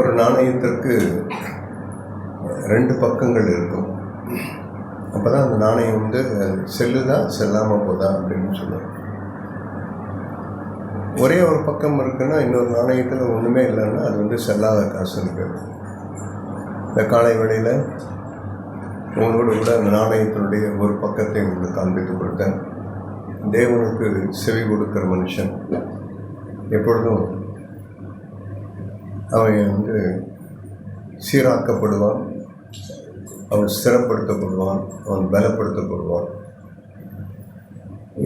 ஒரு நாணயத்திற்கு 2 பக்கங்கள் இருக்கும். அப்போ தான் அந்த நாணயம் வந்து செல்லுதா செல்லாமல் போதா அப்படின்னு சொல்லுவாங்க. ஒரே ஒரு பக்கம் இருக்குன்னா இன்னொரு நாணயத்தில் ஒன்றுமே இல்லைன்னா அது வந்து செல்லாத காசு இருக்குது. இந்த காலை வேளையில் உங்களோடு கூட அந்த நாணயத்தினுடைய ஒரு பக்கத்தை உங்களுக்கு காண்பித்து கொடுத்தேன். தேவனுக்கு செவி கொடுக்கிற மனுஷன் எப்பொழுதும் அவன் வந்து சீராக்கப்படுவான், அவன் ஸ்திரப்படுத்தப்படுவான், அவன் பலப்படுத்தப்படுவான்.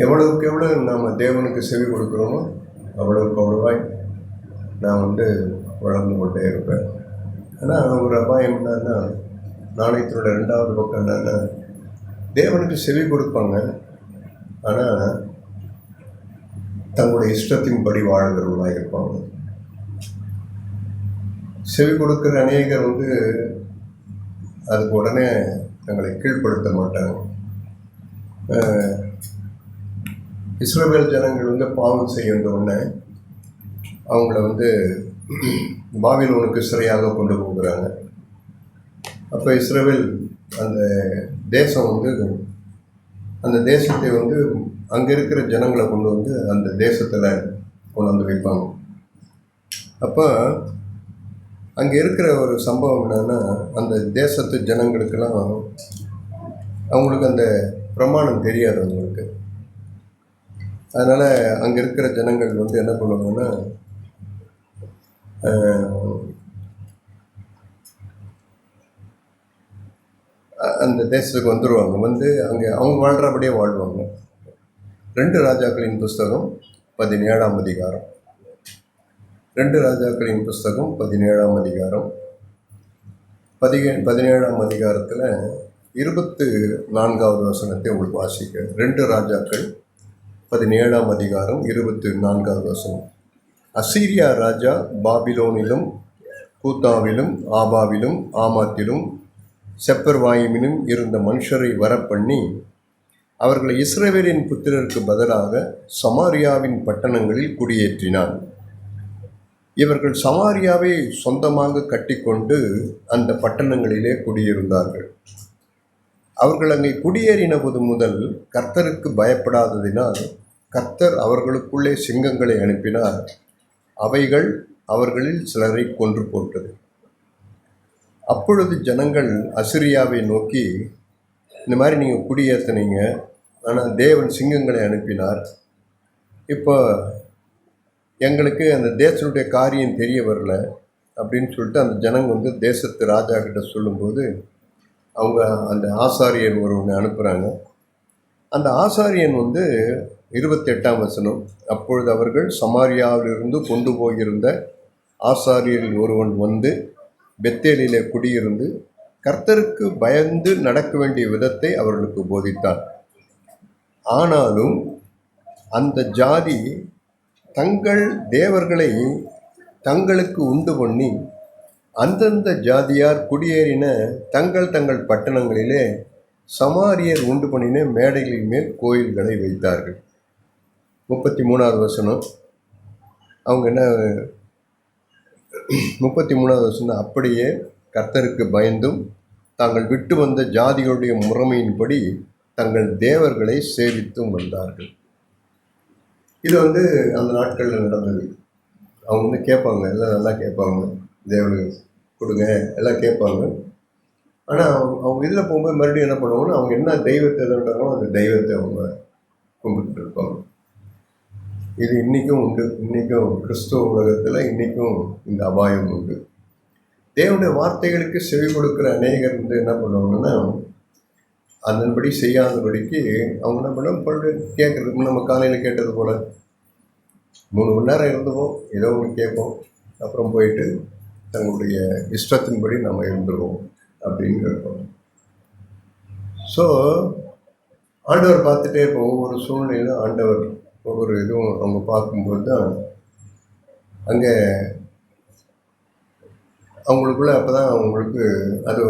எவ்வளவுக்கு எவ்வளோ நாம் தேவனுக்கு செவி கொடுக்குறோமோ அவ்வளவுக்கு அவ்வளவாய் நான் வந்து வளர்ந்து கொண்டே இருப்பேன். ஆனால் ஒரு அபாயம் என்னன்னா, நாணயத்தினோட 2வது பக்கம் என்னன்னா, தேவனுக்கு செவி கொடுப்பாங்க, ஆனால் தங்களுடைய இஷ்டத்தின்படி வாழ்கிறவர்களாக இருப்பாங்க. செவி கொடுக்குற அநேகர் வந்து அதுக்கு உடனே தங்களை கீழ்ப்படுத்த மாட்டாங்க. இஸ்ரவேல் ஜனங்கள் வந்து பாவம் செய்ய உடனே அவங்கள வந்து பாபிலோனுக்கு சிறையாக கொண்டு போகிறாங்க. அப்போ இஸ்ரவேல் அந்த தேசம் வந்து அந்த தேசத்தை வந்து அங்கே இருக்கிற ஜனங்களை கொண்டு வந்து அந்த தேசத்தில் கொண்டு வந்து வைப்பாங்க. அப்போ அங்கே இருக்கிற ஒரு சம்பவம் என்னன்னா, அந்த தேசத்து ஜனங்களுக்கெல்லாம் அவங்களுக்கு அந்த பிரமாணம் தெரியாது அவங்களுக்கு. அதனால் அங்கே இருக்கிற ஜனங்கள் வந்து என்ன பண்ணுவாங்கன்னா, அந்த தேசத்துக்கு வந்துடுவாங்க. வந்து அங்கே அவங்க வாழ்கிறபடியே வாழ்வாங்க. 2 ராஜாக்களின் புஸ்தகம் 17ஆம் அதிகாரம். 2 ராஜாக்களின் புஸ்தகம் 17ஆம் அதிகாரம். 17ஆம் அதிகாரத்தில் 24வது வசனத்தை உங்களுக்கு வாசிக்க. 2 ராஜாக்கள் 17ஆம் அதிகாரம் 24வது வசனம். அசீரியா ராஜா பாபிலோனிலும் கூத்தாவிலும் ஆபாவிலும் ஆமாத்திலும் செப்பர்வாயிமிலும் இருந்த மனுஷரை வரப்பண்ணி அவர்களை இஸ்ரவேலின் புத்திரருக்கு பதிலாக சமாரியாவின் பட்டணங்களில் குடியேற்றினான். இவர்கள் சமாரியாவை சொந்தமாக கட்டிக்கொண்டு அந்த பட்டணங்களிலே குடியிருந்தார்கள். அவர்கள் அங்கே குடியேறின போது முதல் கர்த்தருக்கு பயப்படாததினால் கர்த்தர் அவர்களுக்குள்ளே சிங்கங்களை அனுப்பினார். அவைகள் அவர்களில் சிலரை கொன்று போட்டது. அப்பொழுது ஜனங்கள் அசிரியாவை நோக்கி, இந்த மாதிரி நீங்கள் குடியேற்றினீங்க, ஆனால் தேவன் சிங்கங்களை அனுப்பினார். இப்போ எங்களுக்கு அந்த தேசனுடைய காரியம் தெரிய வரல அப்படின்னு சொல்லிட்டு அந்த ஜனங்க வந்து தேசத்து ராஜா கிட்ட சொல்லும்போது அவங்க அந்த ஆசாரியர் ஒருவனை அனுப்புகிறாங்க. அந்த ஆசாரியன் வந்து 28ஆம் வசனம். அப்பொழுது அவர்கள் சமாரியாவிலிருந்து கொண்டு போயிருந்த ஆசாரியரில் ஒருவன் வந்து பெத்தேலிலே குடியிருந்து கர்த்தருக்கு பயந்து நடக்க வேண்டிய விதத்தை அவர்களுக்கு போதித்தார். ஆனாலும் அந்த ஜாதி தங்கள் தேவர்களை தங்களுக்கு உண்டு பண்ணி அந்தந்த ஜாதியார் குடியேறின தங்கள் பட்டணங்களிலே சமாரியர் உண்டு பண்ணின மேடைகளின் மேல் கோயில்களை வைத்தார்கள். 33வது வசனம். அவங்க என்ன 33வது வசனம். அப்படியே கர்த்தருக்கு பயந்தும் தாங்கள் விட்டு வந்த ஜாதிகளுடைய முறைமையின்படி தங்கள் தேவர்களை சேவித்தும் வந்தார்கள். இது வந்து அந்த நாட்களில் நடந்தது. அவங்க வந்து கேட்பாங்க, எல்லாம் நல்லா கேட்பாங்க, தேவனுக்கு கொடுங்க எல்லாம் கேட்பாங்க. ஆனால் அவங்க இதில் போகும்போது மறுபடியும் என்ன பண்ணுவாங்கன்னா, அவங்க என்ன தெய்வத்தை எதிர்த்தாங்களோ அந்த தெய்வத்தை அவங்க கும்பிட்டு இருப்பாங்க. இது இன்றைக்கும் உண்டு. இன்றைக்கும் கிறிஸ்துவ உலகத்தில் இன்றைக்கும் இந்த அபாயம் உண்டு. தேவனுடைய வார்த்தைகளுக்கு செவி கொடுக்குற அநேகர் வந்து என்ன பண்ணுவாங்கன்னா, அதன்படி செய்யாதபடிக்கு அவங்க என்ன பண்ண கேட்குறதுக்கு நம்ம காலையில் கேட்டது போல் 3 மணி நேரம் இருந்துவோம், ஏதோ ஒன்று கேட்போம், அப்புறம் போயிட்டு தங்களுடைய இஷ்டத்தின்படி நம்ம இருந்துருவோம் அப்படின்னு இருக்கோம். ஸோ ஆண்டவர் பார்த்துட்டே இருப்போம். ஒவ்வொரு சூழ்நிலையிலும் ஆண்டவர் ஒவ்வொரு இதுவும் அவங்க பார்க்கும்போது தான் அங்கே அவங்களுக்குள்ள அப்போ தான் அவங்களுக்கு அது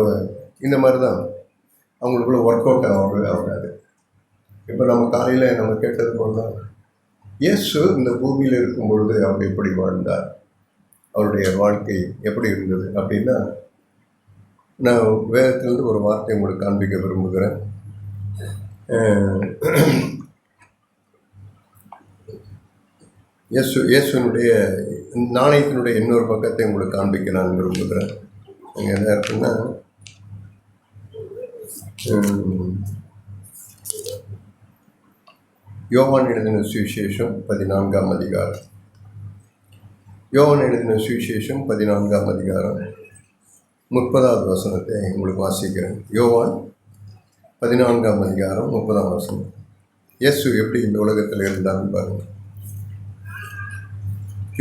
இந்த மாதிரி தான் அவங்களுக்குள்ள ஒர்க் அவுட் ஆகாது. இப்போ நம்ம காலையில் நம்ம கேட்டது போல் தான் இயேசு இந்த பூமியில் இருக்கும் பொழுது அவர் எப்படி வாழ்ந்தார், அவருடைய வாழ்க்கை எப்படி இருந்தது அப்படின்னா, நான் வேதத்திலிருந்து ஒரு வார்த்தை உங்களுக்கு காண்பிக்க விரும்புகிறேன். இயேசுனுடைய நாணயத்தினுடைய இன்னொரு பக்கத்தை உங்களுக்கு காண்பிக்க நான் விரும்புகிறேன். அங்கே என்ன இருக்குன்னா, யோவான் எழுதின சுவிசேஷம் 14ஆம் அதிகாரம். யோவான் எழுதின சுவிசேஷம் 14ஆம் அதிகாரம் 30வது வசனத்தை உங்களுக்கு வாசிக்கிறேன். யோவான் 14ஆம் அதிகாரம் 30ஆம் வசனம். இயேசு எப்படி இந்த உலகத்தில் இருந்தான்னு பாருங்க.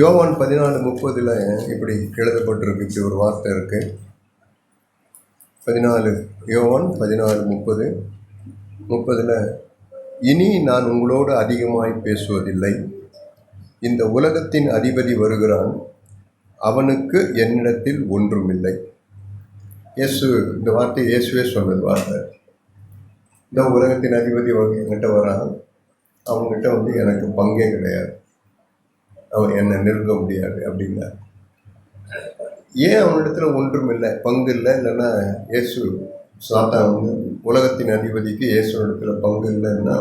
யோவான் 14:30 இப்படி எழுதப்பட்டிருக்கு. இப்படி ஒரு வார்த்தை இருக்கு. 14 யோவான் 14:30 இனி நான் உங்களோடு அதிகமாய் பேசுவதில்லை. இந்த உலகத்தின் அதிபதி வருகிறான், அவனுக்கு என்னிடத்தில் ஒன்றுமில்லை. இயேசு இந்த வார்த்தை இயேசுவே சொன்னது வார்த்தை. இந்த உலகத்தின் அதிபதி என்கிட்ட வரான், அவங்ககிட்ட எனக்கு பங்கே கிடையாது, அவன் என்னை நெருங்க முடியாது அப்படின்னா. ஏன் அவனிடத்துல ஒன்றும் இல்லை, பங்கு இல்லை? இல்லைன்னா இயேசு சாத்தான் உலகத்தின் அதிபதிக்கு இயேசுனிடத்துல பங்கு இல்லைன்னா,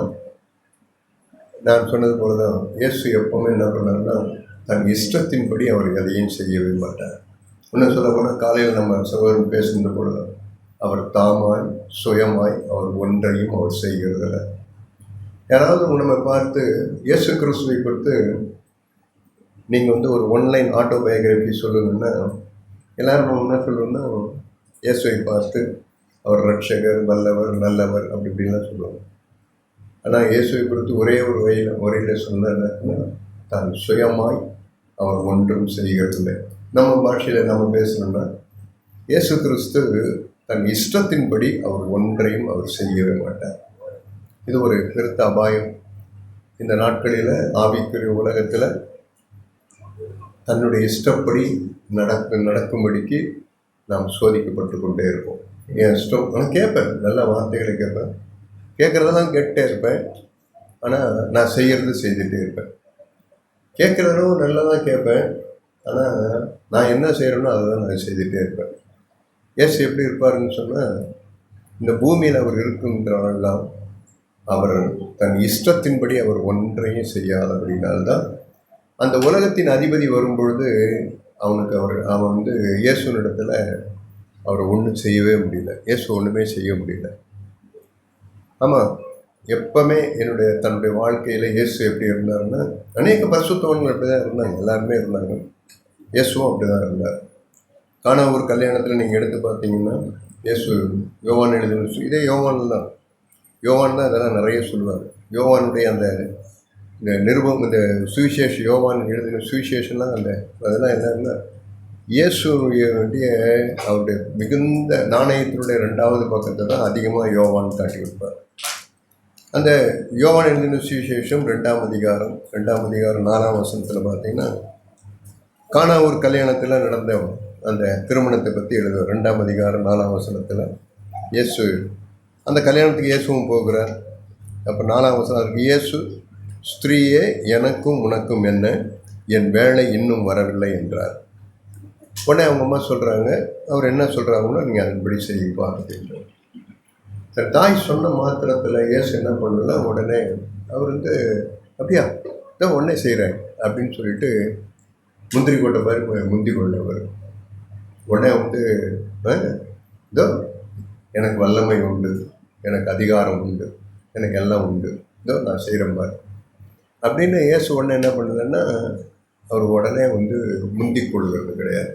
நான் சொன்னது போல தான் இயேசு எப்பவுமே என்ன பண்ணார்னா, தன் இஷ்டத்தின்படி அவர் எதையும் செய்யவே மாட்டார். இன்னும் சொல்ல போனால் காலையில் நம்ம சகோதரன் பேசுகின்ற பொழுது அவர் தாமாய் சுயமாய் அவர் ஒன்றையும் அவர் செய்கிறதில்லை. யாராவது நம்ம பார்த்து இயேசு கிறிஸ்துவை குறித்து நீங்கள் ஒரு ஒன்லைன் ஆட்டோபயோகிராஃபி சொல்லுங்கன்னா, எல்லோரும் நம்ம என்ன சொல்லணும்னா, இயேசுவை பார்த்து அவர் ரட்சகர், வல்லவர், நல்லவர் அப்படி இப்படிலாம் சொல்லுவாங்க. ஆனால் இயேசுவை குறித்து ஒரே ஒரு வரையில் சொன்னா, தான் சுயமாய் அவர் ஒன்றும் செய்கிறதில்லை. நம்ம பாஷையில் நம்ம பேசணும்னா, இயேசு கிறிஸ்து தன் இஷ்டத்தின்படி அவர் ஒன்றையும் அவர் செய்யவே மாட்டார். இது ஒரு பெருத்த அபாயம். இந்த நாட்களில் ஆவிக்குரிய உலகத்தில் தன்னுடைய இஷ்டப்படி நடக்கும்படிக்கு நாம் சோதிக்கப்பட்டு கொண்டே இருப்போம். என் இஷ்டம் ஆனால் கேட்பேன், நல்ல வார்த்தைகளை கேட்பேன், கேட்குறதெல்லாம் கேட்டே இருப்பேன். ஆனால் நான் செய்துகிட்டே இருப்பேன். கேட்குறதும் நல்லதான் கேட்பேன், ஆனால் நான் என்ன செய்கிறேனோ அதை தான் நான் செய்துகிட்டே இருப்பேன். இயேசு எப்படி இருப்பாருன்னு சொன்னால், இந்த பூமியில் அவர் இருக்கின்றவரெல்லாம் அவர் தன் இஷ்டத்தின்படி அவர் ஒன்றையும் செய்யாதபடினால்தான் அந்த உலகத்தின் அதிபதி வரும்பொழுது அவன் இயேசுனிடத்தில் அவர் ஒன்றும் செய்யவே முடியல. இயேசு ஒன்றுமே செய்ய முடியல. ஆமாம், எப்பவுமே தன்னுடைய வாழ்க்கையில் இயேசு எப்படி இருந்தாருன்னா, அநேக பரிசுத்தவான்கள் அப்படி தான் இருந்தாங்க, எல்லாருமே இருந்தாங்க. இயேசுவும் அப்படி தான் இருந்தார். கானா ஒரு கல்யாணத்தில் நீங்கள் எடுத்து பார்த்தீங்கன்னா, இயேசு யோவான் எழுதின இதே யோவான் தான் இதெல்லாம் நிறைய சொல்லுவார். யோவானுடைய இந்த நிருபம், இந்த சுவிசேஷ யோவான் எழுதின சுவிசேஷன்லாம் அதெல்லாம் என்னன்னா, இயேசுடைய அவருடைய மிகுந்த நாணயத்தினுடைய 2வது பக்கத்தை தான் அதிகமாக யோவான் காட்டி வைப்பார். அந்த யோவான் எழுதின சுவிசேஷம் 2ஆம் அதிகாரம் 4ஆம் வசனத்தில் பார்த்தீங்கன்னா, கானா ஒரு கல்யாணத்தில் நடந்த அந்த திருமணத்தை பற்றி எழுதுவார். 2ஆம் அதிகாரம் 4ஆம் வசனத்தில் இயேசு அந்த கல்யாணத்துக்கு இயேசுவும் போகிறார். அப்போ 4ஆம் வசனம், இயேசு ஸ்திரீயே, எனக்கும் உனக்கும் என்ன, என் வேலை இன்னும் வரவில்லை என்றார். உடனே அவங்க அம்மா சொல்கிறாங்க, அவர் என்ன சொல்கிறாங்கன்னா, நீங்கள் அதன்படி செய்யுப்பா அப்படின்றார். தன் தாய் சொன்ன மாத்திரத்தில் இயேசு என்ன பண்ணல, உடனே அவர் அப்படியா இதான் உடனே செய்கிறேன் அப்படின்னு சொல்லிட்டு முந்திரி கொண்ட மாதிரி முந்தி கொண்டவர். உடனே இதோ எனக்கு வல்லமை உண்டு, எனக்கு அதிகாரம் உண்டு, எனக்கு எல்லாம் உண்டு, இதோ நான் செய்கிறேன் பாரு அப்படின்னு இயேசு உடனே என்ன பண்ணுதுன்னா, அவர் உடனே முந்தி கொள்வது கிடையாது.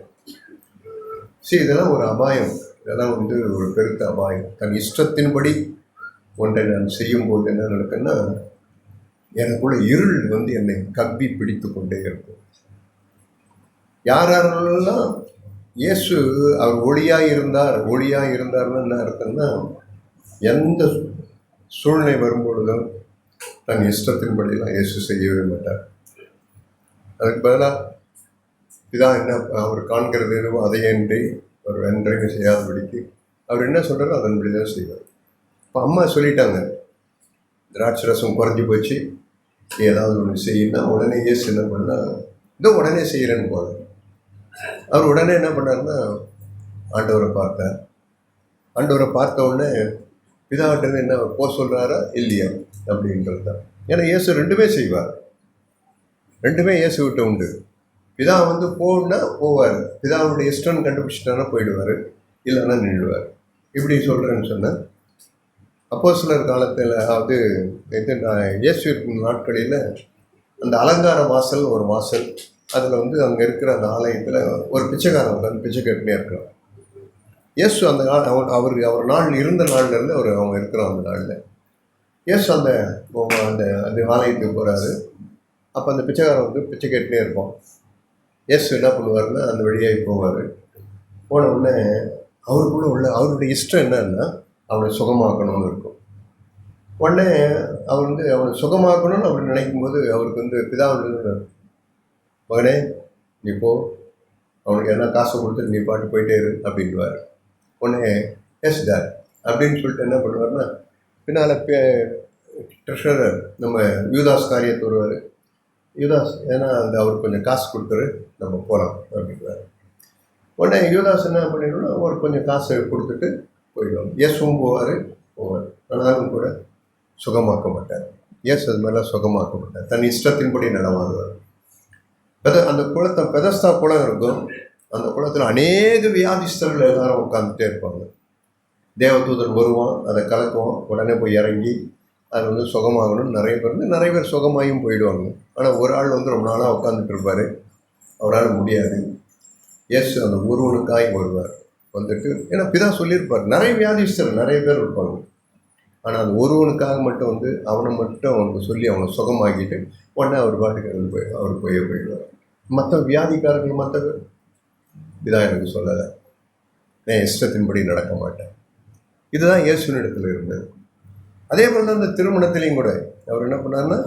இதெல்லாம் ஒரு அபாயம். இதெல்லாம் ஒரு பெருத்த அபாயம். தன் இஷ்டத்தின்படி ஒன்றை நான் செய்யும்போது என்ன நடக்குன்னா, எனக்குள்ள இருள் என்னை கவ்வி பிடித்து கொண்டே இருக்கும். யாரெல்லாம் இயேசு அவர் ஒளியாக இருந்தார்னு என்ன அர்த்தம்னா, எந்த சூழ்நிலை வரும்பொழுதும் தன் இஷ்டத்தின்படியெல்லாம் இயேசு செய்யவே மாட்டார். அதுக்கு பதிலாக இதான் என்ன அவர் காண்கிறது எதுவோ அதையன்றி அவர் வென்றையும் செய்யாதபடிக்கு அவர் என்ன சொல்கிறாரோ அதன்படி தான் செய்வார். இப்போ அம்மா சொல்லிட்டாங்க, திராட்சை ரசம் குறைஞ்சி போச்சு, ஏதாவது ஒன்று செய்யணும்னா உடனே இயேசு என்ன பண்ணால் இதோ உடனே செய்கிறேன்னு போகிறார். அவர் உடனே என்ன பண்ணாருன்னா ஆண்டவரை பார்த்தார். ஆண்டவரை பார்த்த உடனே பிதாவிட்ட என்ன போக சொல்கிறாரா இல்லையா அப்படின்றது தான். ஏன்னா இயேசு ரெண்டுமே செய்வார், ரெண்டுமே இயேசு விட்டு உண்டு. பிதா போகணுன்னா போவார், பிதாவுடைய இஷ்டம்னு கண்டுபிடிச்சிட்டானா போயிடுவார், இல்லைன்னா நின்றுவார். இப்படி சொல்கிறேன்னு சொன்னேன். அப்போஸ்தலர் காலத்தில் அதாவது இயேசு இருக்கும் நாட்களில் அந்த அலங்கார வாசல் ஒரு வாசல், அதில் அங்கே இருக்கிற அந்த ஆலயத்தில் ஒரு பிச்சைக்காரன் உட்காந்து பிச்சை கேட்டுனே இருக்கிறான். இயேசு அந்த நாள் அவர் நாள் இருந்த நாள்லேருந்து அவங்க இருக்கிறோம். அந்த நாளில் இயேசு அந்த அந்த ஆலயத்துக்கு போகிறாரு. அப்போ அந்த பிச்சைக்காரன் பிச்சை கேட்டுனே இருப்பான். இயேசு என்ன பண்ணுவார்னா அந்த வழியாக போவார். போன உடனே அவருக்குள்ளே உள்ள அவருடைய இஷ்டம் என்னன்னா அவனை சுகமாக்கணும்னு இருக்கும். உடனே அவர் அவனை சுகமாக்கணும்னு அப்படி நினைக்கும் போது அவருக்கு பிதாவுடைய மகனே நீ போ, அவனுக்கு என்ன காசை கொடுத்து நீ பாட்டு போயிட்டே இரு அப்படின்வார். உடனே எஸ் டாட் அப்படின்னு சொல்லிட்டு என்ன பண்ணுவார்னா பின்னால் ட்ரெஷரர் நம்ம யூதாஸ் காரியத்து வருவார். யூதாஸ் ஏன்னா அவருக்கு கொஞ்சம் காசு கொடுத்துரு நம்ம போகலாம் அப்படின்வார். உடனே யூதாஸ் என்ன பண்ணிடணும்னா அவருக்கு கொஞ்சம் காசை கொடுத்துட்டு போயிடுவாங்க. இயேசுவும் போவார். ஆனாலும் கூட சுகமாக்க மாட்டார். இயேசு அது மாதிரிலாம் சுகமாக்க மாட்டார், தன் இஷ்டத்தின்படி நடமாடுவார். அந்த குளத்தை பெதஸ்தா குளம் இருக்கும். அந்த குளத்தில் அநேக வியாதிஸ்தர்கள் எல்லாரும் உட்காந்துட்டே இருப்பாங்க. தேவதூதன் வருவான், அதை கலக்குவான், உடனே போய் இறங்கி அது சுகமாகணும்னு நிறைய பேர் சுகமாயும் போயிடுவாங்க. ஆனால் ஒரு ஆள் ரொம்ப நாளாக உட்காந்துட்டு இருப்பார், அவரால் முடியாது. இயேசு அந்த ஒருவனுக்காய் வருவார். ஏன்னா பிதா சொல்லியிருப்பார் நிறைய வியாதிஸ்தர் நிறைய பேர் இருப்பாங்க, ஆனால் அந்த ஒருவனுக்காக மட்டும் அவனை மட்டும் அவனுக்கு சொல்லி அவனை சுகமாக்கிட்டு உடனே அவர் பாட்டுக்கு அவர் போயிடுவார். மற்ற வியாதிக்காரர்கள் மற்ற பிதா எனக்கு சொல்லலை, நான் இஷ்டத்தின்படி நடக்க மாட்டேன். இதுதான் இயேசுனிடத்தில் இருந்தது. அதே போல் தான் இந்த திருமணத்திலையும் கூட அவர் என்ன பண்ணார்னா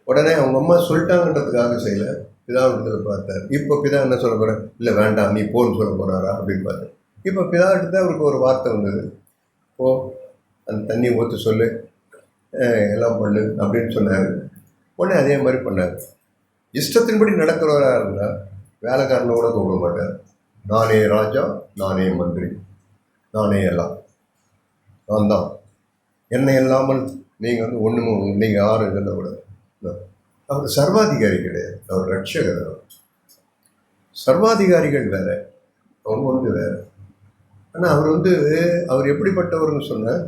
உடனே அவங்க அம்மா சொல்லிட்டாங்கன்றதுக்காக செய்யலை, பிதாவிடத்தில் பார்த்தார். இப்போ பிதா என்ன சொல்ல போகிறார், இல்லை வேண்டாம் நீ போன்னு சொல்ல போகிறாரா அப்படின்னு பார்த்தார். இப்போ பிதாவிட்ட அவருக்கு ஒரு வார்த்தை வந்தது, போ அந்த தண்ணியை ஊற்ற சொல்லு, எல்லாம் பண்ணு அப்படின்னு சொன்னார். உடனே அதே மாதிரி பண்ணார். இஷ்டத்தின்படி நடக்கிறவராக இருந்தால் வேலைக்காரனோட கூப்பிட மாட்டார். நானே ராஜா, நானே மந்திரி, நானே எல்லாம், நான் தான், என்னை இல்லாமல் நீங்கள் ஒன்றுமோ நீங்கள் யாரும் இதெல்லாம் கூட. அவர் சர்வாதிகாரி கிடையாது, அவர் ரட்சகர். சர்வாதிகாரிகள் வேறு, அவங்க வேறு. ஆனால் அவர் எப்படிப்பட்டவர்னு சொன்னால்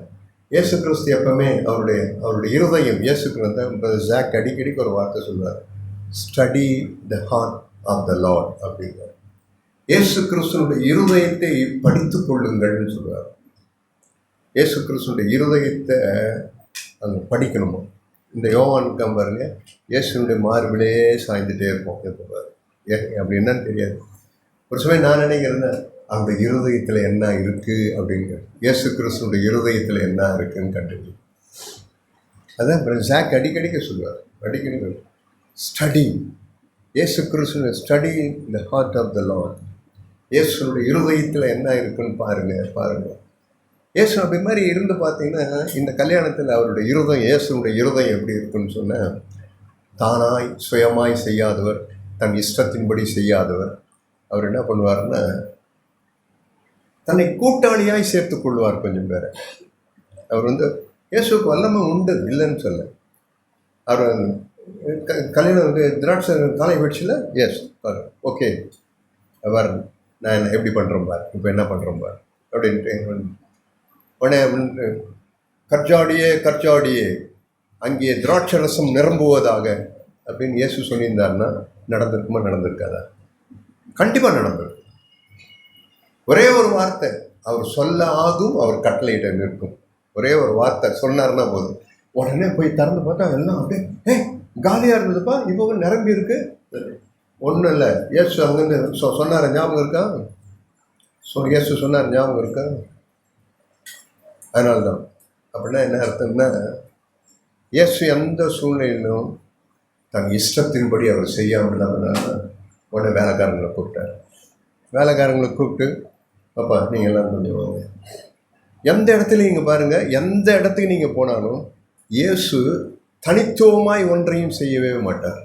இயேசு கிறிஸ்து எப்பவுமே அவருடைய இருதயம், இயேசு கிறிஸ்து ஜாக் அடிக்கடிக்கு ஒரு வார்த்தை சொல்வார், study the heart of the lord அப்படிங்கிறார். இயேசு கிறிஸ்துனுடைய இருதயத்தை படித்து கொள்ளுங்கள்னு சொல்லுவார். இயேசு கிறிஸ்துனுடைய இருதயத்தை அங்கே படிக்கணுமா. இந்த யோவானுக்கு பாருங்க, இயேசுனுடைய மார்பிலே சாய்ந்துட்டே இருப்போம் எப்போ பாரு. அப்படி என்னன்னு தெரியாது. ஒரு சமயம் நான் நினைக்கிறேன்னா அந்த இருதயத்தில் என்ன இருக்குது அப்படிங்கிற, இயேசு கிறிஸ்துனுடைய இருதயத்தில் என்ன இருக்குதுன்னு கண்டுபிடி. அதான் ஜாக் அடிக்கடிக்க சொல்லுவார், அடிக்கடி ஸ்டடி இயேசு கிறிஸ்து, study the heart of the Lord. இயேசுனுடைய இருதயத்தில் என்ன இருக்குன்னு பாருங்கள். இயேசு அப்படி மாதிரி இருந்து பார்த்தீங்கன்னா இந்த கல்யாணத்தில் அவருடைய இருதயம், இயேசுனுடைய இருதயம் எப்படி இருக்குன்னு சொன்னால், தானாய் சுயமாய் செய்யாதவர், தன் இஷ்டத்தின்படி செய்யாதவர். அவர் என்ன பண்ணுவார்னா தன்னை கூட்டாளியாய் சேர்த்து கொள்வார் கொஞ்சம் பேரை. அவர் இயேசுக்கு வல்லமை உண்டு, இல்லைன்னு சொல்ல. அவர் கல்யாணம் திராட்சை தலை வெடிச்சில் எஸ் பாரு, ஓகே பாரு நான் என்ன எப்படி பண்ணுறோம் பார், இப்போ என்ன பண்ணுறோம் பார் அப்படின்ட்டு உடனே கற்றாடியே அங்கே திராட்சை ரசம் நிரம்புவதாக அப்படின்னு இயேசு சொல்லியிருந்தாருன்னா நடந்திருக்காதா? கண்டிப்பாக நடந்திருக்கும். ஒரே ஒரு வார்த்தை அவர் சொல்ல ஆகும், அவர் கட்டளையிட நிற்கும். ஒரே ஒரு வார்த்தை சொன்னார்னா போதும். உடனே போய் திறந்து பார்த்தா எல்லாம் அப்படியே காலியாக இருந்ததுப்பா, இப்போ நிரம்பி இருக்கு. ஒன்றும் இல்லை, இயேசு அங்கேருந்து சொன்னார், ஞாபகம் இருக்கா? இயேசு சொன்னார், ஞாபகம் இருக்கா? அதனால்தான். அப்படின்னா என்ன அர்த்தம்னா, இயேசு எந்த சூழ்நிலையிலும் தன் இஷ்டத்தின்படி அவர் செய்யாமல் உடனே வேலைக்காரங்களை கூப்பிட்டு அப்பா நீங்கள் எல்லாம் கொஞ்சம் வாங்க. எந்த இடத்துலையும் நீங்கள் பாருங்கள், எந்த இடத்துக்கு நீங்கள் போனாலும் இயேசு தனித்துவமாய் ஒன்றையும் செய்யவே மாட்டார்.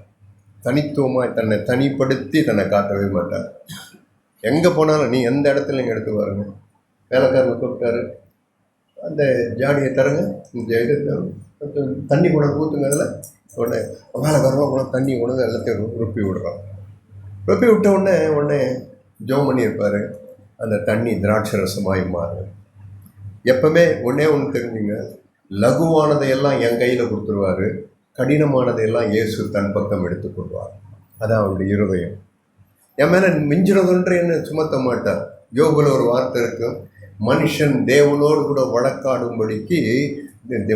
தனித்துவமாய் தன்னை தனிப்படுத்தி தன்னை காட்டவே மாட்டார். எங்கே போனாலும் நீ எந்த இடத்துல நீங்கள் எடுத்து பாருங்க, வேலைக்காரங்க கூப்பிட்டாரு, அந்த ஜாடியை தரங்க, இந்த இது தண்ணி கூட ஊற்றுங்க, அதில் உடனே வேலைக்காரங்க கூட தண்ணி கொண்டு எல்லாத்தையும் ருப்பி விடுறான். ருப்பி விட்ட உடனே ஜோம் பண்ணியிருப்பார், அந்த தண்ணி திராட்சை ரசமாகி மாறும். எப்பவுமே ஒன்றே ஒன்று தெரிஞ்சுங்க, லகுவானதையெல்லாம் என் கையில் கொடுத்துருவார், கடினமானதையெல்லாம் இயேசு தன் பக்கம் எடுத்துக்கொள்வார். அதான் அவருடைய இருதயம். என் மேலே மிஞ்சினதொன்று என்ன சுமத்த மாட்டார். யோகுல ஒரு வார்த்தை இருக்கும், மனுஷன் தேவனோடு கூட வழக்காடும்படிக்கு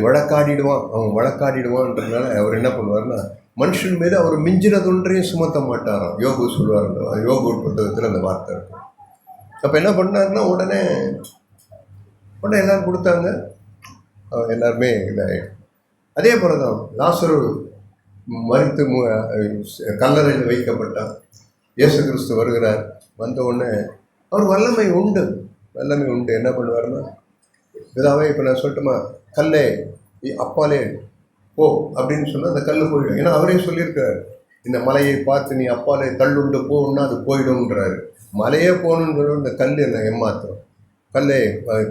வழக்காடிடுவான், அவன் வழக்காடிடுவான்றதுனால அவர் என்ன பண்ணுவார்னா, மனுஷன் மீது அவர் மிஞ்சினதொன்றையும் சுமத்த மாட்டாராம். யோகு சொல்லுவார், யோகு புத்தகத்தில் அந்த வார்த்தை இருக்கும். அப்போ என்ன பண்ணாருன்னா, உடனே எல்லோரும் கொடுத்தாங்க, எல்லாருமே இதாகிடும். அதே போல தான் லாசரு மரித்து கல்லறையில் வைக்கப்பட்டான். இயேசு கிறிஸ்து வருகிறார். வந்த உடனே அவர் வல்லமை உண்டு. என்ன பண்ணுவார்னா, இதாவே இப்போ நான் சொல்லட்டுமா, கல்லே அப்பாலே போ அப்படின்னு சொன்னால் அந்த கல் போயிடும். ஏன்னா அவரே சொல்லியிருக்கிறார், இந்த மலையை பார்த்து நீ அப்பாலே கல்லுண்டு போகணுன்னா அது போயிடும்ன்றாரு. மலையே போகணுன்னு சொல்லி இந்த கல் என்ன ஏமாத்திரம்,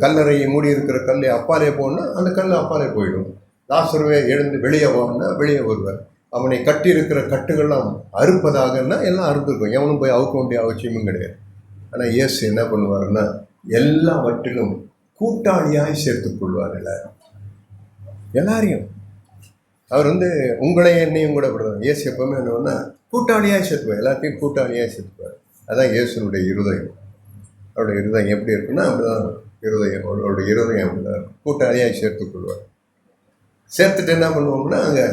கல்லறையை மூடி இருக்கிற கல்லை அப்பாலே போகணுன்னா அந்த கல் அப்பாலே போயிடும். லாசருவே எழுந்து வெளியே போகணுன்னா வெளியே வருவார். அவனை கட்டியிருக்கிற கட்டுகள்லாம் அறுப்பதாகன்னா எல்லாம் அறுத்துருக்கும், எவனும் போய் அவுக்க வேண்டிய அவசியமும் கிடையாது. ஆனால் இயேசு என்ன பண்ணுவாருன்னா, எல்லாவற்றிலும் கூட்டாளியாய் சேர்த்துக்கொள்வார் எல்லாரையும். அவர் உங்களை என்னையும் கூட விடுவார். இயேசு எப்பவுமே என்னன்னா கூட்டாளியாக சேர்த்துப்பார், எல்லாத்தையும் கூட்டாளியாக சேர்த்துப்பார். அதான் இயேசுனுடைய இருதயம். அவருடைய இருதயம் எப்படி இருக்குன்னா அப்படிதான் இருதயம். அவருடைய இருதயம் அப்படிதான் கூட்டாளியாக சேர்த்துக்கொள்வார். சேர்த்துட்டு என்ன பண்ணுவோம்னா, அங்கே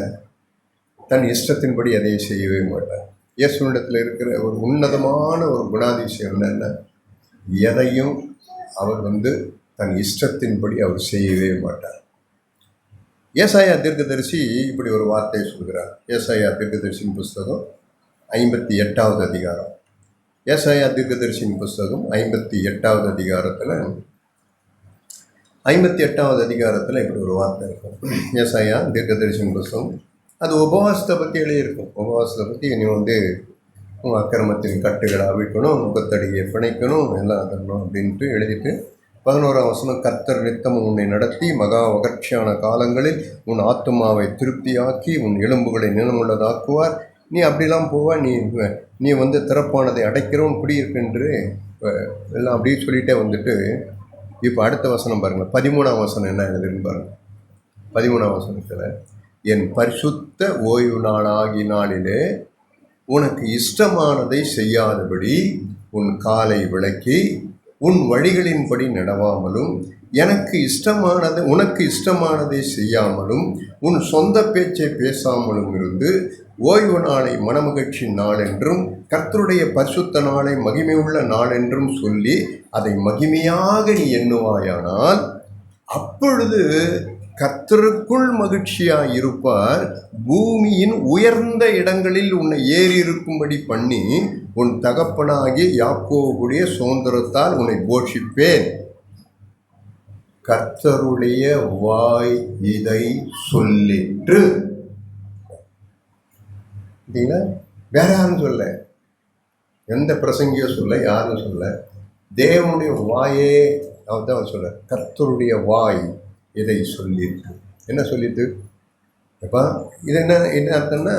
தன் இஷ்டத்தின்படி எதையும் செய்யவே மாட்டார். இயேசுனிடத்தில் இருக்கிற ஒரு உன்னதமான ஒரு குணாதிசயம் என்னன்னா, எதையும் அவர் தன் இஷ்டத்தின்படி அவர் செய்யவே மாட்டார். ஏசாயா தீர்க்கதரிசி இப்படி ஒரு வார்த்தையை சொல்கிறார். ஏசாயா தீர்க்கதரிசியின் புஸ்தகம் 58வது அதிகாரம். ஏசாயா தீர்க்கதரிசியின் புஸ்தகம் 58வது அதிகாரத்தில் 58வது அதிகாரத்தில் இப்படி ஒரு வார்த்தை இருக்கும். ஏசாயா தீர்க்கதரிசியின் புஸ்தகம், அது உபவாசத்தை பற்றி எழுதியிருக்கும். உபவாசத்தை பற்றி நீ உங்கள் அக்கிரமத்தின் கட்டுகளை அவிழ்க்கணும், முகத்தடியை பிணைக்கணும், எல்லாம் தரணும் அப்படின்ட்டு எழுதிட்டு 11ஆம் வசனம், கர்த்தர் நித்தமும் உன்னை நடத்தி மகா வகர்ச்சியான காலங்களில் உன் ஆத்துமாவை திருப்தியாக்கி உன் எலும்புகளை நிலமுள்ளதாக்குவார். நீ அப்படிலாம் போவா, நீ திறப்பானதை அடைக்கிறோம் குடியிருப்பென்று எல்லாம் அப்படியே சொல்லிகிட்டே இப்போ அடுத்த வசனம் பாருங்கள், 13ஆம் வசனம் என்ன எழுதுன்னு பாருங்கள். 13ஆம் வசனத்தில், என் பரிசுத்த ஓய்வு நாளாகி நாளிலே உனக்கு இஷ்டமானதை செய்யாதபடி உன் காலை விளக்கி உன் வழிகளின்படி நடவாமலும் உனக்கு இஷ்டமானதை செய்யாமலும் உன் சொந்த பேச்சை பேசாமலும் இருந்து ஓய்வு நாளை மனமகிழ்ச்சி நாள் என்றும் கர்த்தருடைய பரிசுத்த நாளை மகிமையுள்ள நாள் என்றும் சொல்லி அதை மகிமையாக நீ எண்ணுவாயானால் அப்பொழுது கர்த்தருக்குள் மகிழ்ச்சியாய் இருப்பார். பூமியின் உயர்ந்த இடங்களில் உன்னை ஏறி இருக்கும்படி பண்ணி உன் தகப்பனாகிய யாக்கோபுடைய சுதந்திரத்தால் உன்னை போஷிப்பேன். கர்த்தருடைய வாய் இதை சொல்லிற்று. வேற யாரும் சொல்ல, எந்த பிரசங்கியோ சொல்ல, யாரும் சொல்ல, தேவனுடைய வாயே அவர் தான் சொல்ல. கர்த்தருடைய வாய் இதை சொல்லிட்டு என்ன சொல்லிட்டு அப்போ இது என்ன அர்த்தம்னா,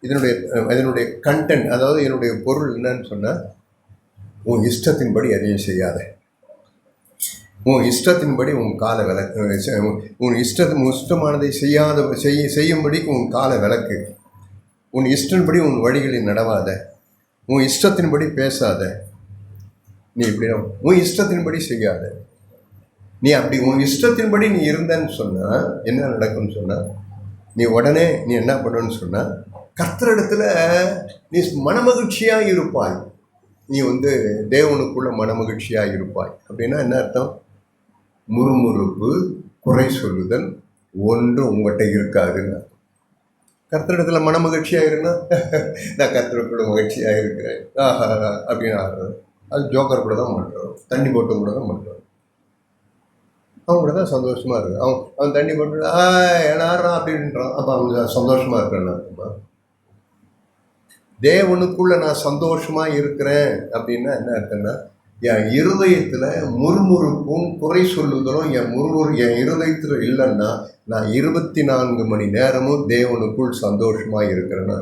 இதனுடைய கண்டென்ட், அதாவது என்னுடைய பொருள் என்னன்னு சொன்னால், உன் இஷ்டத்தின்படி எதையும் செய்யாத, உன் இஷ்டத்தின்படி உன் காலை விளக்கு, உன் இஷ்டமானதை செய்யும்படிக்கு உன் காலை விளக்கு, உன் இஷ்டத்தின்படி உன் வழிகளில் நடவாத, உன் இஷ்டத்தின்படி பேசாத, நீ இப்படி உன் இஷ்டத்தின்படி செய்யாத. நீ அப்படி உன் இஷ்டத்தின்படி நீ இருந்தன்னு சொன்னால் என்ன நடக்கும்னு சொன்னால், நீ உடனே நீ என்ன பண்ணுன்னு சொன்னால், கர்த்தரிடத்தில் நீ மனமகிழ்ச்சியாக இருப்பாய். நீ தேவனுக்குள்ள மனமகிழ்ச்சியாக இருப்பாய். அப்படின்னா என்ன அர்த்தம்? முறுமுறுப்பு, குறை சொல்லுதல் ஒன்று உங்கள்கிட்ட இருக்காதுன்னு. கர்த்தரிடத்தில் மனமகிழ்ச்சியாக இருந்தால் நான் கர்த்தருக்குள்ள மகிழ்ச்சியாக இருக்கிறேன் ஆஹா அப்படின்னு ஆடுறது. அது ஜோக்கர் கூட தான் பண்ணுறோம், தண்ணி போட்டு கூட தான் பண்ணுறோம். அவங்க கூட தான் சந்தோஷமாக இருக்குது. அவன் தண்ணி போட்டு ஏனாடுறான் அப்படின்றான். அப்போ அவங்க சந்தோஷமாக இருக்கிறான்னு அர்த்தமா? தேவனுக்குள்ள நான் சந்தோஷமா இருக்கிறேன் அப்படின்னா என்ன அர்த்தம்னா, என் இருதயத்துல முறுமுறுப்பும் குறை சொல்லுதலும் என் இருதயத்துல இல்லைன்னா நான் 24 மணி நேரமும் தேவனுக்குள் சந்தோஷமா இருக்கிறேன்னா,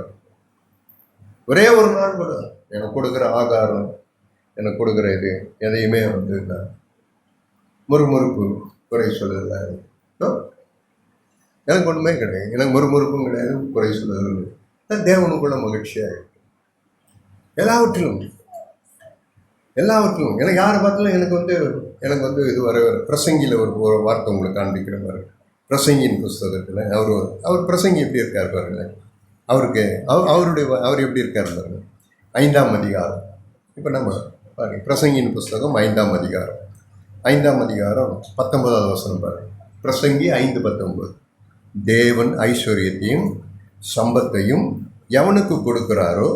ஒரே ஒரு நாள் கூட எனக்கு கொடுக்குற ஆகாரம், எனக்கு கொடுக்குற இது எதையுமே வந்து நான் முறுமுறுப்பு குறை சொல்லுதல எனக்கு ஒன்றுமே கிடையாது. எனக்கு முறுமுறுப்பும் கிடையாது, குறை சொல்லுதல். தேவனுக்குள்ள மகிழ்ச்சியாக இருக்கு எல்லாவற்றிலும். எனக்கு யாரை பார்த்தாலும் எனக்கு வந்து இது வர பிரசங்கியில் ஒரு வார்த்தை உங்களுக்கு காண்பிக்கிற மாதிரி. பிரசங்கியின் புஸ்தகத்தில் அவர் பிரசங்கி எப்படி இருக்கார் பாருங்க. அவர் எப்படி இருக்கார் பாருங்க. 5ஆம் அதிகாரம். இப்போ நம்ம பாருங்க, பிரசங்கியின் புஸ்தகம் 5ஆம் அதிகாரம் 19வது வசனம் பாருங்க. பிரசங்கி 5:19. தேவன் ஐஸ்வர்யத்தையும் சம்பத்தையும் எவனுக்கு கொடுக்கிறாரோ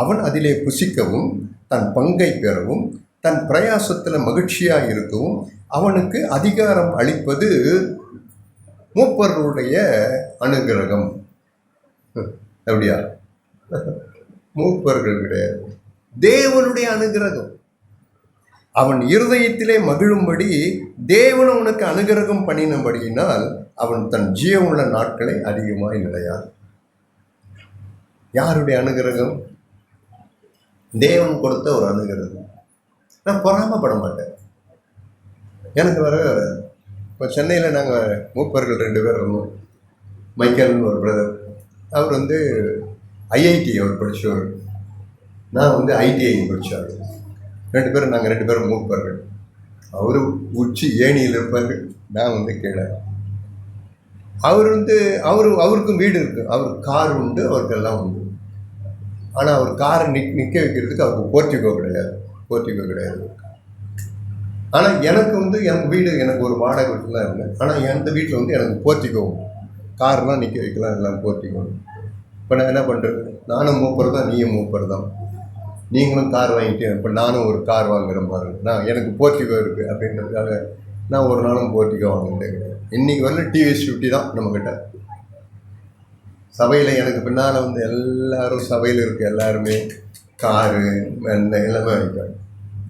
அவன் அதிலே புசிக்கவும் தன் பங்கை பெறவும் தன் பிரயாசத்தில் மகிழ்ச்சியாக இருக்கவும் அவனுக்கு அதிகாரம் அளிப்பது மூப்பர்களுடைய அனுகிரகம். அப்படியா? மூப்பர்கள் கிடையாது, தேவனுடைய அனுகிரகம். அவன் இருதயத்திலே மகிழும்படி தேவன் அவனுக்கு அனுகிரகம் பண்ணினபடியினால் அவன் தன் ஜீவனுள்ள நாட்களை அதிகமாய் நிலையான். யாருடைய அனுகிரகம்? தேவன் கொடுத்த ஒரு அனுகிரகம். நான் பொறாமப்பட மாட்டேன். எனக்கு வர இப்போ சென்னையில் நாங்கள் மூப்பர்கள் 2 பேர் இருந்தோம். மைக்கேல்னு ஒரு பிரதர், அவர் வந்து ஐஐடி அவர் படித்தவர், நான் வந்து ஐடிஐ படித்தார். நாங்கள் 2 பேரும் மூப்பர்கள். அவர் உச்சி ஏணியில் இருப்பார், நான் வந்து கீழே. அவருக்கும் வீடு இருக்குது, அவர் கார் உண்டு, அவருக்கு எல்லாம் உண்டு. ஆனால் அவர் காரை நிற்க வைக்கிறதுக்கு அவருக்கு போர்ட்டிகோ கிடையாது. ஆனால் எனக்கு வீடு, எனக்கு ஒரு வாடகை வீட்டில் தான் இருந்தேன். ஆனால் எந்த வீட்டில் வந்து எனக்கு போர்ட்டிகோ, கார்லாம் நிற்க வைக்கலாம், எல்லாம் போர்ட்டிகோ. இப்போ நான் என்ன பண்ணுறது? நானும் மூப்பர் தான், நீயும் மூப்பர் தான். நீங்களும் கார் வாங்கிட்டு, இப்போ நானும் ஒரு கார் வாங்குகிறேன் பாருங்க. எனக்கு போர்ட்டிகோ இருக்குது அப்படின்றதுக்காக நான் ஒரு நாளும் போர்ட்டிகோ வாங்கிட்டே கிடையாது. இன்றைக்கி வரல டிவிஎஸ் 50 தான் நம்மக்கிட்ட. சபையில் எனக்கு பின்னால் வந்து எல்லாரும் சபையில் இருக்க எல்லாருமே காரு எல்லாமே வாங்கிட்டாங்க.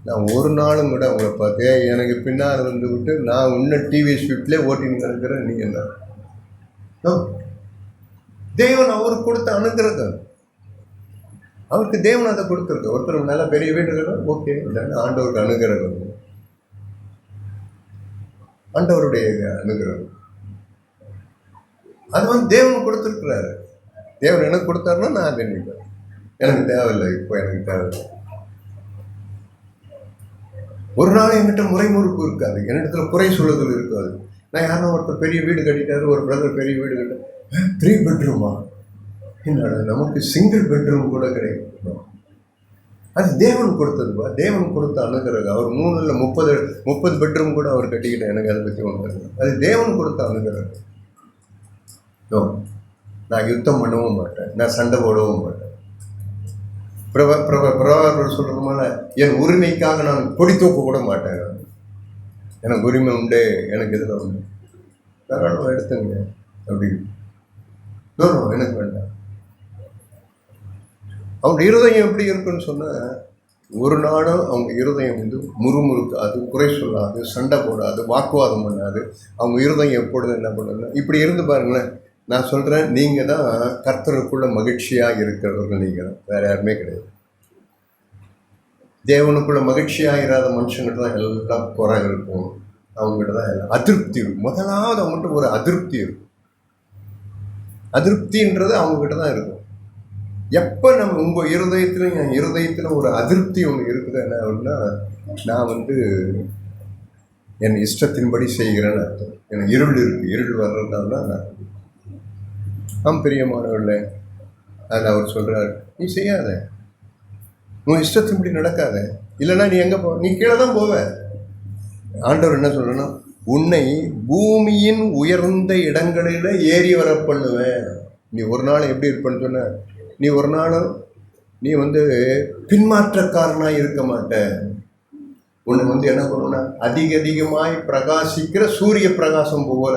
நான் ஒரு நாளும் கூட அவங்கள பார்த்து எனக்கு பின்னால் வந்து விட்டு நான் இன்னும் டிவிஎஸ் 50 ஓட்டின்னு இருக்கிறேன். நீங்கள் என்ன? தேவன் அவருக்கு கொடுத்த அனுகிரகம். அவருக்கு தேவன் அதை கொடுத்துருக்கு. ஒருத்தர் நல்லா பெரிய வீடுகள் ஓகே, இல்லைன்னா ஆண்டவருக்கு அனுகிரகம், ஆண்டவருடைய அனுகிரகம். அது வந்து தேவன் கொடுத்துருக்குறாரு. தேவன் எனக்கு கொடுத்தாருன்னா நான் அதை நினைப்பேன். எனக்கு தேவையில்லை, இப்போ எனக்கு தேவையில்லை. ஒரு நாள் என்கிட்ட முறைமுறுப்பு இருக்காது, என்னிடத்துல குறை சொல்லுதல் இருக்காது. நான் யாரும் ஒருத்தர் பெரிய வீடு கட்டிட்டாரு, ஒரு பிரதர் பெரிய வீடு கட்ட 3 பெட்ரூமா, என்னடா நமக்கு சிங்கிள் பெட்ரூம் கூட கிடையாது. அது தேவன் கொடுத்ததுப்பா, தேவன் கொடுத்த அனுகிரகம். அவர் 3 இல்லை 30 பெட்ரூம் கூட அவர் கட்டிக்கிட்டேன். எனக்கு அதை பற்றி ஒன்று, அது தேவன் கொடுத்த அனுகிரகம். நான் யுத்தம் பண்ணவும் மாட்டேன், நான் சண்டை போடவும் மாட்டேன். பிரபாகர் சொல்கிறதுனால என் உரிமைக்காக நான் கொடி தூக்க கூட மாட்டேன். எனக்கு உரிமை உண்டு, எனக்கு இதில் உண்டு, தாராளமாக எடுத்துங்க அப்படின்னு. எனக்கு வேண்டாம். அவங்க இருதயம் எப்படி இருக்குன்னு சொன்னால், ஒரு நாளும் அவங்க இருதயம் வந்து முறுமுறுக்காது, குறை சொல்லாது, சண்டை போடாது, வாக்குவாதம் பண்ணாது. அவங்க இருதயம் எப்பொழுதும் என்ன பண்ணுது? இப்படி இருந்து பாருங்களேன். நான் சொல்கிறேன், நீங்கள் தான் கர்த்தருக்குள்ள மகிழ்ச்சியாக இருக்கிறவர்கள். நீங்கள் தான், வேறு யாருமே கிடையாது. தேவனுக்குள்ள மகிழ்ச்சியாக இராத மனுஷங்கிட்ட தான் எல்லாம் குறை இருக்கும். அவங்ககிட்ட தான் எல்லாம் அதிருப்தி இருக்கும். முதலாவது அவங்ககிட்ட ஒரு அதிருப்தி இருக்கும். அதிருப்தின்றது அவங்ககிட்ட தான் இருக்கும். எப்போ நம்ம உங்கள் இருதயத்தில், என் இருதயத்தில் ஒரு அதிருப்தி ஒன்று இருக்குது என்ன அப்படின்னா, நான் வந்து என் இஷ்டத்தின்படி செய்கிறேன்னு அர்த்தம். எனக்கு இருள் இருக்குது. இருள் வர்றதுனால நான் பிரியமானவர்களே, அதில் அவர் சொல்கிறார், நீ செய்யாத, உன் இஷ்டத்தின்படி நடக்காத, இல்லைன்னா நீ எங்கே நீ கீழே தான் போவ. ஆண்டவர் என்ன சொல்கிறேன்னா, உன்னை பூமியின் உயர்ந்த இடங்களில் ஏறி வர பண்ணுவேன். நீ ஒரு நாள் எப்படி இருப்பேன்னு சொன்ன, நீ ஒரு நாளும் நீ வந்து பின்மாற்றக்காரனாக இருக்க மாட்ட. உன்னை வந்து என்ன பண்ணுன்னா, அதிகமாய் பிரகாசிக்கிற சூரிய பிரகாசம் போல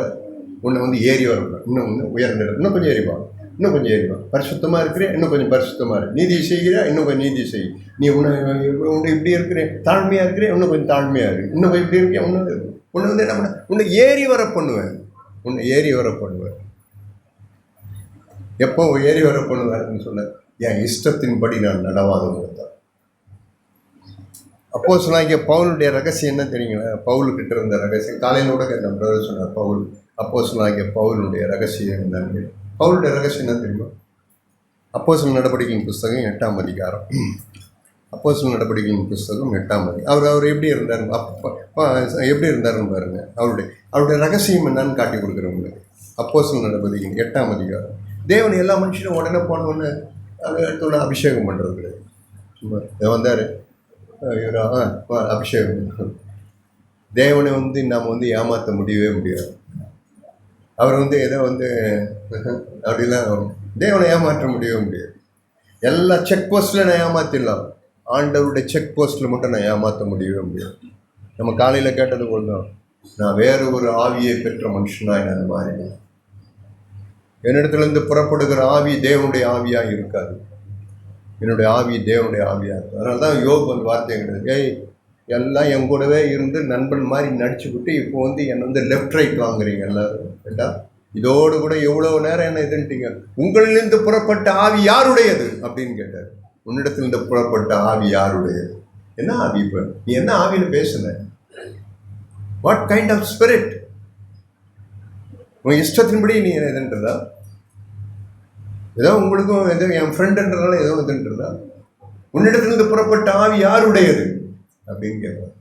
உன்னை வந்து ஏறி வரணும். இன்னும் வந்து உயர்ந்த இடம், இன்னும் கொஞ்சம் ஏறிப்பாங்க. இன்னும் கொஞ்சம் ஏறி வா. பரிசுத்தமாக இருக்கிறேன், இன்னும் கொஞ்சம் பரிசுத்தமாக இருக்கு. நீதி செய்கிறா, இன்னும் கொஞ்சம் நீதி செய். நீ உன்னை இப்படி இருக்கிறேன், தாழ்மையாக இருக்கிறேன், இன்னும் கொஞ்சம் தாழ்மையாக இருக்கு. இன்னும் கொஞ்சம் இப்படி இருக்கேன், உன்னை வந்து என்ன பண்ண, உன்னை ஏறி வர பண்ணுவேன். உன்னை ஏறி வர பண்ணுவேன். எப்போ ஏறி வர பண்ணுவாருன்னு சொன்ன, என் இஷ்டத்தின்படி நான் நடவாதவங்க தான். அப்போஸ்தலனாகிய பவுலுடைய ரகசியம் என்ன தெரியுங்களா? பவுலுக்கிட்ட இருந்த ரகசியம் காலையில் கூட கேட்ட பிரதர் சொன்னார். அப்போஸ்தலனாகிய பவுலுடைய ரகசியம் என்னன்னு. பவுலுடைய ரகசியம் என்ன தெரியுமா? அப்போஸ்தலர் நடவடிக்கையின் புஸ்தகம் 8ஆம் அதிகாரம். அப்போஸ்தலர் நடவடிக்கையின் புஸ்தகம் 8ஆம் அதிகாரம். அவர் எப்படி இருந்தார், எப்படி இருந்தாருன்னு பாருங்க. அவருடைய ரகசியம் என்னன்னு காட்டி கொடுக்குறவங்களுக்கு. அப்போஸ்தலர் நடவடிக்கையின் 8ஆம் அதிகாரம். தேவன் எல்லா மனுஷனும் உடனே போனோன்னு எடுத்தோட அபிஷேகம் பண்ணுறது கிடையாது. சும்மா வந்தார் அபிஷேகம். தேவனை வந்து நாம் வந்து ஏமாற்ற முடியவே முடியாது. அவர் வந்து ஏதோ வந்து அப்படிலாம் தேவனை ஏமாற்ற முடியவே முடியாது. எல்லா செக் போஸ்ட்டில் நான் ஏமாற்றிடலாம், ஆண்டவருடைய செக் போஸ்ட்டில் மட்டும் நான் ஏமாற்ற முடியவே முடியாது. நம்ம காலையில் கேட்டது போல் தான், நான் வேறு ஒரு ஆவியை பெற்ற மனுஷனாக நான் மாறினேன். என்னிடத்துலேருந்து புறப்படுகிற ஆவி தேவனுடைய ஆவியாக இருக்காது. என்னுடைய ஆவி தேவனுடைய ஆவியாக இருக்கும். அதனால தான் யோக் வந்து வார்த்தை கிடையாது. எல்லாம் என் கூடவே இருந்து நண்பன் மாதிரி நடிச்சுக்கிட்டு இப்போ வந்து என்னை வந்து லெஃப்ட் ரைட் வாங்குறீங்க எல்லாரும். ஏண்டா இதோடு கூட எவ்வளோ நேரம் என்ன இதுன்ட்டீங்க. உங்களிலிருந்து புறப்பட்ட ஆவி யாருடையது அப்படின்னு கேட்டார். உன்னிடத்திலிருந்து புறப்பட்ட ஆவி யாருடையது? என்ன ஆவி? இப்போ நீ என்ன ஆவியில் பேசுன? What kind of spirit? உன் இஷ்டத்தின்படி நீ எதுன்றதா? ஏதோ உங்களுக்கும் ஏதோ என் ஃப்ரெண்டுன்றதால ஏதோ இதுன்றதா? உன்னிடத்திலிருந்து புறப்பட்ட ஆவி யாருடையது அப்படின்னு கேட்பார்.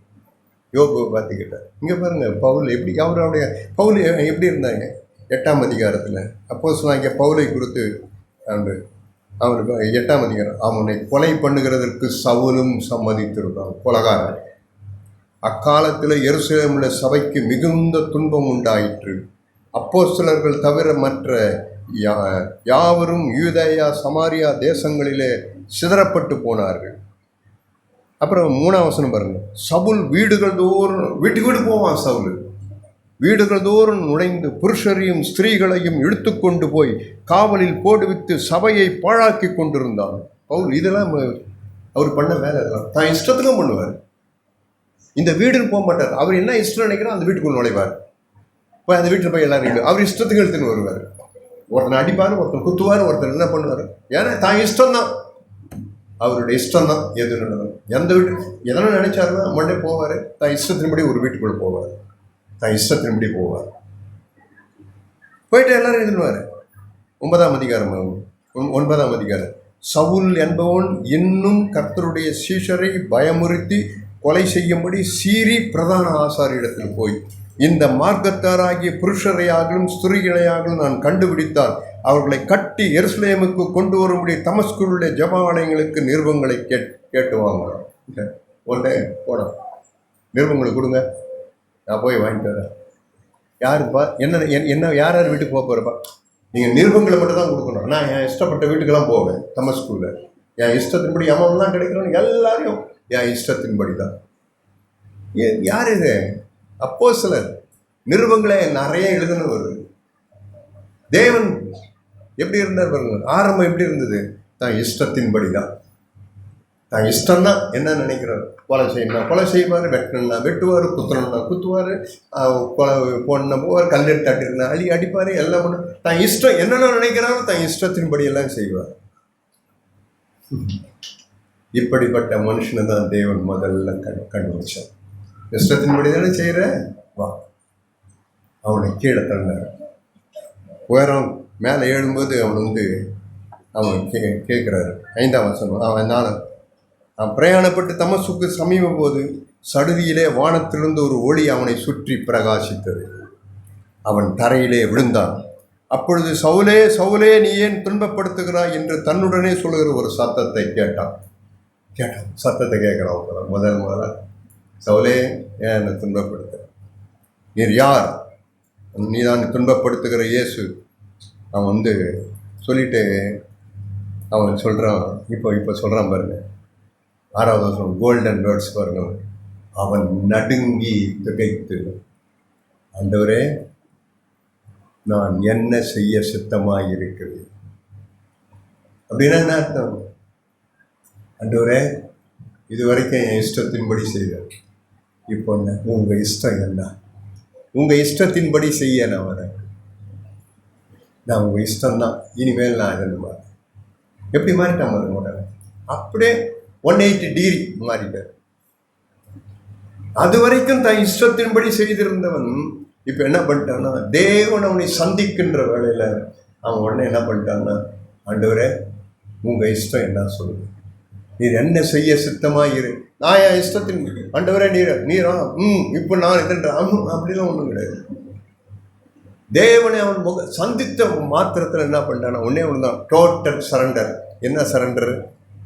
யோபு பார்த்து கேட்டார். இங்கே பாருங்க, பவுல் எப்படி அவருடைய பவுல் எப்படி இருந்தாங்க 8ஆம் அதிகாரத்தில். அப்போஸ்தலனாகிய பவுலை குறித்து அவனுக்கு 8ஆம் அதிகாரம், அவனை கொலை பண்ணுகிறதற்கு சவுலும் சம்மதித்திருந்தான், கொலகாரன். அக்காலத்தில் எருசலேமுள்ள சபைக்கு மிகுந்த துன்பம் உண்டாயிற்று. அப்போஸ்தலர்கள் தவிர மற்ற யாவரும் யூதேயா சமாரியா தேசங்களிலே சிதறப்பட்டு போனார்கள். அப்புறம் 3ஆம் வசனம் பாருங்க. சவுல் வீடுகள் தோறும் வீட்டுக்கு போவான். சவுல் வீடுகள் தோறும் நுழைந்து புருஷரையும் ஸ்திரீகளையும் இழுத்து கொண்டு போய் காவலில் போடுவித்து சபையை பாழாக்கி கொண்டிருந்தான். பவுல் இதெல்லாம் அவர் பண்ண வேலை. இதெல்லாம் தான் இஷ்டத்துக்கும் பண்ணுவார். இந்த வீடுன்னு போக மாட்டார். அவர் என்ன இஷ்டம் நினைக்கிறோம் அந்த வீட்டுக்குள்ள நுழைவார். போய் அந்த வீட்டில் போய் எல்லாரும் அவர் இஷ்டத்துக்கு எடுத்துன்னு வருவார். ஒருத்தனை அடிப்பார், ஒருத்தன் குத்துவார், ஒருத்தர் என்ன பண்ணுவார். ஏன்னா தான் இஷ்டம்தான், அவருடைய இஷ்டம் தான். எது நடந்தது எந்த வீட்டு எதனா நினைச்சாருன்னா மண்டே போவார். தான் இஷ்டத்தின்படி ஒரு வீட்டுக்குள்ளே போவார். தான் இஷ்டத்தின்படி போவார். போயிட்டு எல்லாரும் எழுதுவார். 9ஆம் அதிகாரம். சவுல் என்பவன் இன்னும் கர்த்தருடைய சீஷரை பயமுறுத்தி கொலை செய்யும்படி சீரி பிரதான ஆசாரியிடத்தில் போய், இந்த மார்க்கத்தாராகிய புருஷரையாகவும் ஸ்திரீகளையாகவும் நான் கண்டுபிடித்தால் அவர்களை கட்டி எருசலேமுக்கு கொண்டு வரும்படி தமஸ்குடைய ஜெப ஆலயங்களுக்கு நிருபங்களை கேட்டு வாங்கலாம். ஒன்றே போனோம், நிருபங்களை கொடுங்க, நான் போய் வாங்கிட்டு வரேன். யாருப்பா என்ன யார் வீட்டுக்கு போக போகிறப்பா? நீங்கள் நிருபங்களை மட்டும் தான் கொடுக்கணும். நான் என் இஷ்டப்பட்ட வீட்டுக்கெல்லாம் போவேன். தமஸ்குவில் என் இஷ்டத்தின்படி அமௌண்ட்லாம் கிடைக்கிறோன்னு எல்லாரையும் என் இஷ்டத்தின்படி தான். யார் இது? அப்போஸ்தலர். நிருபங்களை நிறைய எழுதுன்னு வருது. தேவன் எப்படி இருந்தார் பாருங்க. ஆரம்பம் எப்படி இருந்தது? தான் இஷ்டத்தின்படி தான். தான் இஷ்டம்தான். என்ன நினைக்கிறார்? கொலை செய்யணும் கொலை செய்வார், வெட்டணும்னா வெட்டுவார், குத்தணும்னா குத்துவார், கொலை போடணும் போவார், கல்லெட்டு தட்டிருந்தா அடிப்பார், எல்லாம் பண்ண தான் இஷ்டம். என்னென்ன நினைக்கிறாரோ தான் இஷ்டத்தின்படி எல்லாம் செய்வார். இப்படிப்பட்ட மனுஷனை தான் தேவன் முதல்ல கண்டுபிடிச்சார். இஷ்டத்தின்படி தானே செய்கிற, வா. அவனை கீழே தள்ளினார். உயரம் மேலே ஏழும்போது அவன் கேட்குறாரு. 5ஆம் வசனம். அவன் பிரயாணப்பட்டு தமசுக்கு சமீபம் போது சடுதியிலே வானத்திலிருந்து ஒரு ஒளி அவனை சுற்றி பிரகாசித்தது. அவன் தரையிலே விழுந்தான். அப்பொழுது சவுலே சவுலே நீ ஏன் துன்பப்படுத்துகிறாய் என்று தன்னுடனே சொல்லுகிற ஒரு சத்தத்தை கேட்டான். சத்தத்தை கேட்குறான். முதல்ல சவுலே ஏன் என்னை துன்பப்படுத்த? நீர் யார்? நீதான் துன்பப்படுத்துகிற இயேசு. அவன் சொல்லிட்டு அவன் சொல்கிறான். இப்போ சொல்கிறான் பாருங்க. 6ஆவது வருஷம் கோல்டன் வேர்ட்ஸ் பாருங்க. அவன் நடுங்கி திகைத்து, ஆண்டவரே நான் என்ன செய்ய சித்தமாக இருக்கிறேன்? அப்படின்னா என்ன அர்த்தம்? ஆண்டவரே, இது வரைக்கும் என் இஷ்டத்தின்படி செய்வேன், இப்போ என்ன உங்கள் இஷ்டம் என்ன? உங்கள் இஷ்டத்தின்படி செய்ய நான் வரேன். நான் உங்கள் இஷ்டம்தான், இனிமேல் நான் என்னமா எப்படி மாறிட்டான் பாருங்க உடனே. அப்படியே 180 டிகிரி மாறிட்டார். அது வரைக்கும் தன் இஷ்டத்தின்படி செய்திருந்தவன் இப்போ என்ன பண்ணிட்டான்னா, தேவன் அவனை சந்திக்கின்ற வேலையில் அவன் உடனே என்ன பண்ணிட்டான்னா, ஆண்டவரே உங்கள் இஷ்டம் என்ன சொல்லுங்க, நீர் என்ன செய்ய சித்தமாக இரு, நான் என் இஷ்டத்தின் ஆண்டவரே நீரா இப்போ நான் இதுன்ற அப்படிலாம் ஒன்றும் கிடையாது. தேவனை அவன் சந்தித்த மாத்திரத்தில் என்ன பண்ணிட்டானா, ஒன்னே ஒன்று தான், டோட்டல் சரண்டர். என்ன சரண்டர்?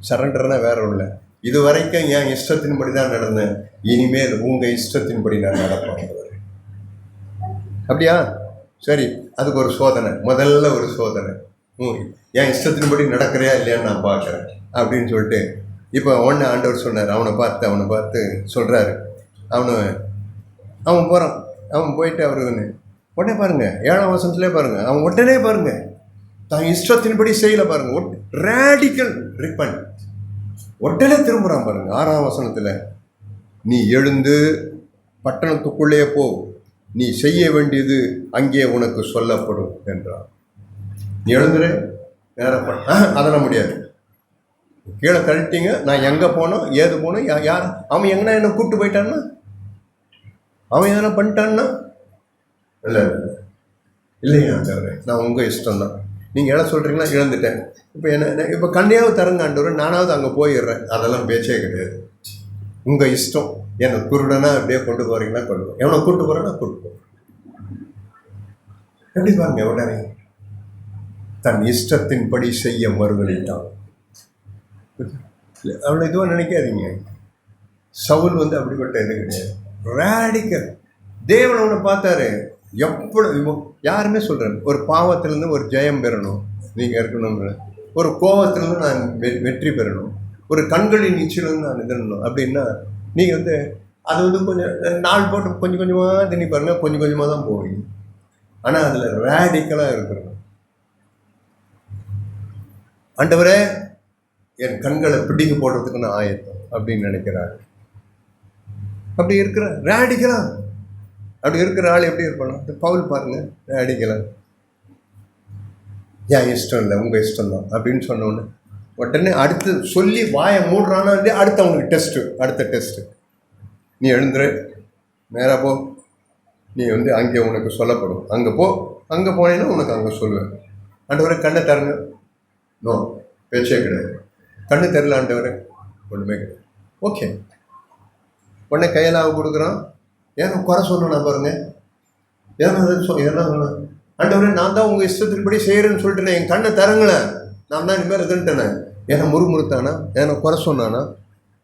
சரண்டர்னா வேற ஒன்று, இது வரைக்கும் என் இஷ்டத்தின்படி தான் நடந்தேன், இனிமேல் உங்கள் இஷ்டத்தின்படி நான் நடப்பேன். அப்படியா? சரி, அதுக்கு ஒரு சோதனை, முதல்ல ஒரு சோதனை, என் இஷ்டத்தின்படி நடக்கிறியா இல்லையான்னு நான் பார்க்குறேன் அப்படின்னு சொல்லிட்டு இப்போ ஒன்று ஆண்டவர் சொன்னார். அவனை பார்த்து சொல்கிறாரு. அவன் போகிறான். அவன் போயிட்டு அவரு உடனே பாருங்க, 7ஆம் வசனத்துலேயே பாருங்க, அவன் உடனே பாருங்க தான் இஷ்டத்தின்படி செய்யல பாருங்க, ரேடிக்கல் ரிப்பன், உடனே திரும்புகிறான் பாருங்க. 6ஆம் வசனத்தில், நீ எழுந்து பட்டணத்துக்குள்ளே போ, நீ செய்ய வேண்டியது அங்கே உனக்கு சொல்லப்படும் என்றான். நீ எழுந்துரு, நேரம் அதெல்லாம் முடியாது, கீழே தள்ளிட்டீங்க, நான் எங்கே போனோம் ஏது போனோம் யார் அவன் எங்கன்னா என்ன கூப்பிட்டு போயிட்டான்னா, அவன் எதனா பண்ணிட்டான்னா, இல்லை இல்லையா ஆண்டவரே, நான் உங்கள் இஷ்டம்தான், நீங்கள் எல்லாம் சொல்கிறீங்களா, இழந்துட்டேன், இப்போ என்ன இப்போ கண்ணையாவது தரங்க ஆண்டவரே, நானாவது அங்கே போயிடுறேன், அதெல்லாம் பேச்சே கிடையாது. உங்கள் இஷ்டம், என்னை குருடனா அப்படியே கொண்டு போகிறீங்கன்னா கொண்டு போ, எவனை கூப்பிட்டு போகிறேன்னா கூப்பிட்டு போ. எப்படி பாருங்க, உடனே தன் இஷ்டத்தின்படி செய்ய மறுதளித்தான். அவனை இதுவாக நினைக்காதீங்க, சவுல் அப்படிப்பட்ட இது கிடையாது, ரேடிக்கல். தேவன் அவனை பார்த்தாரு. எப்பொழுது யாருமே சொல்கிறேன், ஒரு பாவத்திலேருந்து ஒரு ஜெயம் பெறணும் நீங்கள் இருக்கணும்ன்ற, ஒரு கோபத்திலேருந்து நான் வெற்றி பெறணும், ஒரு கண்களின் நீச்சிலேருந்து நான் எதிரணும் அப்படின்னா நீங்கள் அது கொஞ்சம் நாள் போட்டு கொஞ்சம் கொஞ்சமாக திணி பாருங்க, கொஞ்சம் கொஞ்சமாக தான் போவீங்க. ஆனால் அதில் ரேடிக்கலாக இருக்கிறோம். ஆண்டவரே என் கண்களை பிடிக்க போடுறதுக்கு நான் ஆயத்தம் அப்படின்னு நினைக்கிறாரு. அப்படி இருக்கிற ரேடிக்கலா, அப்படி இருக்கிற ஆள் எப்படி இருப்பாங்க? பவுல் பாருங்க, ரேடிக்கலா, ஏன் இஷ்டம் இல்லை உங்கள் இஷ்டம் தான் அப்படின்னு சொன்னோன்னு உடனே அடுத்து சொல்லி வாயை மூடுறானா, அடுத்து அவனுக்கு அடுத்த டெஸ்ட்டு, நீ எழுந்துரு, நேராக போ, நீ அங்கே உனக்கு சொல்லப்படும், அங்கே போனேன்னா உனக்கு அங்கே சொல்லுவேன். ஆண்டவரே கண்ணை தரங்க, நோ பேச்சே கிடையாது, கண்ணு தெரியல ஆண்டவரே, ஒன்றுமே கிடையாது. ஓகே, உடனே கையெல்லாம் கொடுக்குறான். ஏன்னா குறை சொல்லணும் பாருங்க, இதெல்லாம் சொல்லணும், ஆண்டவரே நான் தான் உங்கள் இஷ்டத்தின்படி செய்கிறேன்னு சொல்லிட்டேன், என் கண்ணை தரங்களேன், நான் தான் இனிமேல் இதுன்ட்டேனே, ஏன்னா முறுமுறுத்தானா, ஏன்னா குறை சொன்னானா?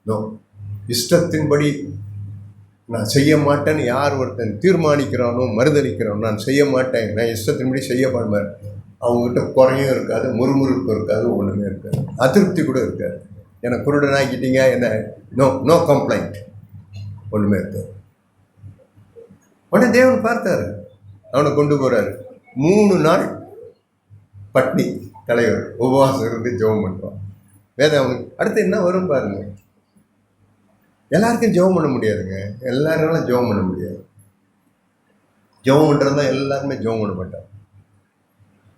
நோ, இஷ்டத்தின்படி நான் செய்ய மாட்டேன்னு யார் ஒருத்தன் தீர்மானிக்கிறானோ, மறுதளிக்கிறானோ, நான் செய்ய மாட்டேன், நான் இஷ்டத்தின்படி செய்ய பாருமார், அவங்ககிட்ட குறையும் இருக்காது, முறுமுறுப்பு இருக்காது, ஒன்றுமே இருக்காது, அதிருப்தி கூட இருக்காது. என்னை குருடனாக்கிட்டீங்க, என்ன நோ கம்ப்ளைண்ட், ஒன்றுமே இருக்காது. உடனே தேவன் பார்த்தாரு, அவனை கொண்டு போகிறாரு. 3 நாள் பட்னி தலைவர் உபவாசம் இருந்து ஜெபம் பண்ணுவான். வேதம் அவனுக்கு அடுத்து என்ன வரும் பாருங்க. எல்லாருக்கும் ஜெபம் பண்ண முடியாதுங்க, எல்லாராலும் ஜெபம் பண்ண முடியாது. ஜெபம் பண்ணுறது தான் எல்லாருமே ஜெபம் பண்ண மாட்டாங்க.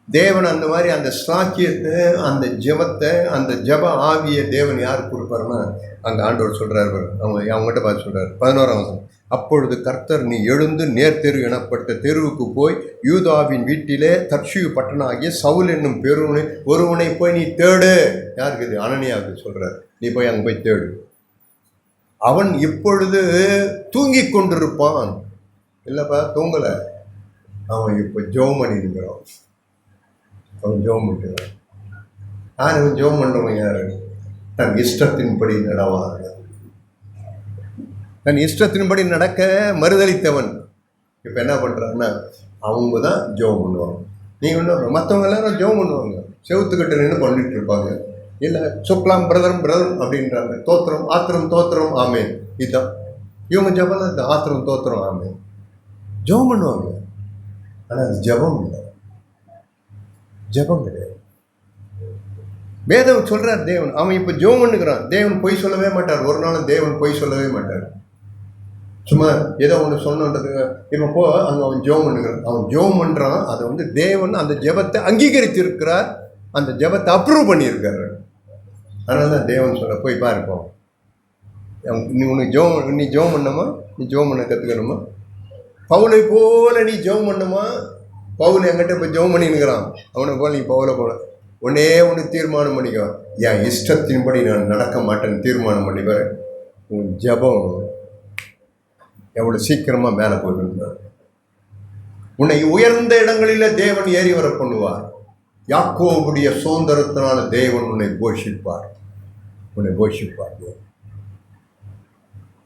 தேவன் அந்த மாதிரி அந்த ஸ்லாக்கியத்தை, அந்த ஜெபத்தை, அந்த ஜெப ஆவியை தேவன் யாருக்கு கொடுப்பாருன்னா, அங்கே ஆண்டவர் சொல்கிறார், அவங்ககிட்ட பார்த்து சொல்கிறார். 11ஆம் வசனம், அப்பொழுது கர்த்தர், நீ எழுந்து நேர்த்தெரு எனப்பட்ட தெருவுக்கு போய் யூதாவின் வீட்டிலே தர்ஷீயு பட்டணாகிய சவுல் என்னும் ஒருவனை போய் நீ தேடு. யாருக்கு இது? அனனியாவுக்கு சொல்கிறார். நீ போய் அங்கே போய் தேடு, அவன் இப்பொழுது தூங்கி கொண்டிருப்பான். இல்லைப்பா தூங்கலை, அவன் இப்போ ஜெபம் பண்ணியிருக்கிறான். அவன் ஜெபம் பண்ணுறான். யார் அவன் ஜெபம் பண்ணுறவன்? யார்? தன் இஷ்டத்தின்படி நடவாங்க, தன் இஷ்டத்தின்படி நடக்க மறுதளித்தவன் இப்போ என்ன பண்ணுறான்னா, அவங்க தான் ஜெபம் பண்ணுவாங்க. நீங்கள் ஒன்றும் மற்றவங்க எல்லாரும் ஜெபம் பண்ணுவாங்க, செவுத்துக்கிட்ட நின்று பண்ணிட்டு இருப்பாங்க. இல்லை சுக்லாம் பிரதரம் அப்படின்றாங்க, தோத்திரம் ஆத்திரம் தோத்திரம் ஆமேன், இதுதான் இவங்க ஜெபம் தான். ஆத்திரம் தோத்திரம் ஆமேன் ஜெபம் பண்ணுவாங்க, ஆனால் அது ஜெபம் இல்லை, ஜெபம் கிடையாது. வேதம் சொல்கிறார் தேவன். அவன் இப்போ ஜெபம் பண்ணுகிறான். தேவன் பொய் சொல்லவே மாட்டார். ஒரு நாளும் தேவன் பொய் சொல்லவே மாட்டார். சும்மா ஏதோ ஒன்று சொன்னன்றதுக்கு இப்போ போ அங்கே அவன் ஜெபம் பண்ணுகிறான். அவன் ஜெபம் பண்ணுறான். அதை வந்து தேவன் அந்த ஜெபத்தை அங்கீகரித்து இருக்கிறார். அந்த ஜெபத்தை அப்ரூவ் பண்ணியிருக்காரு. அதனால தான் தேவன் சொல்ல போய் பாருப்போம். நீ உனக்கு நீ ஜெபம் பண்ணமா, நீ ஜெபம் பண்ண கற்றுக்கணுமா, பவுலை போல நீ ஜெபம் பண்ணமா. பவுல் என்கிட்ட இப்போ ஜெபம் பண்ணினுக்கிறான். அவனை போல் நீ பவுலை போல ஒன்னே ஒன்று தீர்மானம் பண்ணிக்கோ. என் இஷ்டத்தின்படி நான் நடக்க மாட்டேன்னு தீர்மானம் பண்ணிப்பார். உன் ஜெபம் எவ்வளோ சீக்கிரமாக மேலே போயிருந்தார். உன்னை உயர்ந்த இடங்களில் தேவன் ஏறி வர பண்ணுவார். யாக்கோபுடைய சுதந்திரத்தினால தேவன் உன்னை போஷிப்பார். உன்னை போஷிப்பார்.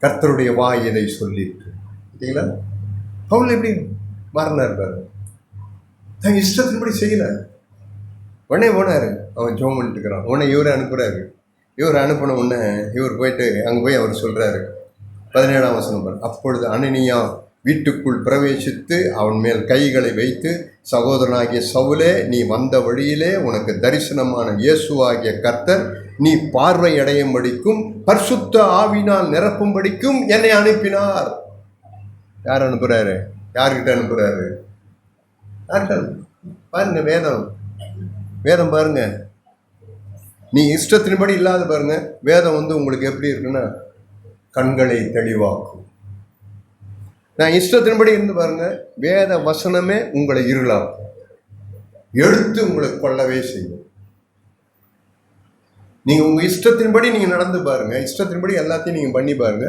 கர்த்தருடைய வாய் இதை சொல்லிட்டு பார்த்தீங்களா? பவுல் எப்படி மாறினார் பாரு. தன் இஷ்டத்தின்படி செய்யல. உடனே போனார். அவன் ஜெபம் பண்ணிட்டு இருக்கிறான். உடனே இவரை அனுப்புகிறாரு. இவர் அனுப்பின உடனே இவர் போயிட்டு அங்கே போய் அவர் சொல்கிறாரு. 17ஆம் வசனம். அப்பொழுது அனனியா வீட்டுக்குள் பிரவேசித்து அவன் மேல் கைகளை வைத்து, சகோதரனாகிய சவுலே, நீ வந்த வழியிலே உனக்கு தரிசனமான இயேசுவாகிய கர்த்தர் நீ பார்வை அடையும்படிக்கும் பரிசுத்த ஆவினால் நிரப்பும்படிக்கும் என்னை அனுப்பினார். யார் அனுப்புகிறாரு? யார்கிட்ட அனுப்புகிறாரு? பாருங்க, வேதம் பாருங்க. நீ இஷ்டத்தின்படி இல்லாத பாருங்க. வேதம் வந்து உங்களுக்கு எப்படி இருக்குன்னா கண்களை தெளிவாக்கும். நான் இஷ்டத்தின்படி இருந்து பாருங்க, வேத வசனமே உங்களை இருளாக்கும். எடுத்து உங்களை கொள்ளவே செய்யும். நீங்கள் உங்கள் இஷ்டத்தின்படி நீங்கள் நடந்து பாருங்க, இஷ்டத்தின்படி எல்லாத்தையும் நீங்கள் பண்ணி பாருங்க.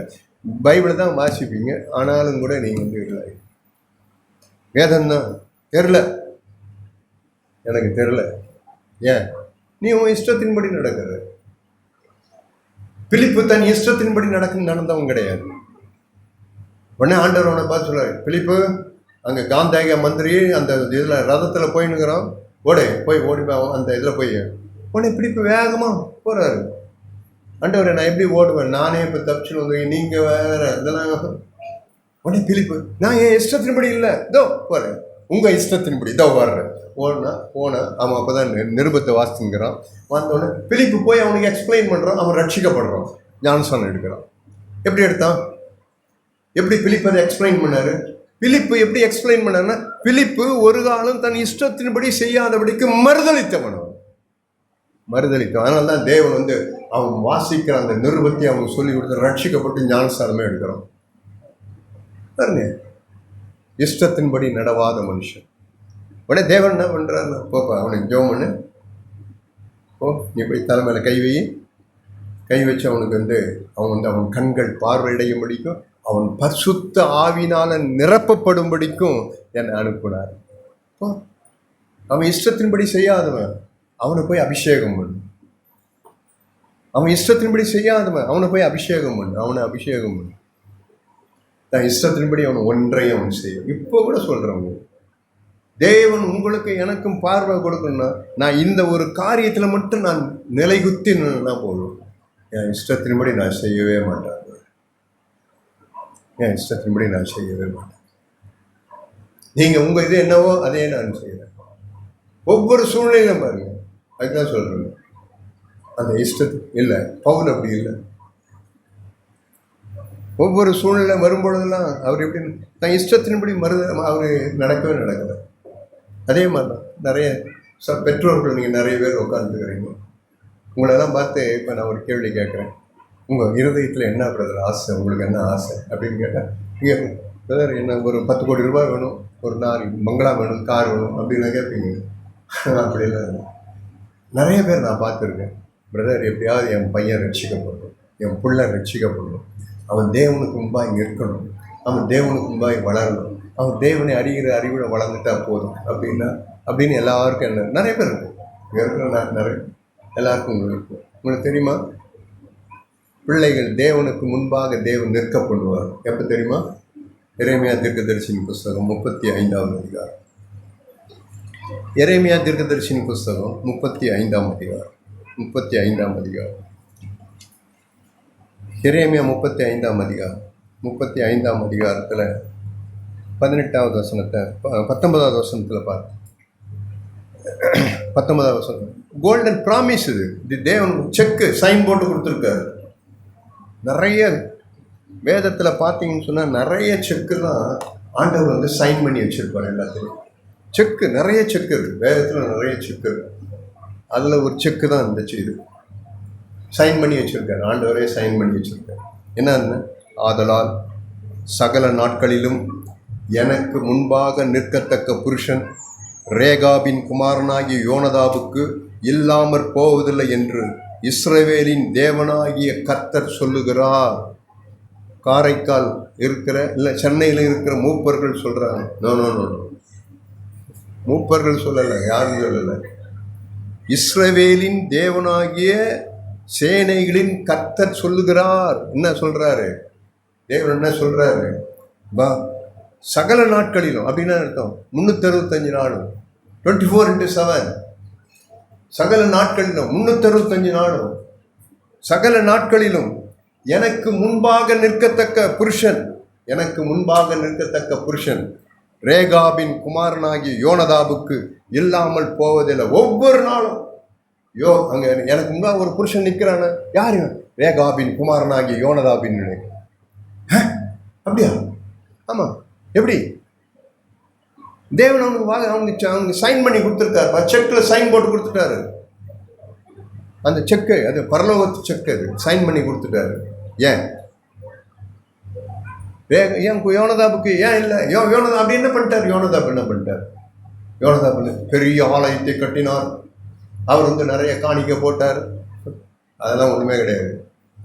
பைபிளை தான் வாசிப்பீங்க, ஆனாலும் கூட நீங்கள் வந்து இருளாய். வேதம்தான் தெரில, எனக்கு தெரில. ஏன்? நீ உன் இஷ்டத்தின்படி நடக்கிற. பிலிப்பு தன் இஷ்டத்தின்படி நடந்தவன் கிடையாது. உடனே ஆண்டவர் அவனை பார்த்து சொல்றாரு, பிலிப்பு அங்கே காந்தாயக மந்திரி அந்த இதில் ரதத்தில் போயின்னுக்கிறான், போய் ஓடிப்பான் அந்த இதில் போய். உடனே பிலிப்பு வேகமாக போகிறாரு. ஆண்டவரை நான் எப்படி ஓடுவேன், நானே இப்போ தப்பிச்சுன்னு வந்து நீங்கள் வேற இதெல்லாம். உடனே பிலிப்பு, நான் என் இஷ்டத்தின்படி இல்லை, இதோ போகிறேன், உங்கள் இஷ்டத்தின்படி இதோ வர்றேன். போனேன். அவன் அப்போ தான் நிருபத்தை வாசிச்சுங்கிறான். வந்தோடனே பிலிப்பு போய் அவனுக்கு எக்ஸ்பிளைன் பண்ணுறான். அவன் ரட்சிக்கப்படுறான், ஞானஸ்நானம் எடுக்கிறான். எப்படி எடுத்தான்? எப்படி பிலிப்பு அதை எக்ஸ்பிளைன் பண்ணாரு? பிலிப்பு எப்படி எக்ஸ்பிளைன் பண்ணாருன்னா, பிலிப்பு ஒரு காலம் தன் இஷ்டத்தின்படி செய்யாதபடிக்கு மறுதளித்தவன். அதனால தான் தேவன் வந்து அவன் வாசிக்கிற அந்த நிருபத்தை அவனுக்கு சொல்லி கொடுத்து ரட்சிக்கப்பட்டு ஞானஸ்நானமே எடுக்கிறான். பாருங்க, இஷ்டத்தின்படி நடவாத மனுஷன். உடனே தேவன் என்ன பண்ணுறாரு? போப்பா அவனுக்கு ஜெபம் பண்ணு, நீ போய் தலைமையில கை வச்சு அவனுக்கு வந்து அவன் கண்கள் பார்வையடையும்படிக்கும் அவன் பரிசுத்த ஆவினால நிரப்பப்படும்படிக்கும் என்னை அனுப்பினார். அவன் இஷ்டத்தின்படி செய்யாதவன் அவனை போய் அபிஷேகம் பண்ணு. அவன் இஷ்டத்தின்படி செய்யாதவன் அவனை போய் அபிஷேகம் பண்ணு. தான் இஷ்டத்தின்படி அவன் ஒன்றையும் அவன் செய்யும். இப்போ கூட சொல்கிறவங்க, தேவன் உங்களுக்கு எனக்கும் பார்வை கொடுக்கணும்னா நான் இந்த ஒரு காரியத்தில் மட்டும் நான் நிலைகுத்தி நின்னா போதும். என் இஷ்டத்தின்படி நான் செய்யவே மாட்டேன். நீங்கள் உங்கள் இது என்னவோ அதே நான் செய்கிறேன். ஒவ்வொரு சூழ்நிலையிலும் பாருங்க, அதுதான் சொல்கிறேன். அந்த இஷ்டத்துக்கு இல்லை. பவுல் அப்படி இல்லை. ஒவ்வொரு சூழ்நிலை வரும்பொழுதெல்லாம் அவர் எப்படி தன் இஷ்டத்தின்படி அவர் நடக்கல. அதே மாதிரி தான் நிறைய பெற்றோர்கள் நீங்கள் நிறைய பேர் உட்காந்துக்கிறீங்க. உங்களெல்லாம் பார்த்து இப்போ நான் ஒரு கேள்வி கேட்குறேன், உங்கள் இருதயத்தில் என்ன பிரதர் ஆசை, உங்களுக்கு என்ன ஆசை அப்படின்னு கேட்டால், நீங்கள் பிரதர் என்ன ஒரு 10 கோடி ரூபாய் வேணும், ஒரு பங்களா வேணும், கார் வேணும் அப்படின்னு கேட்பீங்க. அப்படிலாம் நிறைய பேர் நான் பார்த்துருக்கேன். பிரதர் எப்படியாவது என் பையன் ரட்சிக்கப்படணும், என் பிள்ளை ரட்சிக்கப்படணும், அவன் தேவனுக்கு முன்பாக இங்கே இருக்கணும், அவன் தேவனுக்கு முன்பாக வளரணும், அவன் தேவனை அறிகிற அறிவில் வளர்ந்துட்டா போதும் அப்படின்னு எல்லாருக்கும் என்ன நிறைய பேர் இருக்கும். இங்கே இருக்கிற நிறைய எல்லாருக்கும் இருக்கும். உங்களுக்கு தெரியுமா, பிள்ளைகள் தேவனுக்கு முன்பாக தேவன் நிற்க பண்ணுவார். எப்போ தெரியுமா? எரேமியா தீர்க்கதரிசினி புஸ்தகம் 35ஆம் அதிகாரம். எரேமியா தீர்க்கதரிசினி புஸ்தகம் 35ஆம் அதிகாரம். எரேமியா 35ஆம் அதிகாரம். 35ஆம் அதிகாரத்தில் 18வது வசனத்தை 19வது வசனத்தில் பார்த்து 19வது வசனம் கோல்டன் ப்ராமிஸ் இது தேவன் செக்கு சைன் போட்டு கொடுத்துருக்காரு. நிறைய வேதத்தில் பார்த்தீங்கன்னு சொன்னால் நிறைய செக்குலாம் ஆண்டவர் வந்து சைன் பண்ணி வச்சுருப்பார். எல்லாத்துலேயும் செக்கு, நிறைய செக்கு இருக்குது வேதத்தில், நிறைய செக்கு இருக்குது. அதில் ஒரு செக்கு தான் இருந்துச்சு, இது சைன் பண்ணி வச்சுருக்காரு, ஆண்டவரே சைன் பண்ணி வச்சுருக்காரு. என்னன்னு, ஆதலால் சகல நாட்களிலும் எனக்கு முன்பாக நிற்கத்தக்க புருஷன் ரேகாபின் குமாரனாகிய யோனதாபுக்கு இல்லாமற் போவதில்லை என்று இஸ்ரவேலின் தேவனாகிய கர்த்தர் சொல்லுகிறார். காரைக்கால் இருக்கிற இல்லை சென்னையில் இருக்கிற மூப்பர்கள் சொல்கிறாங்க. நோ நோ நோ நோ, மூப்பர்கள் சொல்லலை, யாரும் சொல்லலை. இஸ்ரவேலின் தேவனாகிய சேனைகளின் கர்த்தர் சொல்லுகிறார். என்ன சொல்கிறாரு தேவன்? என்ன சொல்கிறாரு? சகல நாட்களிலும் அப்படின்னா அர்த்தம் 365 நாளும், 24/7, சகல நாட்களிலும் 365 நாளும், சகல நாட்களிலும் எனக்கு முன்பாக நிற்கத்தக்க புருஷன், எனக்கு முன்பாக நிற்கத்தக்க புருஷன் ரேகாபின் குமாரனாகிய யோனதாபுக்கு இல்லாமல் போவதில்லை. ஒவ்வொரு நாளும் அங்கே எனக்கு முன்பாக ஒரு புருஷன் நிற்கிறான. யாரு? ரேகாபின் குமாரனாகிய யோனதாபின். அப்படியா? ஆமாம். எப்படி? தேவன் அவனுக்கு சைன் பண்ணி கொடுத்துருக்காரு, செக்கில் சைன் போட்டு கொடுத்துட்டாரு. அந்த செக்கு அது பரலோகத்து செக்கு, அது சைன் பண்ணி கொடுத்துட்டாரு. ஏன் யோனதாபுக்கு ஏன் இல்லை? யோனதா அப்படி என்ன பண்ணிட்டார்? யோனதாப் என்ன பண்ணிட்டார்? யோனதாப் பெரிய ஆலயத்தை கட்டினார், அவர் வந்து நிறைய காணிக்க போட்டார். அதெல்லாம் ஒன்றுமே கிடையாது.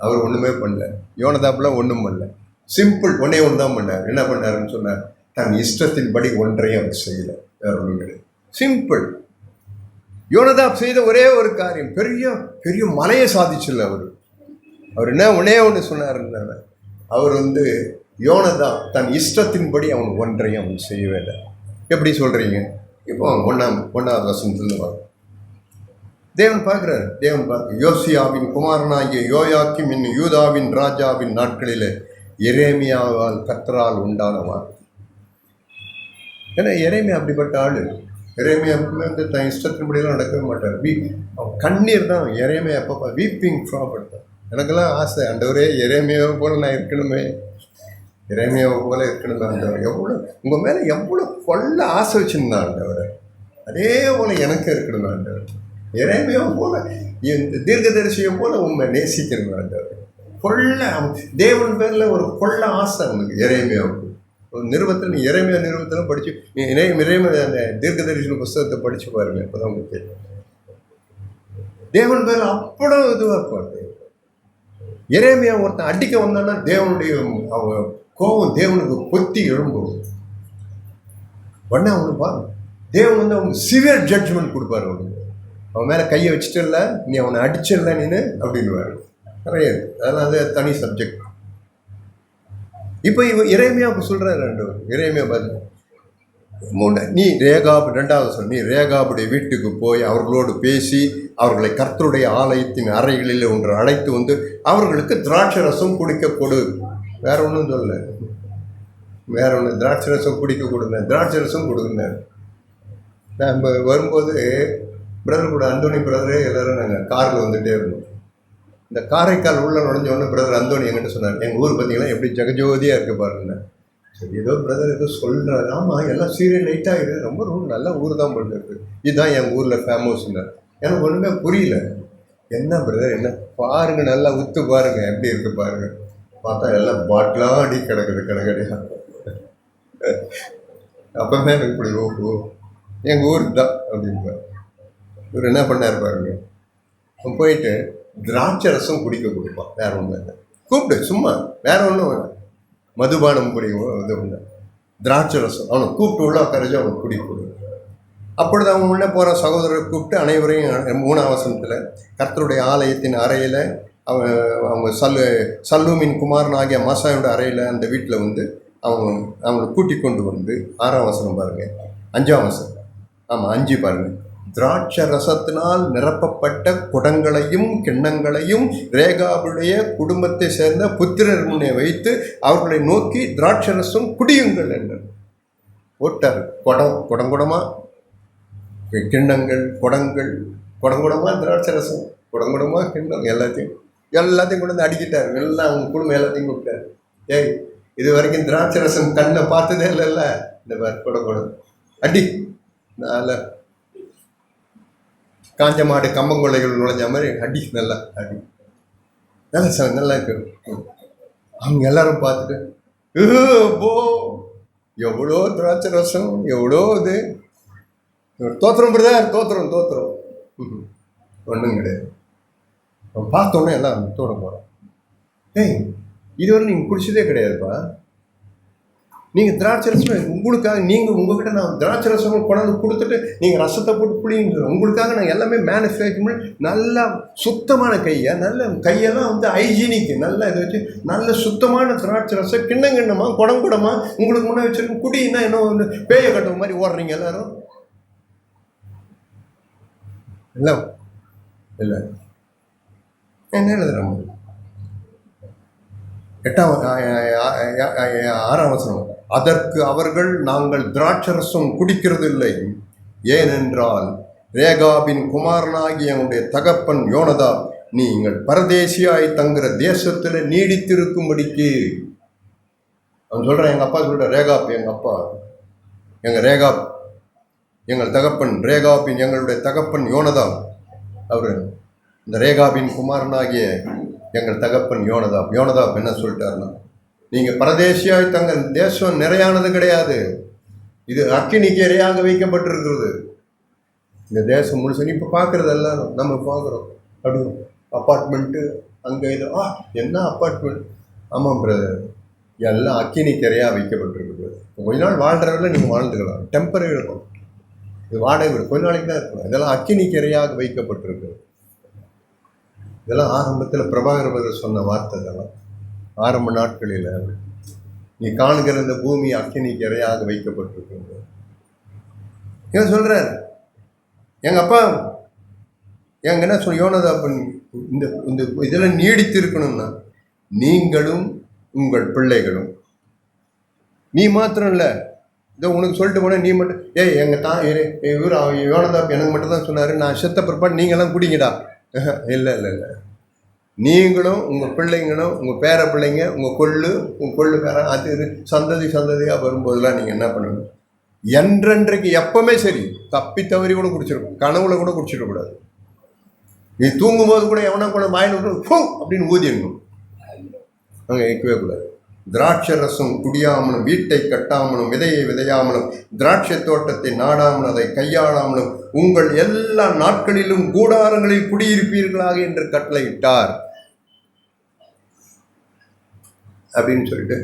அவர் ஒன்றுமே பண்ணல. யோனதாப்லாம் ஒன்றும் பண்ணல. சிம்பிள், ஒன்றே ஒன்று தான் பண்ணார். என்ன பண்ணாருன்னு சொன்னார், தன் இஷ்டத்தின்படி ஒன்றையும் அவர் செய்யலை, வேற ஒன்றும் கிடையாது. சிம்பிள். யோனதாப் செய்த ஒரே ஒரு காரியம், பெரிய பெரிய மலையை சாதிச்சில்ல அவர் என்ன ஒன்னே ஒன்று சொன்னார். அவர் வந்து யோனதாப் தன் இஷ்டத்தின்படி அவன் ஒன்றையும் அவன் செய்யவே இல்லை. எப்படி சொல்கிறீங்க? இப்போ 1ஆம் வசனத்துல தேவன் பார்க்குறாரு. தேவன் பார்க்க யோசியாவின் குமாரனாகிய யோயாக்கிம் என்னும் யூதாவின் ராஜாவின் நாட்களில் எரேமியாவால் கர்த்தரால் உண்டான வார்த்தை. ஏன்னா எரேமியா அப்படிப்பட்ட ஆள். எரேமியா வந்து தன் இஷ்டத்தின்படியெல்லாம் நடக்கவே மாட்டார். அவன் கண்ணீர் தான் எரேமியா. அப்பப்போ வீப்பிங் ப்ராப்பர்ட் தான். எனக்கெல்லாம் ஆசை, ஆண்டவரே எரேமியாவை போல் நான் இருக்கணுமே, எரேமியாவை போல இருக்கணுமே ஆண்டவர். எவ்வளோ உங்கள் மேலே எவ்வளோ கொள்ள ஆசை வச்சுருந்தான் ஆண்டவர், அதே போல் எனக்கு இருக்கணும் ஆண்டவர். எரேமியாவை போல, இந்த தீர்க்கதரிசியை போல உண்மை நேசிக்கணும் ஆண்டவர். கொள்ள தேவன் பேரில் ஒரு கொள்ள ஆசை அவனுக்கு எரேமியாவுக்கு. ஒரு நிறுவத்தில், நீ எரேமியா நிறுவத்தில் படித்து எரேமியா அந்த தீர்க்கதரிசன புஸ்தகத்தை படித்து பாருங்க, இப்போ தான் உங்களுக்கு தெரியும். தேவன் பேர் அவ்வளோ இதுவாக இருப்பார். எரேமியா ஒருத்தன் அடிக்க வந்தான்னா தேவனுடைய கோபம் தேவனுக்கு கொத்தி எழும்பும். உடனே அவனுக்கு பாருங்க, தேவன் வந்து அவனுக்கு சிவியர் ஜட்ஜ்மெண்ட் கொடுப்பாரு. அவனுக்கு அவன் மேலே கையை வச்சுட்டு இல்லை, நீ அவனை அடிச்சிடல நீனு அப்படின்னுவாரு. நிறைய அதெல்லாம் அது தனி சப்ஜெக்ட். இப்போ எரேமியாவுக்கு சொல்கிறார் எரேமியா பார்த்து, நீ ரேகாப் 2வது சொல், நீ ரேகாபுடைய வீட்டுக்கு போய் அவர்களோடு பேசி அவர்களை கர்த்தருடைய ஆலயத்தின் அறைகளில் ஒன்று அழைத்து வந்து அவர்களுக்கு திராட்சை ரசம் குடிக்க கொடு. வேற ஒன்றும் சொல்லலை, வேற ஒன்று. திராட்சை ரசம் குடிக்க கொடுங்க, திராட்சை ரசம் கொடுக்குனார். நம்ம வரும்போது பிரதர் கூட, அந்தோனி பிரதரே எல்லோரும் நாங்கள் காரில் வந்துகிட்டே இருந்தோம். இந்த காரைக்கால் உள்ள நுழைஞ்சோடனே பிரதர் அந்தோனி என்கிட்ட சொன்னார், எங்கள் ஊர் பார்த்தீங்கன்னா எப்படி ஜெகஜோதியாக இருக்க பாருங்க. சரி, ஏதோ பிரதர் ஏதோ சொல்கிறாரு. ஆமாம், எல்லாம் சீரியல் லைட் ஆகிடுது, ரொம்ப நல்ல ஊர் தான் பண்ணுறது, இதுதான் எங்கள் ஊரில் ஃபேமஸ்னார். எனக்கு ஒன்றுமே புரியல. என்ன பிரதர், என்ன பாருங்க, நல்லா உத்து பாருங்க, எப்படி இருக்கு பாருங்க. பார்த்தா எல்லாம் பாட்டிலாக அடி கிடக்குது கடைக்கடையா. அப்போதான் எனக்கு இப்படி ஓஹோ எங்கள் ஊர் தான் அப்படின்பார். இவர் என்ன பண்ணார் பாருங்க, போயிட்டு திராட்சை ரசம் குடிக்க கொடுப்பான். வேற ஒன்றும் இல்லை, கூப்பிட்டு சும்மா, வேற ஒன்றும் இல்லை, மதுபானம் குடிக்கும் இது ஒன்று, திராட்சை ரசம். அவனை கூப்பிட்டு உள்ள உட்காரச்சு அவனுக்கு குடி கொடு. அப்பொழுது அவங்க உடனே போகிற சகோதரரை கூப்பிட்டு அனைவரையும் 3ஆம் வசனத்தில் கர்த்தருடைய ஆலயத்தின் அறையில் அவங்க சல்லூமின் குமாரன் ஆகிய மாசாயோட அறையில் அந்த வீட்டில் வந்து அவங்களை கூட்டி கொண்டு வந்து 6ஆம் வசனம் பாருங்கள், 5ஆம் வசனம், ஆமாம் 5 பாருங்கள். திராட்சை ரசத்தினால் நிரப்பப்பட்ட குடங்களையும் கிண்ணங்களையும் ரேகாபுடைய குடும்பத்தை சேர்ந்த புத்திரர் முன்னே வைத்து அவர்களை நோக்கி திராட்சை ரசம் குடியுங்கள் என்று போட்டார். குடங்குடமாக கிண்ணங்கள், குடங்கள், குடங்குடமாக திராட்சை ரசம், குடங்குடமாக கிண்ணம், எல்லாத்தையும் கொண்டு வந்து அடிக்கிட்டார். எல்லாம் அவங்க குடும்பம் எல்லாத்தையும் கொடுத்தாரு. ஏய், இது வரைக்கும் திராட்சை ரசம் கண்ணை பார்த்ததே இல்லைல்ல, இந்த குடம் அடி, நல்ல காஞ்ச மாடு கம்பங்கொள்ளைகள் நுழைஞ்ச மாதிரி அடி, நல்லா அடி, நல்லா இருக்கு. அவங்க எல்லாரும் பார்த்துட்டு போ, எவ்வளோ திராட்சை ரசம், எவ்வளோ இது, தோத்திரம் பிரதர், தோத்திரம் ஒன்றும் கிடையாது. பார்த்தோன்னே எல்லாம் தோட போகிறோம். ஏய், இதுவரை நீங்கள் குடிச்சதே கிடையாதுப்பா. நீங்கள் திராட்சை ரசம் உங்களுக்காக, நீங்கள் உங்கள்கிட்ட நான் திராட்சை ரசம் கொண்டாந்து கொடுத்துட்டு நீங்கள் ரசத்தை போட்டு புளிங்க, உங்களுக்காக நான் எல்லாமே மேனுஃபேக்சர் பண்ணி நல்லா சுத்தமான நல்ல கையெல்லாம் வந்து ஹைஜீனிக்கு நல்லா இதை வச்சு நல்ல சுத்தமான திராட்சை ரசம் கிண்ணமாக குடமா உங்களுக்கு முன்னே வச்சுருக்கோம். குடின்னா என்ன வந்து பேய கட்டுற மாதிரி ஓடுறீங்க எல்லாரும். இல்லை இல்லை, என்ன எழுதுறோம்? 6ஆம் வசனம். அதற்கு அவர்கள், நாங்கள் திராட்சரசம் குடிக்கிறதில்லை, ஏனென்றால் ரேகாபின் குமாரனாகிய என்னுடைய தகப்பன் யோனதா நீங்கள் பரதேசியாய் தங்குற தேசத்தில் நீடித்திருக்கும்படிக்கு. அவன் சொல்கிறான், எங்கள் அப்பா சொல்கிற ரேகாப், எங்கள் அப்பா, எங்கள் ரேகாப், எங்கள் தகப்பன் ரேகாபின், எங்களுடைய தகப்பன் யோனதா, அவர் இந்த ரேகாபின் குமாரனாகிய எங்கள் தகப்பன் யோனதாப் என்ன சொல்லிட்டாருன்னா, நீங்கள் பரதேசியாய் தங்கள் தேசம் நிறையானது கிடையாது, இது அக்கினிக்கு இரையாக வைக்கப்பட்டிருக்கிறது. இந்த தேசம் முழுசு இப்போ பார்க்குறது எல்லாரும் நம்ம பார்க்குறோம். அப்படி அப்பார்ட்மெண்ட்டு அங்கே இது, என்ன அப்பார்ட்மெண்ட், ஆமாம் பிரதர், எல்லாம் அக்கினிக்கு இரையாக வைக்கப்பட்டிருக்குது. கொஞ்ச நாள் வாழ்கிறவரில் நீங்கள் வாழ்ந்துக்கலாம், டெம்பரரி இருக்கும், இது வாடகை வீடு, கொஞ்ச நாளைக்கு தான் இருக்கணும். இதெல்லாம் அக்கினிக்கு இரையாக வைக்கப்பட்டிருக்கு. இதெல்லாம் ஆரம்பத்தில் பிரபாகரர் சொன்ன வார்த்தை. இதெல்லாம் ஆரம்ப நாட்களில் நீ காணுகிற இந்த பூமி அக்கினிக்கு இரையாக வைக்கப்பட்டிருக்கு. ஏன் சொல்கிறார் எங்கள் அப்பா, எங்க என்ன சொல் யோனதா, இந்த இந்த இதெல்லாம் நீடித்து இருக்கணும்னா நீங்களும் உங்கள் பிள்ளைகளும், நீ மாத்திரம் இல்லை, இதை உனக்கு சொல்லிட்டு போனேன், நீ மட்டும் இவர் யோனதா எனக்கு மட்டும் தான் சொன்னார், நான் செத்த பிற்பாடு நீங்களாம் குடிங்கடா. இல்லை இல்லை இல்லை, நீங்களும் உங்கள் பிள்ளைங்களும் உங்கள் பேர பிள்ளைங்க, உங்கள் கொள்ளு பேர, அது சந்ததியாக வரும்போதெல்லாம் நீங்கள் என்ன பண்ணணும், என்றென்றைக்கு எப்பவுமே சரி, தப்பி தவறி கூட குடிச்சிருக்கும், கனவுல கூட குடிச்சிடக்கூடாது. நீ தூங்கும்போது கூட எவனா கூட வாயில் விட்டு அப்படின்னு ஊதிடணும், அங்கே வைக்கவே கூடாது. திராட்சை ரசம் குடியாமலும், வீட்டை கட்டாமலும், விதையை விதையாமலும், திராட்சை தோட்டத்தை நாடாமலும், அதை கையாளாமலும் உங்கள் எல்லா நாட்களிலும் கூடாரங்களில் குடியிருப்பீர்களாக என்று கட்டளையிட்டார் அப்படின்னு சொல்லிட்டு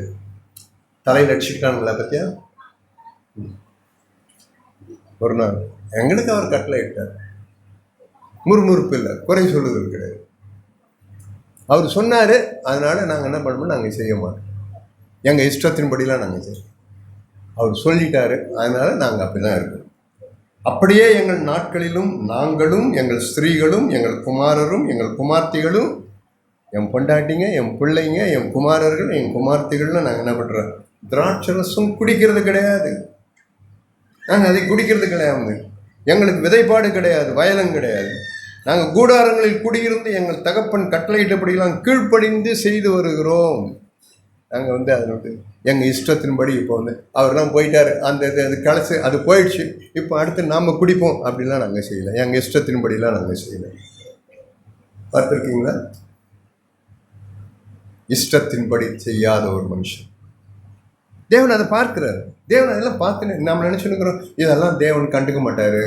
தலையில் அடிச்சுக்கிட்டானுங்களா பத்தியா. ஒரு நாள் எங்களுக்கு அவர் கட்டளையிட்டார், முறுமுறுப்பு இல்லை, குறை சொல்லுதல் கிடையாது. அவர் சொன்னார், அதனால நாங்கள் என்ன பண்ணோம், நாங்கள் செய்ய மாட்டோம், எங்கள் இஷ்டத்தின்படிலாம் நாங்கள் செய்வோம். அவர் சொல்லிட்டாரு, அதனால நாங்கள் அப்படி தான் இருக்கோம். அப்படியே எங்கள் நாட்களிலும் நாங்களும், எங்கள் ஸ்திரீகளும், எங்கள் குமாரரும், எங்கள் குமார்த்திகளும், என் பொண்டாட்டிங்க, என் பிள்ளைங்க, என் குமாரர்கள், என் குமார்த்திகள்னு நாங்கள் என்ன பண்ணுறோம், திராட்சரசம் குடிக்கிறது கிடையாது. நாங்கள் அதை குடிக்கிறது கிடையாது. எங்களுக்கு விதைப்பாடு கிடையாது, வயலும் கிடையாது. நாங்கள் கூடாரங்களில் குடியிருந்து எங்கள் தகப்பன் கட்டளையிட்டபடியெல்லாம் கீழ்ப்படிந்து செய்து வருகிறோம். நாங்கள் வந்து அதை வந்து எங்கள் இஷ்டத்தின்படி இப்போ வந்து அவர்லாம் போயிட்டார், அந்த அது கலசு அது போயிடுச்சு, இப்போ அடுத்து நாம் குடிப்போம் அப்படிலாம் நாங்கள் செய்யலை, எங்கள் இஷ்டத்தின்படிலாம் நாங்கள் செய்யலை. பார்த்துருக்கீங்களா? இஷ்டத்தின்படி செய்யாத ஒரு மனுஷன். தேவன் அதை பார்க்கிறாரு. தேவன் அதெல்லாம் பார்த்து நம்ம நினச்சுன்னுக்கிறோம் இதெல்லாம் தேவன் கண்டுக்க மாட்டார்.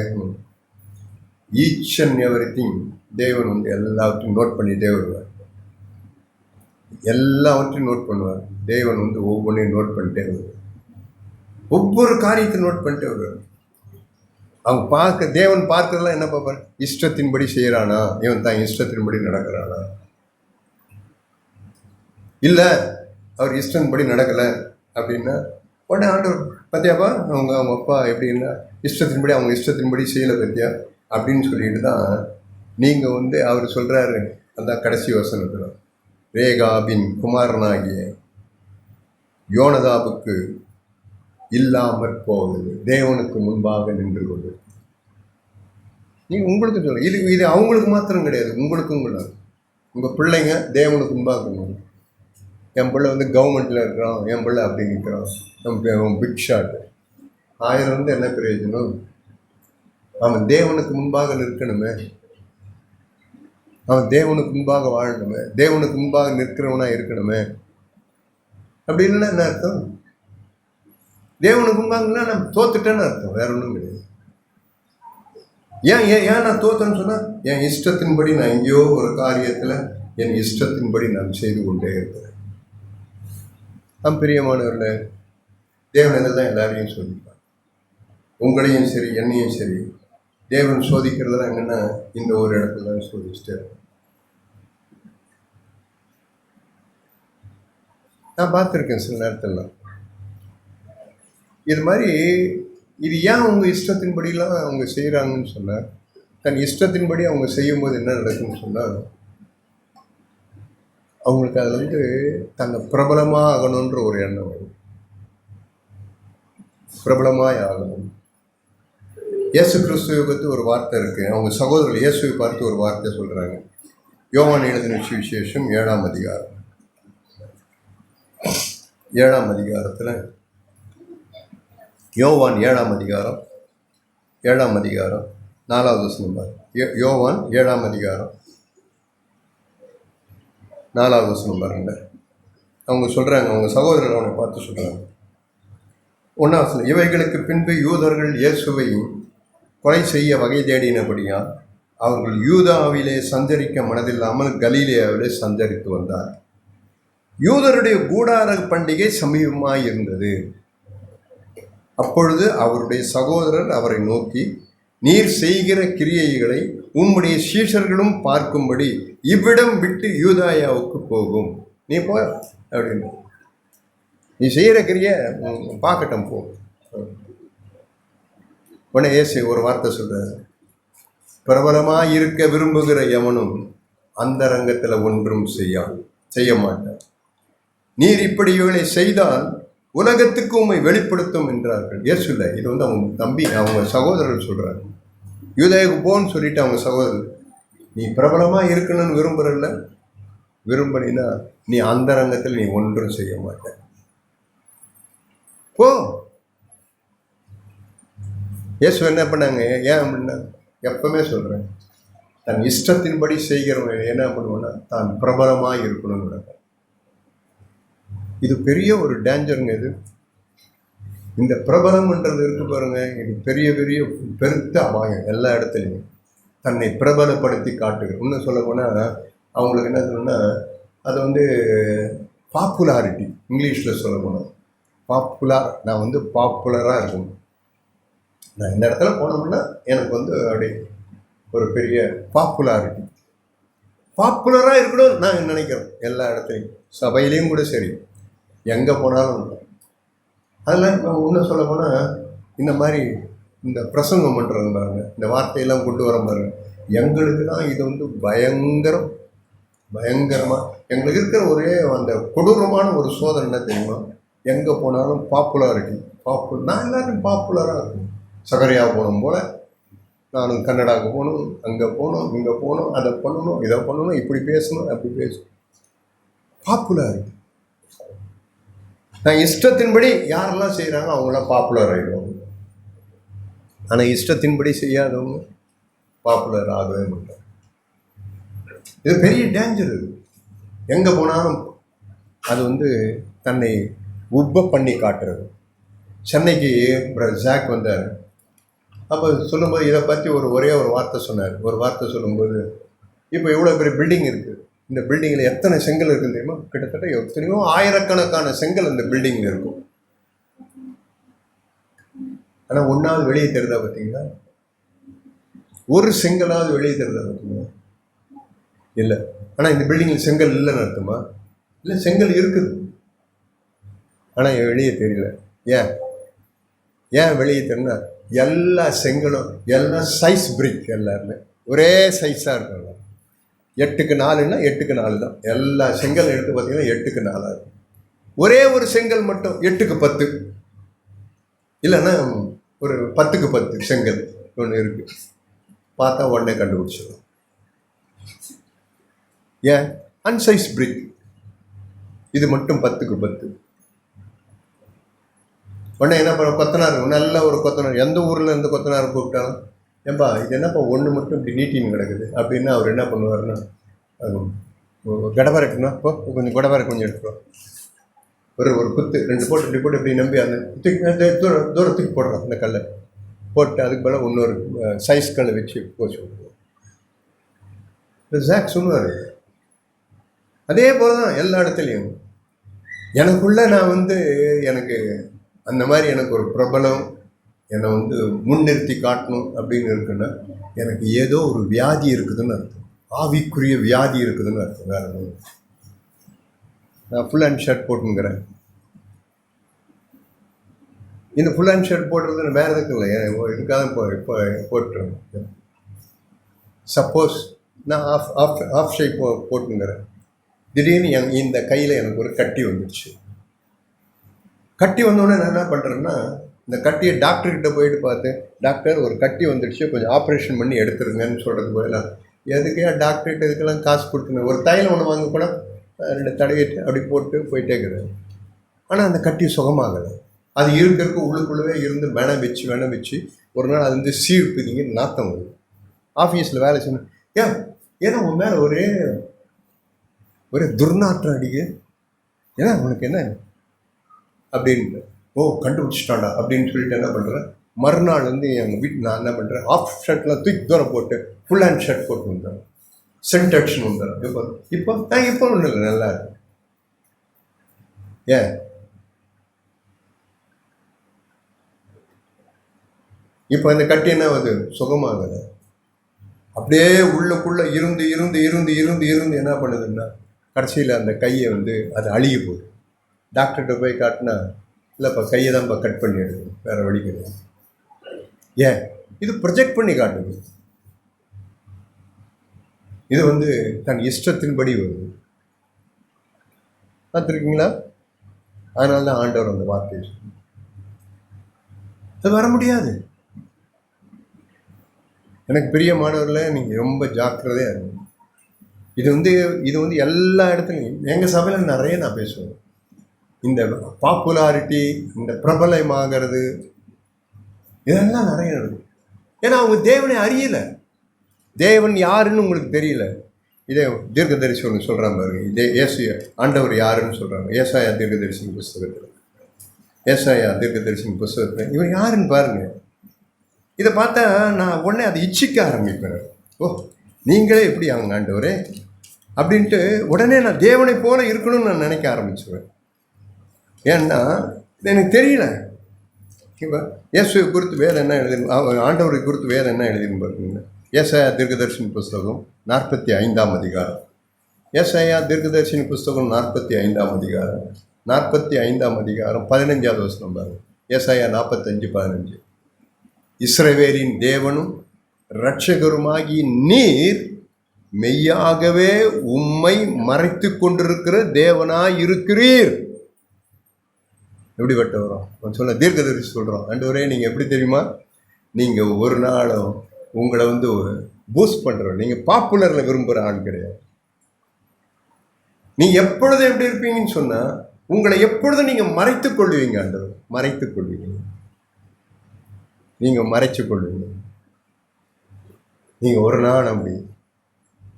ஈச் அண்ட் எவ்ரி திங் தேவன் வந்து எல்லாத்தையும் நோட் பண்ணிகிட்டே வருவார். எல்லாவற்றையும் நோட் பண்ணுவார். தேவன் வந்து ஒவ்வொன்றையும் நோட் பண்ணிட்டே வருவார். ஒவ்வொரு காரியத்தையும் நோட் பண்ணிட்டே வருவார். அவங்க தேவன் பார்க்கறதெல்லாம் என்ன பார்ப்பார், இஷ்டத்தின்படி செய்கிறானா, இவன் தான் இஷ்டத்தின்படி நடக்கிறானா. இல்லை அவர் இஷ்டத்தின்படி நடக்கலை அப்படின்னா உடனே ஆண்டவர் பத்தியாப்பா அவங்க அப்பா எப்படின்னா இஷ்டத்தின்படி அவங்க இஷ்டத்தின்படி செய்யலை பத்தியா அப்படின்னு சொல்லிட்டு தான் நீங்கள் வந்து அவர் சொல்கிறாரு. அந்த கடைசி வசனத்தில் ரேகாபின் குமாரனாகிய யோனதாபுக்கு இல்லாமற் போவது தேவனுக்கு முன்பாக நின்று கொண்டு நீங்கள் உங்களுக்கு சொல்லுங்கள். இது அவங்களுக்கு மாத்திரம் கிடையாது, உங்களுக்கும் கிடையாது. உங்கள் பிள்ளைங்க தேவனுக்கு முன்பாக. என் பிள்ளை வந்து கவர்மெண்ட்டில் இருக்கிறான், என் பிள்ளை அப்படி நிற்கிறான், பிக் ஷாட், 1000 வந்து என்ன பிரயோஜனம்? அவன் தேவனுக்கு முன்பாக நிற்கணுமே, அவன் தேவனுக்கு முன்பாக வாழணுமே, தேவனுக்கு முன்பாக நிற்கிறவனா இருக்கணுமே. அப்படி இல்லைன்னா என்ன அர்த்தம்? தேவனுக்கு முன்பாங்கன்னா நான் தோத்துட்டேன்னு அர்த்தம், வேற ஒன்றும் கிடையாது. ஏன் நான் தோத்தேன்னு சொன்னால், என் இஷ்டத்தின்படி நான் எங்கேயோ ஒரு காரியத்தில் என் இஷ்டத்தின்படி நான் செய்து கொண்டே இருக்கிறேன். பிரியமானவர்களே, தேவன் தான் எல்லாரையும் சோதிப்பார். உங்களையும் சரி என்னையும் சரி தேவன் சோதிக்கிறதுலாம் என்னென்னா இந்த ஒரு இடத்துல தான் சோதிச்சுட்டு. நான் பார்த்துருக்கேன் சில நேரத்தில் இது மாதிரி. இது ஏன் அவங்க இஷ்டத்தின்படிலாம் அவங்க செய்கிறாங்கன்னு சொன்னால், தன் இஷ்டத்தின்படி அவங்க செய்யும்போது என்ன நடக்குன்னு சொன்னால், அவங்களுக்கு அதில் வந்து தன்னை பிரபலமாக ஆகணுன்ற ஒரு எண்ணம் வரும். பிரபலமாய் ஆகணும். இயேசு கிறிஸ்து யுகத்து ஒரு வார்த்தை இருக்குது. அவங்க சகோதரர்கள் இயேசுவை பார்த்து ஒரு வார்த்தை சொல்கிறாங்க. யோவான் எழுதின சுவிசேஷம் 7ஆம் அதிகாரம். 7ஆம் அதிகாரத்தில் யோவான் 7ஆம் அதிகாரம் 4வது வசனம். யோவான் 7ஆம் அதிகாரம் 4வது வசனம் பாருங்க. அவங்க சொல்கிறாங்க, அவங்க சகோதரர் அவனை பார்த்து சொல்கிறாங்க. 1ஆம் வசனம், இவைகளுக்கு பின்பு யூதர்கள் இயேசுவையும் கொலை செய்ய வகை தேடினபடியால் அவர்கள் யூதாவிலே சஞ்சரிக்க மனதில்லாமல் கலீலியாவிலே சஞ்சரித்து வந்தார். யூதருடைய கூடார பண்டிகை சமீபமாய் இருந்தது. அப்பொழுது அவருடைய சகோதரர் அவரை நோக்கி, நீர் செய்கிற கிரியைகளை உம்முடைய சீஷர்களும் பார்க்கும்படி இவ்விடம் விட்டு யூதாயாவுக்கு போகும், நீ போ அப்படின்னு. நீ செய்கிற கிரியை பார்க்கட்டும் போ. உடனே இயேசு ஒரு வார்த்தை சொல்றாரு, பிரபலமாக இருக்க விரும்புகிற எவனும் அந்தரங்கத்தில் ஒன்றும் செய்ய மாட்டார். நீர் இப்படி இவளை செய்தால் உலகத்துக்கு உண்மை வெளிப்படுத்தும் என்றார்கள். இயேசு இல்லை, இது வந்து அவங்க தம்பி, அவங்க சகோதரர் சொல்கிறாங்க. யூதாவுக்கு போன்னு சொல்லிட்டு அவங்க சகோதரர், நீ பிரபலமாக இருக்கணும்னு விரும்பினா நீ அந்தரங்கத்தில் நீ ஒன்றும் செய்ய மாட்ட, போ. இயேசு என்ன பண்ணாங்க? ஏன் அப்படின்னா, எப்பவுமே சொல்கிறேன், தன் இஷ்டத்தின்படி செய்கிறவங்க என்ன பண்ணுவோன்னா தான் பிரபலமாக இருக்கணும்னு. இது பெரிய ஒரு டேஞ்சருங்க. இது இந்த பிரபலம்ன்றது இருக்கு பாருங்க, இது பெரிய பெருத்த அபாயம். எல்லா இடத்துலையும் தன்னை பிரபலப்படுத்தி காட்டுகிறது. இன்னும் சொல்ல போனால் அவங்களுக்கு என்ன சொல்லணும்னா, அது வந்து பாப்புலாரிட்டி, இங்கிலீஷில் சொல்ல போனால் பாப்புலர். நான் வந்து பாப்புலராக இருக்கணும், நான் இந்த இடத்துல போனோம்னா எனக்கு வந்து அப்படி ஒரு பெரிய பாப்புலராக இருக்கணும் நான் நினைக்கிறேன். எல்லா இடத்துலையும், சபையிலையும் கூட சரி, எங்கே போனாலும். அதெல்லாம் இப்போ இன்னும் சொல்ல போனால் இந்த மாதிரி இந்த பிரசங்கம் பண்ணுறது பாருங்க, இந்த வார்த்தையெல்லாம் கொண்டு வர பாருங்க, எங்களுக்கு தான் இது வந்து பயங்கரமாக எங்களுக்கு இருக்கிற ஒரே அந்த கொடூரமான ஒரு சோதனை என்ன தெரியுமா? எங்கே போனாலும் பாப்புலாரிட்டி. நான் எல்லாரும் பாப்புலராக இருக்கும். சகரியா போகணும் போல் நானும் கன்னடாவுக்கு போகணும், அங்கே போகணும், இங்கே போகணும், அதை பண்ணணும், இதை பண்ணணும், இப்படி பேசணும், அப்படி பேசணும். பாப்புலாரிட்டி. நான் இஷ்டத்தின்படி யாரெல்லாம் செய்கிறாங்க அவங்களாம் பாப்புலர் ஆகிடுவாங்க. ஆனால் இஷ்டத்தின்படி செய்யாதவங்க பாப்புலர் ஆகவே மாட்டாங்க. இது பெரிய டேஞ்சர். இது எங்கே போனாலும் அது வந்து தன்னை பண்ணி காட்டுறது. சென்னைக்கு ஜாக் வந்தார். அப்போ சொல்லும்போது இதை பற்றி ஒரே ஒரு வார்த்தை சொன்னார். ஒரு வார்த்தை சொல்லும்போது, இப்போ இவ்வளோ பெரிய பில்டிங் இருக்குது, இந்த பில்டிங்கில் எத்தனை செங்கல் இருக்குன்னு தெரியுமா? கிட்டத்தட்ட எத்தனையோ ஆயிரக்கணக்கான செங்கல் இந்த பில்டிங்கில் இருக்கும். ஆனால் ஒன்றாவது வெளியே தெரிதா பார்த்தீங்களா? ஒரு செங்கலாவது வெளியே தெரிதா பார்த்தீங்களா? இல்லை. ஆனால் இந்த பில்டிங்கில் செங்கல் இல்லைன்னு அர்த்தமா? இல்லை, செங்கல் இருக்குது, ஆனால் வெளியே தெரியல. ஏன் வெளியே தெரியல? எல்லா செங்கலும் எல்லாம் சைஸ் பிரிக், எல்லாருமே ஒரே சைஸாக இருக்காங்க. 8க்கு 4ன்னா 8க்கு 4 தான். எல்லா செங்கல் எடுத்து பார்த்தீங்கன்னா 8க்கு 4 இருக்கும். ஒரே ஒரு செங்கல் மட்டும் 8க்கு 10, இல்லைன்னா ஒரு 10க்கு 10 செங்கல் ஒன்று இருக்குது. பார்த்தா உடனே கண்டுபிடிச்சிடும். ஏன்? அன்சைஸ் பிரிக். இது மட்டும் 10க்கு 10. உடனே என்ன பண்ண, கொத்தனார், நல்ல ஒரு கொத்தனார், எந்த ஊரில் இருந்து கொத்தனார் கூப்பிட்டாலும், ஏன்பா இது என்னப்பா ஒன்று மட்டும் இப்படி நீட்டின்னு கிடக்குது அப்படின்னு அவர் என்ன பண்ணுவார்னா, கடப்பாரை இருக்குன்னா கொஞ்சம் கடப்பாரை கொஞ்சம் எடுத்துருவோம், ஒரு குத்து 2 போட்டு இப்படி போட்டு இப்படி நம்பி அந்த தூரத்துக்கு போடுறோம் அந்த கல்லை போட்டு, அதுக்கு மேலே இன்னொரு சைஸ் கல்லை வச்சு போச்சு விடுவோம். ஜாக் சொல்லுவார். அதே போல தான் எல்லா இடத்துலையும் எனக்குள்ள நான் எனக்கு அந்த மாதிரி எனக்கு ஒரு பிரபலம் என்னை முன்னிறுத்தி காட்டணும் அப்படின்னு இருக்குன்னா எனக்கு ஏதோ ஒரு வியாதி இருக்குதுன்னு அர்த்தம். ஆவிக்குரிய வியாதி இருக்குதுன்னு அர்த்தம். வேற ஒன்று. நான் ஃபுல் ஹேண்ட் ஷர்ட் போட்டுங்கிறேன். இந்த ஃபுல் ஹேண்ட் ஷர்ட் போடுறது வேற எதுக்கும் இல்லை, இதுக்காக இப்போ போட்டுருவேன். சப்போஸ் நான் ஆஃப் ஷேப் போட்டுங்கிறேன். திடீர்னு இந்த கையில் எனக்கு ஒரு கட்டி வந்துடுச்சு. கட்டி வந்தோடனே நான் என்ன பண்ணுறேன்னா, இந்த கட்டியை டாக்டர்கிட்ட போயிட்டு பார்த்து, டாக்டர் ஒரு கட்டி வந்துடுச்சு, கொஞ்சம் ஆப்ரேஷன் பண்ணி எடுத்துருங்கன்னு சொல்கிறது போயிடலாம். எதுக்கே டாக்டர்கிட்ட இதுக்கெல்லாம் காசு கொடுத்துங்க, ஒரு தைலம் ஒன்று வாங்க கூட 2 தடவிட்டு அப்படி போட்டு போயிட்டே இருக்கிறேன். ஆனால் அந்த கட்டி சுகமாகலை. அது இருக்கிறதுக்கு உள்ளுக்குள்ளவே இருந்து வெனம் வச்சு ஒரு நாள் அது சீழ்ப்பிதிங்க, நாத்தம் வருது. ஆஃபீஸில் வேலை செய்யணும், ஏன்னா உன் மேலே ஒரே துர்நாற்றம் அடிக்கு, ஏன்னா உனக்கு என்ன அப்படின்ட்டு, கண்டுபிடிச்சிட்டாண்டா அப்படின்னு சொல்லிட்டு என்ன பண்ணுறேன், மறுநாள் எங்கள் வீட்டு நான் என்ன பண்ணுறேன், ஆஃப் ஷர்ட்லாம் தூக்கி தூரம் போட்டு ஃபுல் ஹேண்ட் ஷர்ட் போட்டு வந்துடுறேன். சென்ட் அடிஷன் வந்துடுறேன். இப்போ ஒன்றும் இல்லை, நல்லா இருக்கு. ஏன்? இப்போ அந்த கட்டி என்ன ஆகுது, சுகமாகுது. அப்படியே உள்ளுக்குள்ளே இருந்து என்ன பண்ணுதுன்னா கடைசியில் அந்த கையை அது அழுகி போகுது. டாக்டர்கிட்ட போய் காட்டினா, இல்லைப்பா கையை தான்ப்பா கட் பண்ணி எடுக்கணும், வேறு வழி கிடையாது. ஏன்? இது ப்ரொஜெக்ட் பண்ணி காட்டுது. இது தன் இஷ்டத்தின்படி வருது. பார்த்துருக்கீங்களா? அதனால தான் ஆண்டவர் அந்த வார்த்தை அது வர முடியாது. எனக்கு பிரியமானவரில் நீங்கள் ரொம்ப ஜாக்கிரதையாக இருக்கும். இது எல்லா இடத்துலையும் எங்கள் சபையில் நிறைய நான் பேசுவேன். இந்த பாப்புலாரிட்டி, இந்த பிரபலமாகிறது, இதெல்லாம் நிறைய நடக்கும். ஏன்னா அவங்க தேவனை அறியலை. தேவன் யாருன்னு உங்களுக்கு தெரியல. இதே தீர்க்கதரிசி ஒன்று சொல்கிறாங்க பாருங்க, இதே ஆண்டவர் யாருன்னு சொல்கிறாங்க. ஏசாயா தீர்க்கதரிசின் புஸ்தகத்தில் இவர் யாருன்னு பாருங்க. இதை பார்த்தா நான் உடனே அதை இச்சிக்க ஆரம்பிப்பேன். நீங்களே எப்படி அவங்க ஆண்டவரே அப்படின்ட்டு உடனே நான் தேவனை போல இருக்கணும்னு நான் நினைக்க ஆரம்பிச்சுவேன். ஏன்னா எனக்கு தெரியல. இப்போ இயேசுவை குறித்து வேதம் என்ன எழுதினு, ஆண்டவரை குறித்து வேதம் என்ன எழுதினு பார்த்தீங்கன்னா, ஏசாயா தீர்க்கதரிசின் புஸ்தகம் 45ஆம் அதிகாரம். ஏசாயா தீர்க்கதரிசின் புஸ்தகம் 45ஆம் அதிகாரம் 15வது வசனம் பாருங்க. ஏசாயா 45:15. இஸ்ரவேலின் தேவனும் இரட்சகருமாகி நீர் மெய்யாகவே உம்மை மறைத்து கொண்டிருக்கிற தேவனாய் இருக்கிறீர். எப்படிப்பட்ட வரும் சொல்ல தீர்க்கதரிசி சொல்கிறோம். ஆண்டவரே நீங்கள் எப்படி தெரியுமா, நீங்கள் ஒரு நாளும் உங்களை பூஸ்ட் பண்ணுறோம், நீங்கள் பாப்புலரில் விரும்புகிற ஆள் கிடையாது. நீங்கள் எப்பொழுதும் எப்படி இருப்பீங்கன்னு சொன்னால், உங்களை எப்பொழுதும் நீங்கள் மறைத்து கொள்வீங்க. ஆண்டவர் மறைத்து கொள்வீங்க, நீங்கள் மறைச்சு கொள்வீங்க. நீங்கள் ஒரு நாள் அப்படி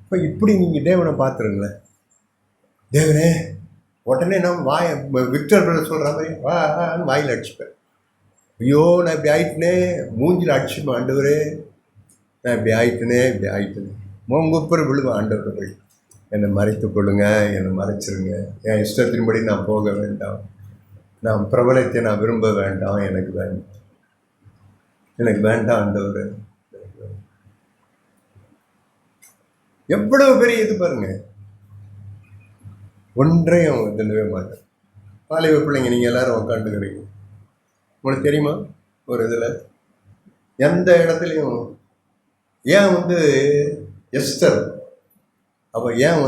இப்போ இப்படி நீங்கள் தேவனை பார்த்துருங்களேன். தேவனே உடனே நான் விக்டர் பிரதர் சொல்கிற மாதிரி வாயில் அடிச்சுப்பேன். ஐயோ நான் இப்படி ஆயிட்டுனே, மூஞ்சில் அடிச்சுப்பேன். ஆண்டவரே நான் இப்படி ஆயிட்டுனே மோங்குப்பர் விழுவேன். ஆண்டவரை போய் என்னை மறைத்து கொள்ளுங்க, என்னை மறைச்சிருங்க, என் இஷ்டத்தின்படி நான் போக வேண்டாம், நான் பிரபலத்தை நான் விரும்ப வேண்டாம், எனக்கு வேண்டாம் ஆண்டவர். எவ்வளவு பெரிய இது பாருங்க. ஒன்றையும் தின்னவே மாட்டேன். வாலிப பிள்ளைங்க நீங்கள் எல்லாரும் உக்காந்துக்கிறீங்க. உங்களுக்கு தெரியுமா, ஒரு இதில் எந்த இடத்துலையும் ஏன் எஸ்தர் அவள் ஏன்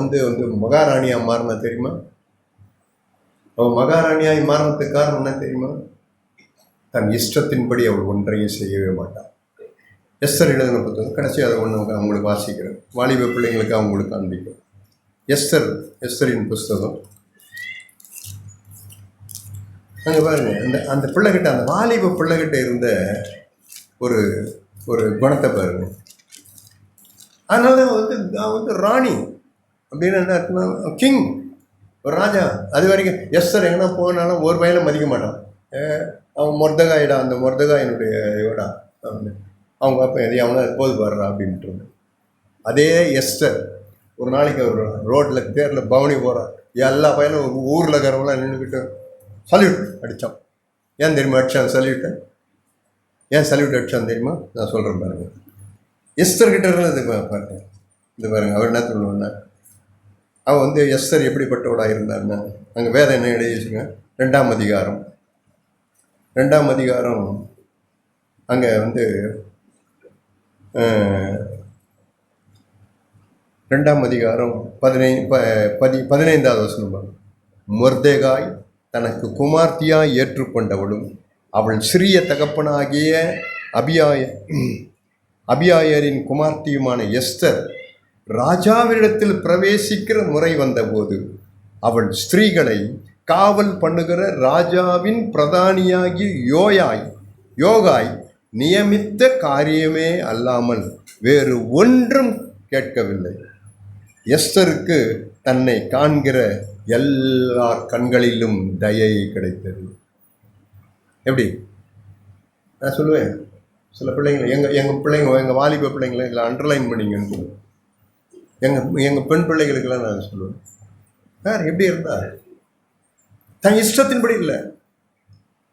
மகாராணியாக மாறினா தெரியுமா? அவள் மகாராணியாய் மாறினதுக்கு காரணம் என்ன தெரியுமா? தன் இஷ்டத்தின்படி அவள் ஒன்றையும் செய்யவே மாட்டாள். எஸ்தர் எழுதின புத்தகம். கடைசி அதை ஒன்று அவங்களுக்கு வாசிக்கிறேன், வாலிப பிள்ளைங்களுக்கு அவங்களுக்கு காண்பிக்கும். எஸ்தரின் புஸ்தகம். அங்கே பாருங்க, அந்த பிள்ளைகிட்ட, அந்த வாலிப பிள்ளைகிட்ட இருந்த ஒரு ஒரு குணத்தை பாருங்க. அதனால வந்து ராணி அப்படின்னு என்ன இருக்குன்னா, கிங், ஒரு ராஜா. அது வரைக்கும் எஸ்தர் எங்கன்னா போனாலும் ஒரு பையனை மதிக்க மாட்டான். அவன் மொர்தகாயிடா, அந்த மொர்தகாயினுடைய இவடா, அவங்க அப்போ எதையும் அவனா போது பாடுறா அப்படின்ட்டு. அதே எஸ்தர் ஒரு நாளைக்கு அவர் ரோட்டில் தேரில் பவனி போகிறான். எல்லா பையனும் ஊரில் இருக்கிறவங்களாம் நின்றுக்கிட்டு சல்யூட் அடித்தான். ஏன் தெரியுமா அடித்தான் சல்யூட்டை? ஏன் சல்யூட் அடித்தான் தெரியுமா? நான் சொல்கிறேன் பாருங்க. எஸ்தர்கிட்ட இருந்தது பாருங்க. இந்த பாருங்க, அவர் என்ன சொல்லுவான்னா, அவன் வந்து எஸ்தர் எப்படிப்பட்டவளாக இருந்தாருன்னா, அங்கே வேதம் என்ன எழுதி வச்சுங்க, 2ஆம் அதிகாரம் அங்கே வந்து 2ஆம் அதிகாரம் 15வது வசனம். மொர்தெகாய் தனக்கு குமார்த்தியாய் ஏற்றுக்கொண்டவளும் அவள் சிறிய தகப்பனாகிய அபியாயரின் குமார்த்தியுமான எஸ்தர் ராஜாவினிடத்தில் பிரவேசிக்கிற முறை வந்தபோது அவள் ஸ்திரீகளை காவல் பண்ணுகிற ராஜாவின் பிரதானியாகி யோகாய் நியமித்த காரியமே அல்லாமல் வேறு ஒன்றும் கேட்கவில்லை. எஸ்தருக்கு தன்னை காண்கிற எல்லார் கண்களிலும் தயை கிடைத்தது. எப்படி நான் சொல்லுவேன், சில பிள்ளைங்களை எங்கள் பிள்ளைங்க, எங்கள் வாலிப பிள்ளைங்களை இல்லை அண்டர்லைன் பண்ணிங்கன்னு சொல்லுவேன். எங்கள் பெண் பிள்ளைகளுக்கெல்லாம் நான் சொல்லுவேன், யார் எப்படி இருந்தார், தன் இஷ்டத்தின்படி இல்லை.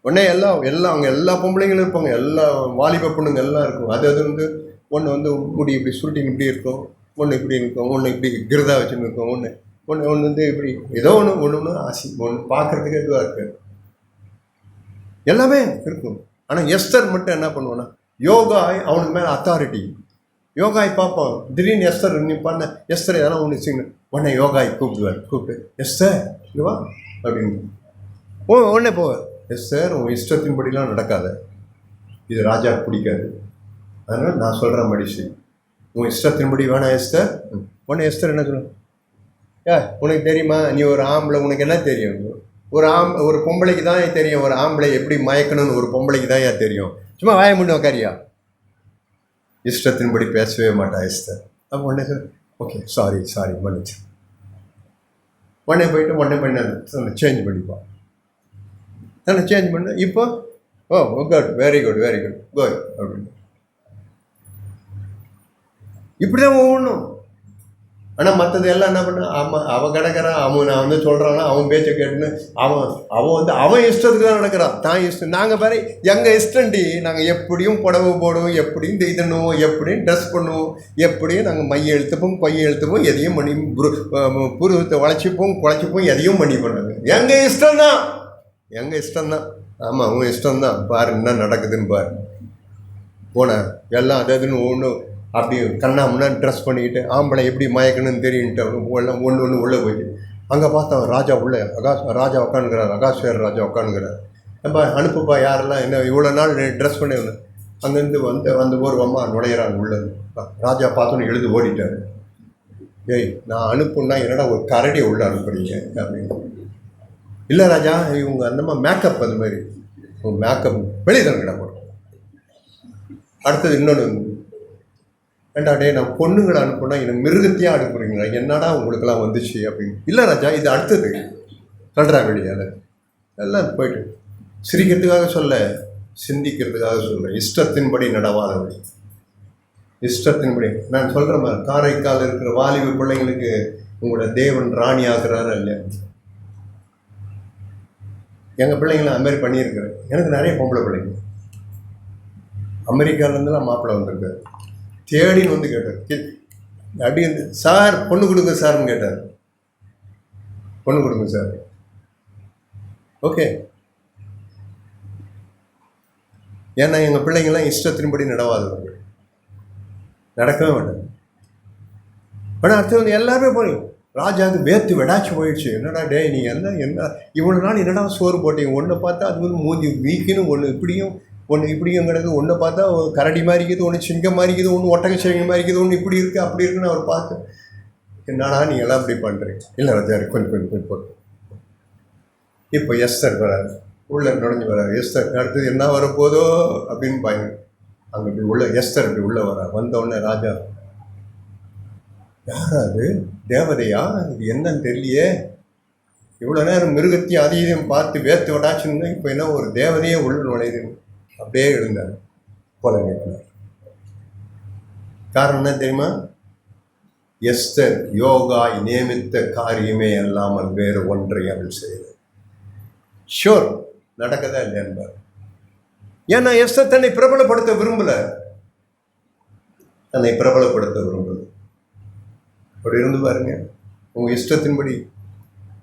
உடனே எல்லாம் அவங்க எல்லா பொம்பளைங்களும் இருப்பாங்க, எல்லா வாலிப பொண்ணுங்க எல்லாம் இருக்கும். அது வந்து ஒன்று வந்து முடி இப்படி சுருட்டின்னு இப்படி இருக்கும், ஒன்று இப்படி இருக்கும், ஒன்று இப்படி கிருதா வச்சுன்னு இருக்கும், ஒன்று வந்து இப்படி ஏதோ ஒன்று ஆசி, ஒன்று பார்க்குறதுக்கு இதுவாக இருக்கு, எல்லாமே இருக்கும். ஆனால் எஸ்தர் மட்டும் என்ன பண்ணுவான்னா, யோகாய் அவனுக்கு மேலே அத்தாரிட்டி. யோகாய் பார்ப்போம், திடீர்னு எஸ்தர் நிற்பான்னு, எஸ்தர் எதனா ஒன்று வச்சுக்கணும், உடனே யோகாய் கூப்பிட்டு எஸ்தர் இதுவா அப்படின்னு உடனே போவார். எஸ்தர் உன் இஷ்டத்தின்படிலாம் நடக்காத, இது ராஜா பிடிக்காது, அதனால் நான் சொல்கிற மடிச்சு உன் இஷ்டத்தின்படி வேணாம் எஸ்தர். உடனே எஸ்தர் என்ன சொல்லுவேன், உனக்கு தெரியுமா, நீ ஒரு ஆம்பளை, உனக்கு என்ன தெரியும், ஒரு பொம்பளைக்கு தான் தெரியும் ஒரு ஆம்பளை எப்படி மயக்கணும்னு, ஒரு பொம்பளைக்கு தான் ஏன் தெரியும், சும்மா வாய முன்னு உக்காரியா, இஷ்டத்தின்படி பேசவே மாட்டா எஸ்தர். அப்போ உடனே சார் ஓகே சாரி மன்னிச்சு, உடனே போயிட்டு உடனே பண்ண சேஞ்ச் பண்ணிப்பான். நான் சேஞ்ச் பண்ண இப்போ குட், வெரி குட் குட் அப்படின்னு இப்படி தான் ஒவ்வொன்றும். ஆனால் மற்றது எல்லாம் என்ன பண்ண, அவன் கிடக்கிறான், நான் வந்து சொல்கிறான்னா அவன் பேச்சை கேட்டுன்னு அவன் இஷ்டத்துக்கு தான் நடக்கிறான், தான் இஷ்டம். நாங்கள் பாரு எங்கள் இஷ்டண்டி, நாங்கள் எப்படியும் புடவை போடுவோம், எப்படியும் தெய்தணுவோம், எப்படியும் ட்ரெஸ் பண்ணுவோம், எப்படியும் நாங்கள் மைய எழுத்துப்போம், கொய்ய எழுத்துப்போம், எதையும் பண்ணி புருவத்தை குழைச்சிப்போம், எதையும் பண்ணி பண்ணாங்க. எங்கள் இஷ்டம்தான். ஆமாம், அவங்க இஷ்டம்தான். பாரு என்ன நடக்குதுன்னு பாரு. போனேன் எல்லாம் அதுன்னு ஒன்று அப்படி கண்ணா முன்னா ட்ரெஸ் பண்ணிக்கிட்டு, ஆம்பளை எப்படி மயக்கணும்னு தெரியுன்ட்டு எல்லாம் ஒன்று உள்ளே போயிட்டு அங்கே பார்த்தோம் ராஜா உள்ளே ராஜா உட்காந்துக்கிறார், அகாஸ்வேர் ராஜா உட்காந்துக்கிறார். நம்ம அனுப்புப்பா யாரெல்லாம் என்ன இவ்வளோ நாள் ட்ரெஸ் பண்ணி அங்கேருந்து வந்து ஒரு அம்மா நுழையிறாங்க உள்ளே. ராஜா பார்த்தோன்னு எழுது ஓடிட்டார். ஏய் நான் அனுப்புன்னா என்னடா ஒரு கரடியை உள்ளே அனுப்புறீங்க அப்படின்னு. இல்லை ராஜா, இவங்க அந்தம்மா மேக்கப், அது மாதிரி மேக்கப் வெளியே தான் கிட போடும். அடுத்தது இன்னொன்று, ஏண்டா டே நான் பொண்ணுங்களை அனுப்புனா எனக்கு மிருகத்தையாக அனுப்புறீங்களா, என்னடா உங்களுக்கெல்லாம் வந்துச்சு அப்படின்னு. இல்லை ராஜா, இது அடுத்தது சொல்கிறா வெளியால். எல்லாம் போயிட்டு சிரிக்கிறதுக்காக சொல்ல, சிந்திக்கிறதுக்காக சொல்ல, இஷ்டத்தின்படி நடவாதபடி, இஷ்டத்தின்படி. நான் சொல்கிற மாதிரி காரைக்கால் இருக்கிற வாலிப பிள்ளைங்களுக்கு உங்களோட தேவன் ராணி ஆகிறாரா இல்லையா? எங்கள் பிள்ளைங்களை அது மாதிரி பண்ணியிருக்கிறேன். எனக்கு நிறைய பொம்பளை பிள்ளைங்க அமெரிக்காவிலேருந்துலாம் மாப்பிள்ளை வந்திருக்காரு. தேடின்னு வந்து கேட்டார், அப்படி வந்து சார் பொண்ணு கொடுங்க சார்னு கேட்டார். பொண்ணு கொடுங்க சார், ஓகே. ஏன்னா எங்கள் பிள்ளைங்கள்லாம் இஷ்டத்தின்படி நடவாதவர்கள், நடக்கவே மாட்டாங்க. ஆனால் அடுத்து வந்து எல்லாருமே போகிறீங்க. ராஜாவுக்கு வேர்த்து விடாச்சு போயிடுச்சு. என்னடா டே நீ என்ன இவ்வளோ நாள் என்னடா சோறு போட்டீங்க, ஒன்று பார்த்தா அது வந்து மூஞ்சி வீக்குன்னு ஒன்று இப்படியும் ஒன்று இப்படியும் கிடக்குது, ஒன்று பார்த்தா கரடி மாதிரி இருக்குது, ஒன்று சிங்கம் மாதிரி இருக்குது, ஒன்று ஒட்டக சிங்கம் மாதிரி இருக்குது, ஒன்று இப்படி இருக்குது அப்படி இருக்குன்னு அவர் பார்த்து, என்னடா நீங்கள் எல்லாம் இப்படி பண்ணுறீங்க? இல்லை ராஜா, கொஞ்சம் போட்டு. இப்போ எஸ்தர் வராது, உள்ளே நுழைஞ்சு வராது. எஸ்தர் அடுத்தது என்ன வரப்போதோ அப்படின்னு பாருங்க. அங்கே இப்படி உள்ள எஸ்தர் இப்படி உள்ளே வரா. வந்தோடனே ராஜா, யாரா அது? தேவதையா? இது என்னன்னு தெரியலையே, இவ்வளோ நேரம் மிருகத்தையும் அதையும் பார்த்து வேர்த்து விடாச்சுன்னு இப்போ என்ன ஒரு தேவதையே உள்ள நுழையுது. அப்படியே எழுந்தார், போல கேட்கிறார். காரணம் என்ன தெரியுமா? எஸ்தர் யோகாய் நியமித்த காரியமே அல்லாமல் வேறு ஒன்றை அவள் செய்தது. ஷோர் நடக்கதா இல்லையான்பார். ஏன்னா எஸ்தர் தன்னை பிரபலப்படுத்த விரும்பல, அப்படி இருந்து பாருங்க. உங்கள் இஷ்டத்தின்படி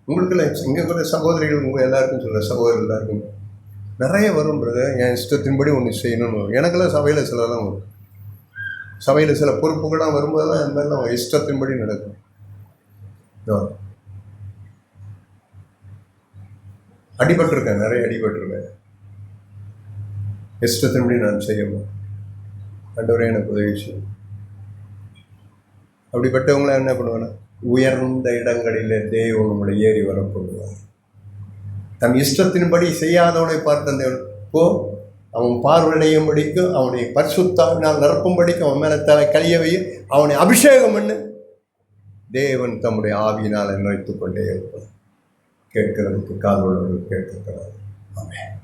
உங்களுக்குலாம் இங்கே கூட சகோதரிகள், உங்கள் எல்லாருக்கும் சொல்கிற சகோதரர்கள் எல்லாருக்கும் நிறைய வரும். என் இஷ்டத்தின்படி ஒன்று செய்யணும்னு வரும். எனக்கெல்லாம் சபையில் சிலலாம் வரும். சபையில் சில பொறுப்புகள்லாம் வரும்போதெல்லாம் இந்த மாதிரிலாம் அவங்க இஷ்டத்தின்படி நடக்கும். அடிபட்டிருக்கேன், நிறைய அடிபட்டிருக்கேன். இஷ்டத்தின்படி நான் செய்யணும், ஆண்டவரே எனக்கு உதவி செய்யும். அப்படிப்பட்டவங்களாம் என்ன பண்ணுவாங்கன்னா, உயர்ந்த இடங்களில் தேவன் உங்களை ஏறி வரப்படுவார். தன் இஷ்டத்தின்படி செய்யாதவனை பார்த்து அந்த இப்போ அவன் பார்வையடையும் படிக்கும், அவனை பரிசுத்தாவினால் நிரப்பும் படிக்கும், அவன் மேலே தலை கழியவையும் அவனை அபிஷேகம் பண்ணு. தேவன் தம்முடைய ஆவியினால் நினைத்துக் கொண்டே இருப்பார். கேட்கிறதுக்கு காதோடு கேட்கிறார். ஆமென்.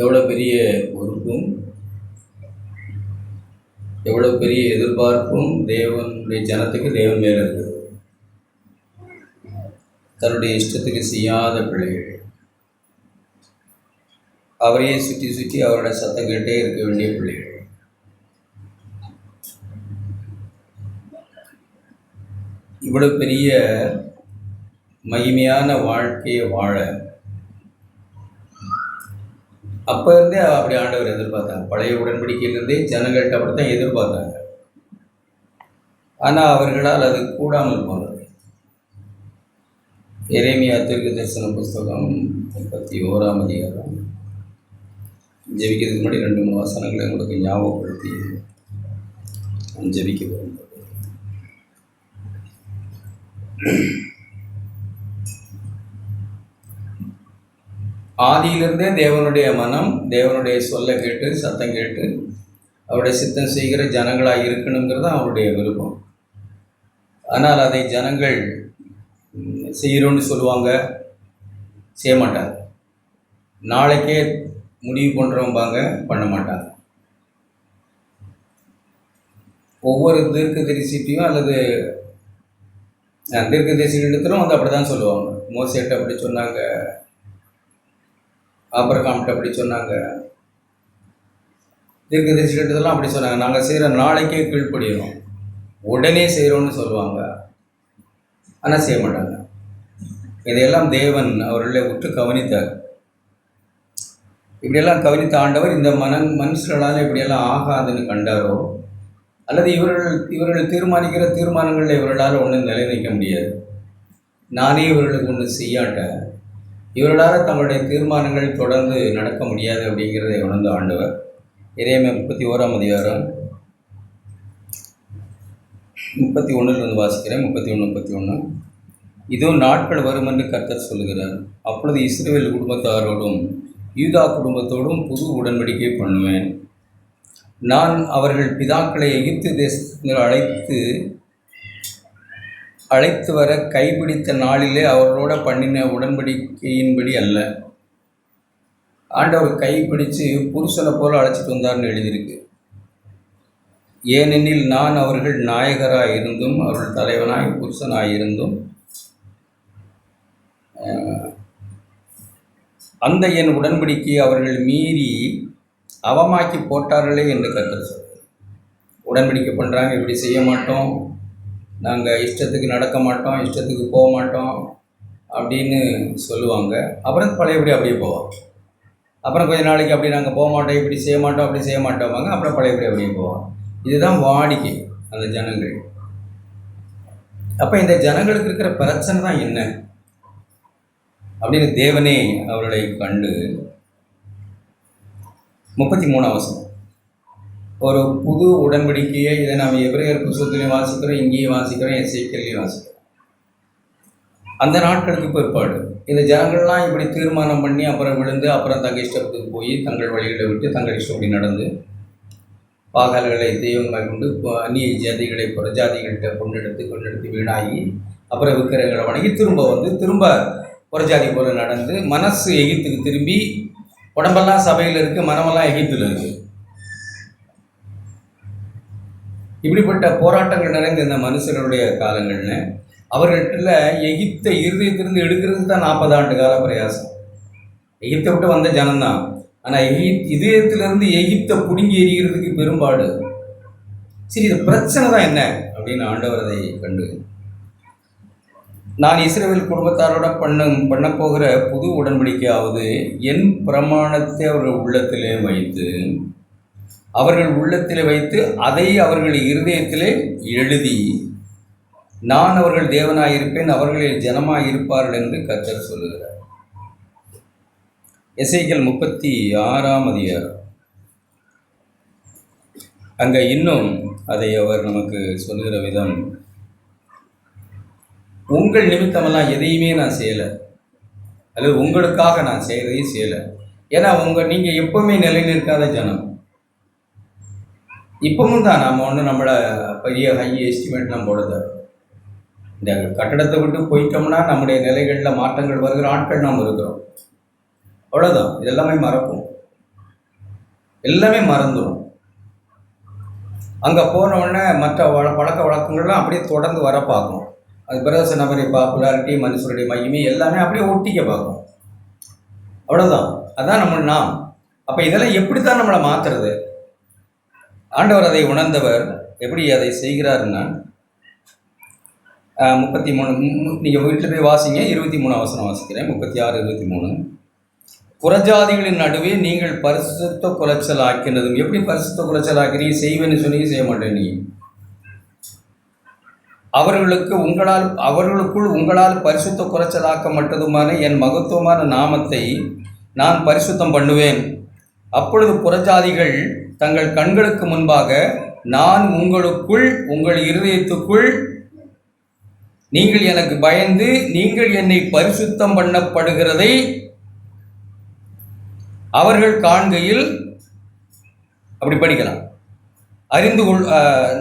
எவ்வளோ பெரிய பொறுப்பும் எவ்வளோ பெரிய எதிர்பார்ப்பும் தேவனுடைய ஜனத்துக்கு தேவன் மேலே இருக்குது. தன்னுடைய இஷ்டத்துக்கு செய்யாத பிள்ளைகள், அவரையே சுற்றி சுற்றி அவரோட சத்தம் கேட்டே இருக்க வேண்டிய பிள்ளைகள். இவ்வளோ பெரிய மகிமையான வாழ்க்கையை வாழ அப்போ இருந்தே அப்படி ஆண்டவர் எதிர்பார்த்தாங்க. பழைய உடன்படிக்கையிலிருந்தே ஜனங்கள்கிட்ட அப்படி தான் எதிர்பார்த்தாங்க. ஆனால் அவர்களால் அது கூடாமல் போனது. எரேமியா தீர்க்கதரிசன புஸ்தகம் 31ஆம் அதிகாரம். ஜெபிக்கிறதுக்கு முன்னாடி 2-3 வசனங்களை உங்களுக்கு ஞாபகப்படுத்தி நான் ஜெபிக்க விரும்புகிறேன். ஆதியிலிருந்தே தேவனுடைய மனம் தேவனுடைய சொல்ல கேட்டு சத்தம் கேட்டு அவருடைய சித்தம் செய்கிற ஜனங்களாக இருக்கணுங்கிறது அவருடைய விருப்பம். ஆனால் அதை ஜனங்கள் செய்கிறோன்னு சொல்லுவாங்க, செய்ய மாட்டாங்க. நாளைக்கே முடிவு பண்ணுறவம்பாங்க, பண்ண மாட்டாங்க. ஒவ்வொரு தீர்க்கதரிசிட்டையும் அல்லது தீர்க்கதரிசிகளிடத்திலும் வந்து அப்படி தான் சொல்லுவாங்க. மோசேட்ட அப்படி சொன்னாங்க, ஆபிரகாம்கிட்ட அப்படி சொன்னாங்க, தீர்க்கதரிசிகிட்டதெல்லாம் அப்படி சொன்னாங்க. நாங்கள் செய்கிற நாளைக்கே கீழ்ப்படிகிறோம், உடனே செய்கிறோன்னு சொல்லுவாங்க, ஆனால் செய்ய மாட்டாங்க. இதையெல்லாம் தேவன் அவர்களை விட்டு கவனித்தார். இப்படியெல்லாம் கவனித்த ஆண்டவர் இந்த மனுஷர்களால் இப்படியெல்லாம் ஆகாதுன்னு கண்டாரோ, அல்லது இவர்கள் தீர்மானிக்கிற தீர்மானங்களில் இவர்களால் ஒன்றும் நிலைநிற்க முடியாது, நானே இவர்களுக்கு ஒன்று செய்யாட்ட இவர்களால் தங்களுடைய தீர்மானங்கள் தொடர்ந்து நடக்க முடியாது அப்படிங்கிறதை உணர்ந்த ஆண்டவர் எரேமியா 31ஆம் அதிகாரம் 31 வாசிக்கிறேன். 31. இதோ நாட்கள் வரும் என்று கர்த்தர் சொல்லுகிறார், அப்பொழுது இஸ்ரவேல் குடும்பத்தாரோடும் யூதா குடும்பத்தோடும் புது உடன்படிக்கை பண்ணுவேன். நான் அவர்கள் பிதாக்களை எகிப்து தேசத்தில் அழைத்து வர கைப்பிடித்த நாளிலே அவர்களோட பண்ணின உடன்படிக்கையின்படி அல்ல. ஆண்டவர் கைப்பிடித்து புருஷனை போல அழைச்சிட்டு வந்தார்னு எழுதியிருக்கு. ஏனெனில் நான் அவர்கள் நாயகராக இருந்தும் அவர்கள் தலைவனாய் புருஷனாக இருந்தும் அந்த என் உடன்படிக்கையை அவர்கள் மீறி அவமாக்கி போட்டார்களே என்று கர்த்தர் சொல்கிறார். உடன்படிக்கை பண்ணுறாங்க, இப்படி செய்ய மாட்டோம், நாங்கள் இஷ்டத்துக்கு நடக்க மாட்டோம், இஷ்டத்துக்கு போக மாட்டோம் அப்படின்னு சொல்லுவாங்க. அப்புறம் பழையபடி அப்படியே போவாங்க. அப்புறம் கொஞ்ச நாளைக்கு அப்படி நாங்கள் போக மாட்டோம், இப்படி செய்ய மாட்டோம், அப்படி செய்ய மாட்டோமாங்க. அப்புறம் பழையபடி அப்படியே போவாங்க. இதுதான் வாடிக்கை அந்த ஜனங்கள். அப்போ இந்த ஜனங்களுக்கு இருக்கிற பிரச்சனை தான் என்ன அப்படின்னு தேவனே அவர்களை கண்டு 33 வசனம், ஒரு புது உடன்படிக்கையை, இதை நாம் எபிரேயர் புத்தகத்திலையும் வாசிக்கிறோம், இங்கேயும் வாசிக்கிறோம், எசேக்கியேலையும் வாசிக்கிறோம். அந்த நாட்களுக்கு பிற்பாடு இந்த ஜனங்கள்லாம் இப்படி தீர்மானம் பண்ணி அப்புறம் விழுந்து அப்புறம் தங்கள் இஷ்டத்துக்கு போய் தங்கள் வழிகளை விட்டு தங்கள் இஷ்டப்படி நடந்து பாகால்களை தெய்வங்களாக கொண்டு அந்நிய ஜாதிகளை புறஜாதிகள்கிட்ட கொண்டெடுத்து வீணாகி அப்புறம் விக்கிரகங்களை வணங்கி திரும்ப புறஜாதி போல நடந்து மனசு எகிப்துக்கு திரும்பி உடம்பெல்லாம் சபையில் இருக்குது, மனமெல்லாம் எகிப்தில் இருக்குது. இப்படிப்பட்ட போராட்டங்கள் நிறைந்த இந்த மனுஷர்களுடைய காலங்கள்னு அவர்கிட்ட எகிப்தை இருதயத்திலிருந்து எடுக்கிறது தான் 40 ஆண்டு கால பிரயாசம். எகிப்தை விட்டு வந்த ஜனம்தான், ஆனால் இதயத்திலிருந்து எகிப்தை பிடுங்கி எறிகிறதுக்கு பெரும்பாடு. சரி, இது பிரச்சனை தான் என்ன அப்படின்னு ஆண்டவர் அதை கண்டு, நான் இஸ்ரவேல் குடும்பத்தாரோட பண்ண போகிற புது உடன்படிக்கையாவது என் பிரமாணத்தை அவர்கள் உள்ளத்திலே வைத்து அதை அவர்கள் இருதயத்திலே எழுதி நான் அவர்கள் தேவனாயிருப்பேன், அவர்களில் ஜனமாயிருப்பார்கள் என்று கர்த்தர் சொல்லுகிறார். எசேக்கியேல் 36ஆம் அதிகாரம். அங்கே இன்னும் அதை அவர் நமக்கு சொல்லுகிற விதம், உங்கள் நிமித்தமெல்லாம் எதையுமே நான் செய்யலை, அல்லது உங்களுக்காக நான் செய்யறதையும் செய்யலை. ஏன்னா நீங்கள் எப்பவுமே நிலைநிற்காத ஜனம். இப்பவும் தான் நாம் ஒன்று நம்மளை பெரிய ஹை எஸ்டிமேட்லாம் போடுது. இந்த கட்டடத்தை விட்டு போயிட்டோம்னா நம்முடைய நிலைகளில் மாற்றங்கள் வருகிற ஆட்கள் நாம் இருக்கிறோம், அவ்வளோதான். இதெல்லாமே மறக்கும், எல்லாமே மறந்துடும். அங்கே போன உடனே மற்ற பழக்க வழக்கங்கள்லாம் அப்படியே தொடர்ந்து வர பார்க்கும். அது பிரதர்ச நபரை பாப்புலாரிட்டி, மனுஷருடைய மகிமை எல்லாமே அப்படியே ஒட்டிக்க பார்க்கும், அவ்வளோதான். அதான் நாம். அப்போ இதெல்லாம் எப்படி தான் நம்மளை மாற்றுறது? ஆண்டவர் அதை உணர்ந்தவர் எப்படி அதை செய்கிறாருன்னா 33, நீங்கள் வீட்டில் போய் வாசிங்க, 23 வசனம் வாசிக்கிறேன். 36, 23. புறஜாதிகளின் நடுவே நீங்கள் பரிசுத்த குலைச்சல் ஆக்கினதும். எப்படி பரிசுத்த குலைச்சல் ஆக்கிறீங்க? செய்வேன்னு சொன்னீங்க, செய்ய மாட்டேன் நீ. அவர்களுக்குள் உங்களால் பரிசுத்த குலைச்சலாக்கப்பட்டதுமான என் மகத்துவமான நாமத்தை நான் பரிசுத்தம் பண்ணுவேன். அப்பொழுது புறஜாதிகள் தங்கள் கண்களுக்கு முன்பாக நான் உங்கள் இருதயத்துக்குள் நீங்கள் எனக்கு பயந்து நீங்கள் என்னை பரிசுத்தம் பண்ணப்படுகிறதை அவர்கள் காண்கையில், அப்படி படிக்கலாம்,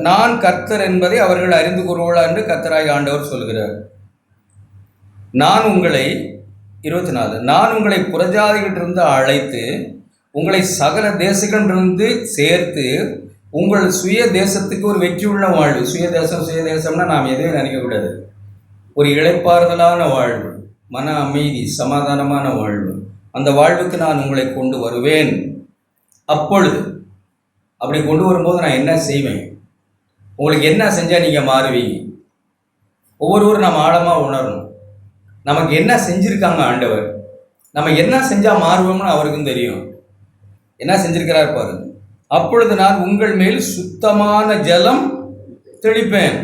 நான் கர்த்தர் என்பதை அவர்கள் அறிந்து கொள்வார்கள் என்று கர்த்தராகிய ஆண்டவர் சொல்கிறார். நான் உங்களை 24 நான் உங்களை புறஜாதிகளிலிருந்து அழைத்து உங்களை சகல தேசங்களிலிருந்து சேர்த்து உங்கள் சுய தேசத்துக்கு ஒரு வெற்றியுள்ள வாழ்வு. சுயதேசம்னா நாம் எதுவும் நினைக்கக்கூடாது. ஒரு இளைப்பாறுதலான வாழ்வு, மன அமைதி, சமாதானமான வாழ்வு, அந்த வாழ்வுக்கு நான் உங்களை கொண்டு வருவேன். அப்பொழுது அப்படி கொண்டு வரும்போது நான் என்ன செய்வேன்? உங்களுக்கு என்ன செஞ்சால் நீங்கள் மாறுவீங்க? ஒவ்வொருவரும் நம்ம ஆழமாக உணரணும். நமக்கு என்ன செஞ்சுருக்காங்க ஆண்டவர், நம்ம என்ன செஞ்சால் மாறுவோம்னு அவருக்கும் தெரியும். என்ன செஞ்சிருக்கிறார் பாருங்க. அப்பொழுது நான் உங்கள் மேல் சுத்தமான ஜலம் தெளிப்பேன்.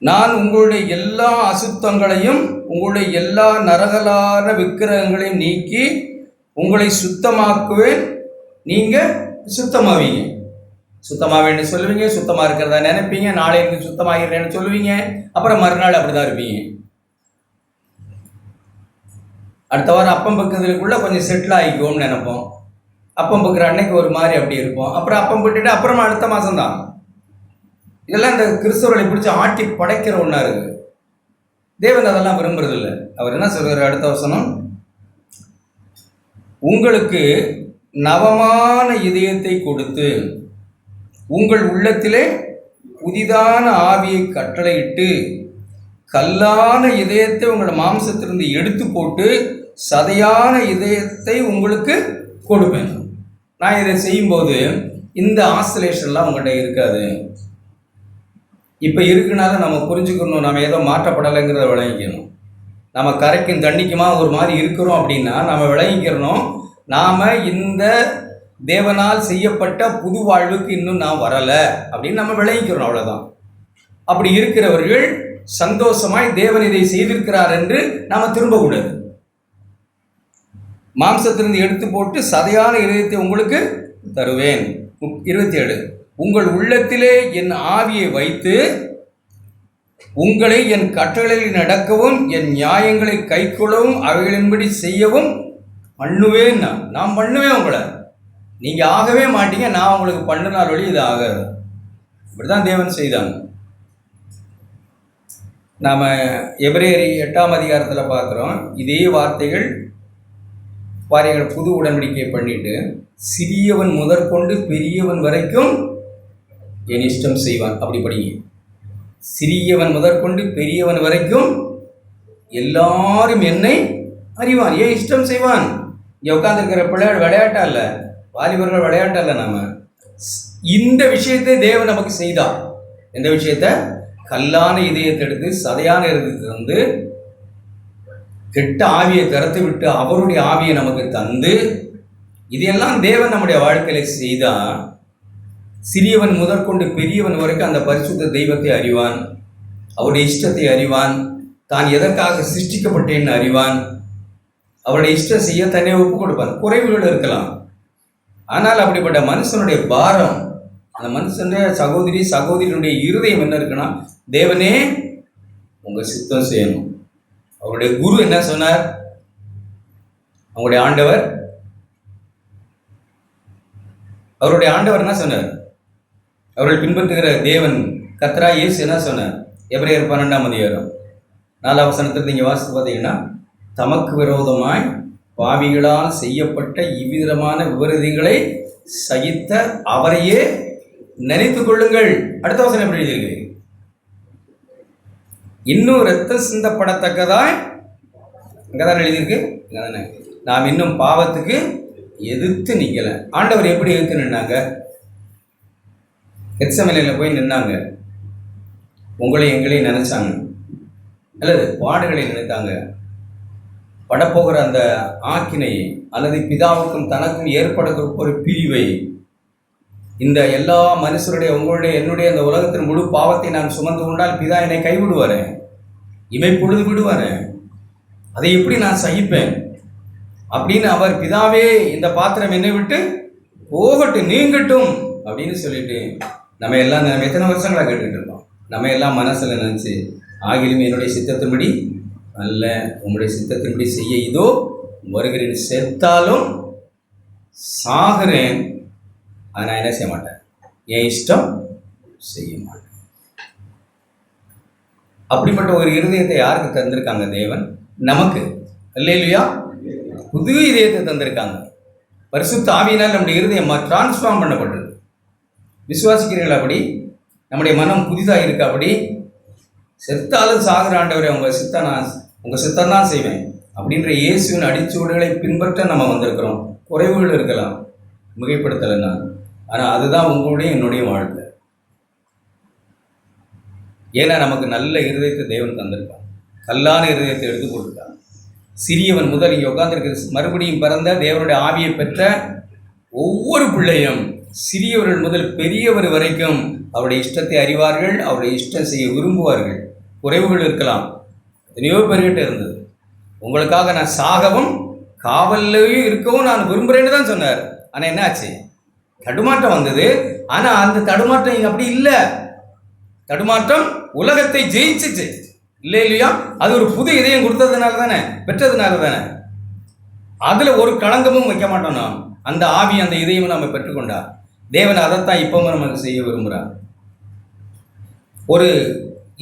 நான் உங்களுடைய எல்லா அசுத்தங்களையும் உங்களுடைய எல்லா நரகலான விக்கிரகங்களையும் நீக்கி உங்களை சுத்தமாக்குவேன். நீங்கள் சுத்தமாவீங்க. சுத்தமாவேன்னு சொல்லுவீங்க, சுத்தமாக இருக்கிறதா நினைப்பீங்க, நாளைக்கு சுத்தமாகிறேன்னு சொல்லுவீங்க, அப்புறம் மறுநாள் அப்படி தான் இருப்பீங்க. அடுத்த வாரம் அப்பம் பக்கத்துக்குள்ளே கொஞ்சம் செட்டில் ஆகிக்குவோம்னு நினைப்போம். அப்பம் பக்கிற அன்னைக்கு ஒரு மாதிரி அப்படி இருப்போம். அப்புறம் அப்பம் போட்டுட்டு அப்புறமா அடுத்த மாதம்தான். இதெல்லாம் இந்த கிறிஸ்தவர்களை பிடிச்சி ஆட்டி படைக்கிற ஒன்றா இருக்குது. தேவன் அதெல்லாம் விரும்புறதில்ல. அவர் என்ன சொல்கிறார்? அடுத்த வசனம், உங்களுக்கு நவமான இதயத்தை கொடுத்து உங்கள் உள்ளத்திலே புதிதான ஆவியை கட்டளையிட்டு கல்லான இதயத்தை உங்களோட மாம்சத்திலிருந்து எடுத்து போட்டு சதையான இதயத்தை உங்களுக்கு கொடுப்பேன். நான் இதை செய்யும்போது இந்த ஆசிலேஷன்லாம் உங்கள்கிட்ட இருக்காது. இப்போ இருக்குனால நம்ம புரிஞ்சுக்கணும், நம்ம ஏதோ மாற்றப்படலைங்கிறத விளங்கிக்கணும். நம்ம கரைக்கும் தண்ணிக்குமா ஒரு மாதிரி இருக்கிறோம் அப்படின்னா நம்ம விளங்கிக்கிறணும், நாம் இந்த தேவனால் செய்யப்பட்ட புது வாழ்வுக்கு இன்னும் நான் வரலை அப்படின்னு நம்ம விளங்கிக்கிறோம், அவ்வளோதான். அப்படி இருக்கிறவர்கள் சந்தோஷமாய் தேவன் இதை செய்திருக்கிறார் என்று நாம திரும்பக்கூடாது. மாம்சத்திலிருந்து எடுத்து போட்டு சதையான இதயத்தை உங்களுக்கு தருவேன். 27, உங்கள் உள்ளத்திலே என் ஆவியை வைத்து உங்களை என் கட்டளையில் நடக்கவும் என் நியாயங்களை கைக்கொள்ளவும் அவைகளின்படி செய்யவும் பண்ணுவேன். நான் பண்ணுவேன். உங்களை நீங்கள் ஆகவே மாட்டீங்க, நான் உங்களுக்கு பண்ணினால் வழி இது ஆகாது. இப்படிதான் தேவன் செய்தாங்க. நாம் எபிரேயர் 8ஆம் அதிகாரத்தில் பார்க்குறோம். இதே வார்த்தைகள் பாருங்கள், புது உடன்படிக்கை பண்ணிட்டு சிறியவன் முதற்கொண்டு பெரியவன் வரைக்கும் என் இஷ்டம் செய்வான். அப்படி படிங்க. சிறியவன் முதற்கொண்டு பெரியவன் வரைக்கும் எல்லாரும் என்னை அறிவான். ஏன் இஷ்டம் செய்வான்? இங்கே உட்காந்துருக்கிற பிள்ளைகள் விளையாட்டா இல்லை, வாலிபர்கள் விளையாட்டா இல்லை. நாம இந்த விஷயத்தை தேவன் நமக்கு செய்தார். எந்த விஷயத்த? கல்லான இதயத்தை எடுத்து சதையான இதயத்தை வந்து கெட்ட ஆவியை திறத்து விட்டு அவருடைய ஆவியை நமக்கு தந்து, இதையெல்லாம் தேவன் நம்முடைய வாழ்க்கையில செய்தா சிறியவன் முதற்கொண்டு பெரியவன் வரைக்கும் அந்த பரிசுத்த தெய்வத்தை அறிவான், அவருடைய இஷ்டத்தை அறிவான், தான் எதற்காக சிருஷ்டிக்கப்பட்டேன்னு அறிவான், அவருடைய இஷ்டம் செய்ய தன்னை ஒப்பு கொடுப்பான். குறைவுகள் இருக்கலாம், ஆனால் அப்படிப்பட்ட மனுஷனுடைய பாரம், அந்த மனுஷனுடைய சகோதரியினுடைய இருதயம் என்ன இருக்குன்னா, தேவனே உங்க சித்தம் செய்யணும். அவருடைய குரு என்ன சொன்னார்? அவருடைய ஆண்டவர் என்ன சொன்னார்? அவர்கள் பின்பற்றுகிற தேவன் கர்த்தராகிய இயேசு என்ன சொன்னார்? எபிரேயர் 12ஆம் அதிகாரம் 4ஆம் வசனத்திலிருந்து நீங்க வாசித்து பார்த்தீங்கன்னா, தமக்கு விரோதமாய் பாவிகளால் செய்யப்பட்ட இவ்விதமான விபரீதங்களை சகித்த அவரையே நினைத்துக் கொள்ளுங்கள். அடுத்த வசனம் எப்படி எழுதியிருக்கு? இன்னும் ரத்தம் சிந்தப்படத்தக்கதாய், அங்கதான் எழுதியிருக்கு. நாம் இன்னும் பாவத்துக்கு எதிர்த்து நிக்கல. ஆண்டவர் எப்படி எதிர்த்து நின்னாங்க? கெத்செமனேல போய் நின்னாங்க. உங்களை எங்களையும் நினைச்சாங்க, அல்லது பாடுகளை நினைத்தாங்க. படப்போகிற அந்த ஆக்கினையை அல்லது பிதாவுக்கும் தனக்கும் ஏற்படுகிற ஒரு பிரிவை, இந்த எல்லா மனுஷருடைய உங்களுடைய என்னுடைய அந்த உலகத்தின் முழு பாவத்தை நான் சுமந்து கொண்டால் பிதா என்னை கைவிடுவாரு, இமை பொழுது விடுவாரு, அதை எப்படி நான் சகிப்பேன் அப்படின்னு அவர் பிதாவே இந்த பாத்திரம் என்னை விட்டு போகட்டும், நீங்கட்டும் அப்படின்னு சொல்லிட்டு நம்ம எத்தனை வருஷங்களாக கேட்டுக்கிட்டு இருக்கோம். நம்ம எல்லாம் மனசுல நினைச்சு, ஆகிலும் என்னுடைய சித்தத்தின்படி அல்ல உங்களுடைய சித்தத்தின்படி செய்ய இதோ வருகிறேன், செத்தாலும் சாகிறேன், அதை நான் என்ன செய்ய மாட்டேன், என் இஷ்டம் செய்ய மாட்டேன். அப்படிப்பட்ட ஒரு இருதயத்தை யாருக்கு தந்திருக்காங்க? தேவன் நமக்கு. அல்லேலூயா. புது இதயத்தை தந்திருக்காங்க. பரிசுத்த ஆவியினால் நம்முடைய இருதயம் டிரான்ஸ்ஃபார்ம் பண்ணப்பட்டது. விசுவாசிக்கிறீர்கள்? அப்படி நம்முடைய மனம் புதிதாக இருக்கு. அப்படி செத்தாலும் சாகிற ஆண்டவரை உங்க சித்தம் தான் செய்வேன் அப்படின்ற இயேசுவின் அடிச்சுவடுகளை பின்பற்ற நம்ம வந்திருக்கிறோம். குறைவுகள் இருக்கலாம், மிகைப்படுத்தலைன்னா, ஆனால் அதுதான் உங்களுடைய என்னுடைய வாழ்க்கை. ஏன்னா நமக்கு நல்ல இருதயத்தை தேவன் தந்திருக்கான், கல்லான இருதயத்தை எடுத்து கொடுத்துட்டான். சிறியவன் முதல் இங்கே உட்கார்ந்திருக்கிற மறுபடியும் பிறந்த தேவனுடைய ஆவியை பெற்ற ஒவ்வொரு பிள்ளையும் சிறியவர்கள் முதல் பெரியவர் வரைக்கும் அவருடைய இஷ்டத்தை அறிவார்கள், அவருடைய இஷ்டம் செய்ய விரும்புவார்கள். குறைவுகள் இருக்கலாம், எத்தனையோ பேர்கிட்ட இருந்தது. உங்களுக்காக நான் சாகவும் காவல்லையும் இருக்கவும் நான் விரும்புகிறேன்னு தான் சொன்னார். ஆனால் என்ன ஆச்சு? தடுமாற்றம் வந்தது. ஆனால் அந்த தடுமாற்றம் இங்கே அப்படி இல்லை. தடுமாற்றம் உலகத்தை ஜெயிச்சிச்சு, இல்லை இல்லையா? அது ஒரு புது இதயம் கொடுத்ததுனால தானே, பெற்றதுனால தானே. அதில் ஒரு களங்கமும் வைக்க மாட்டோம். நாம் அந்த ஆவி, அந்த இதயமும் நாம் பெற்றுக்கொண்டா தேவன் அதைத்தான் இப்பவும் நமக்கு செய்ய விரும்புகிறார். ஒரு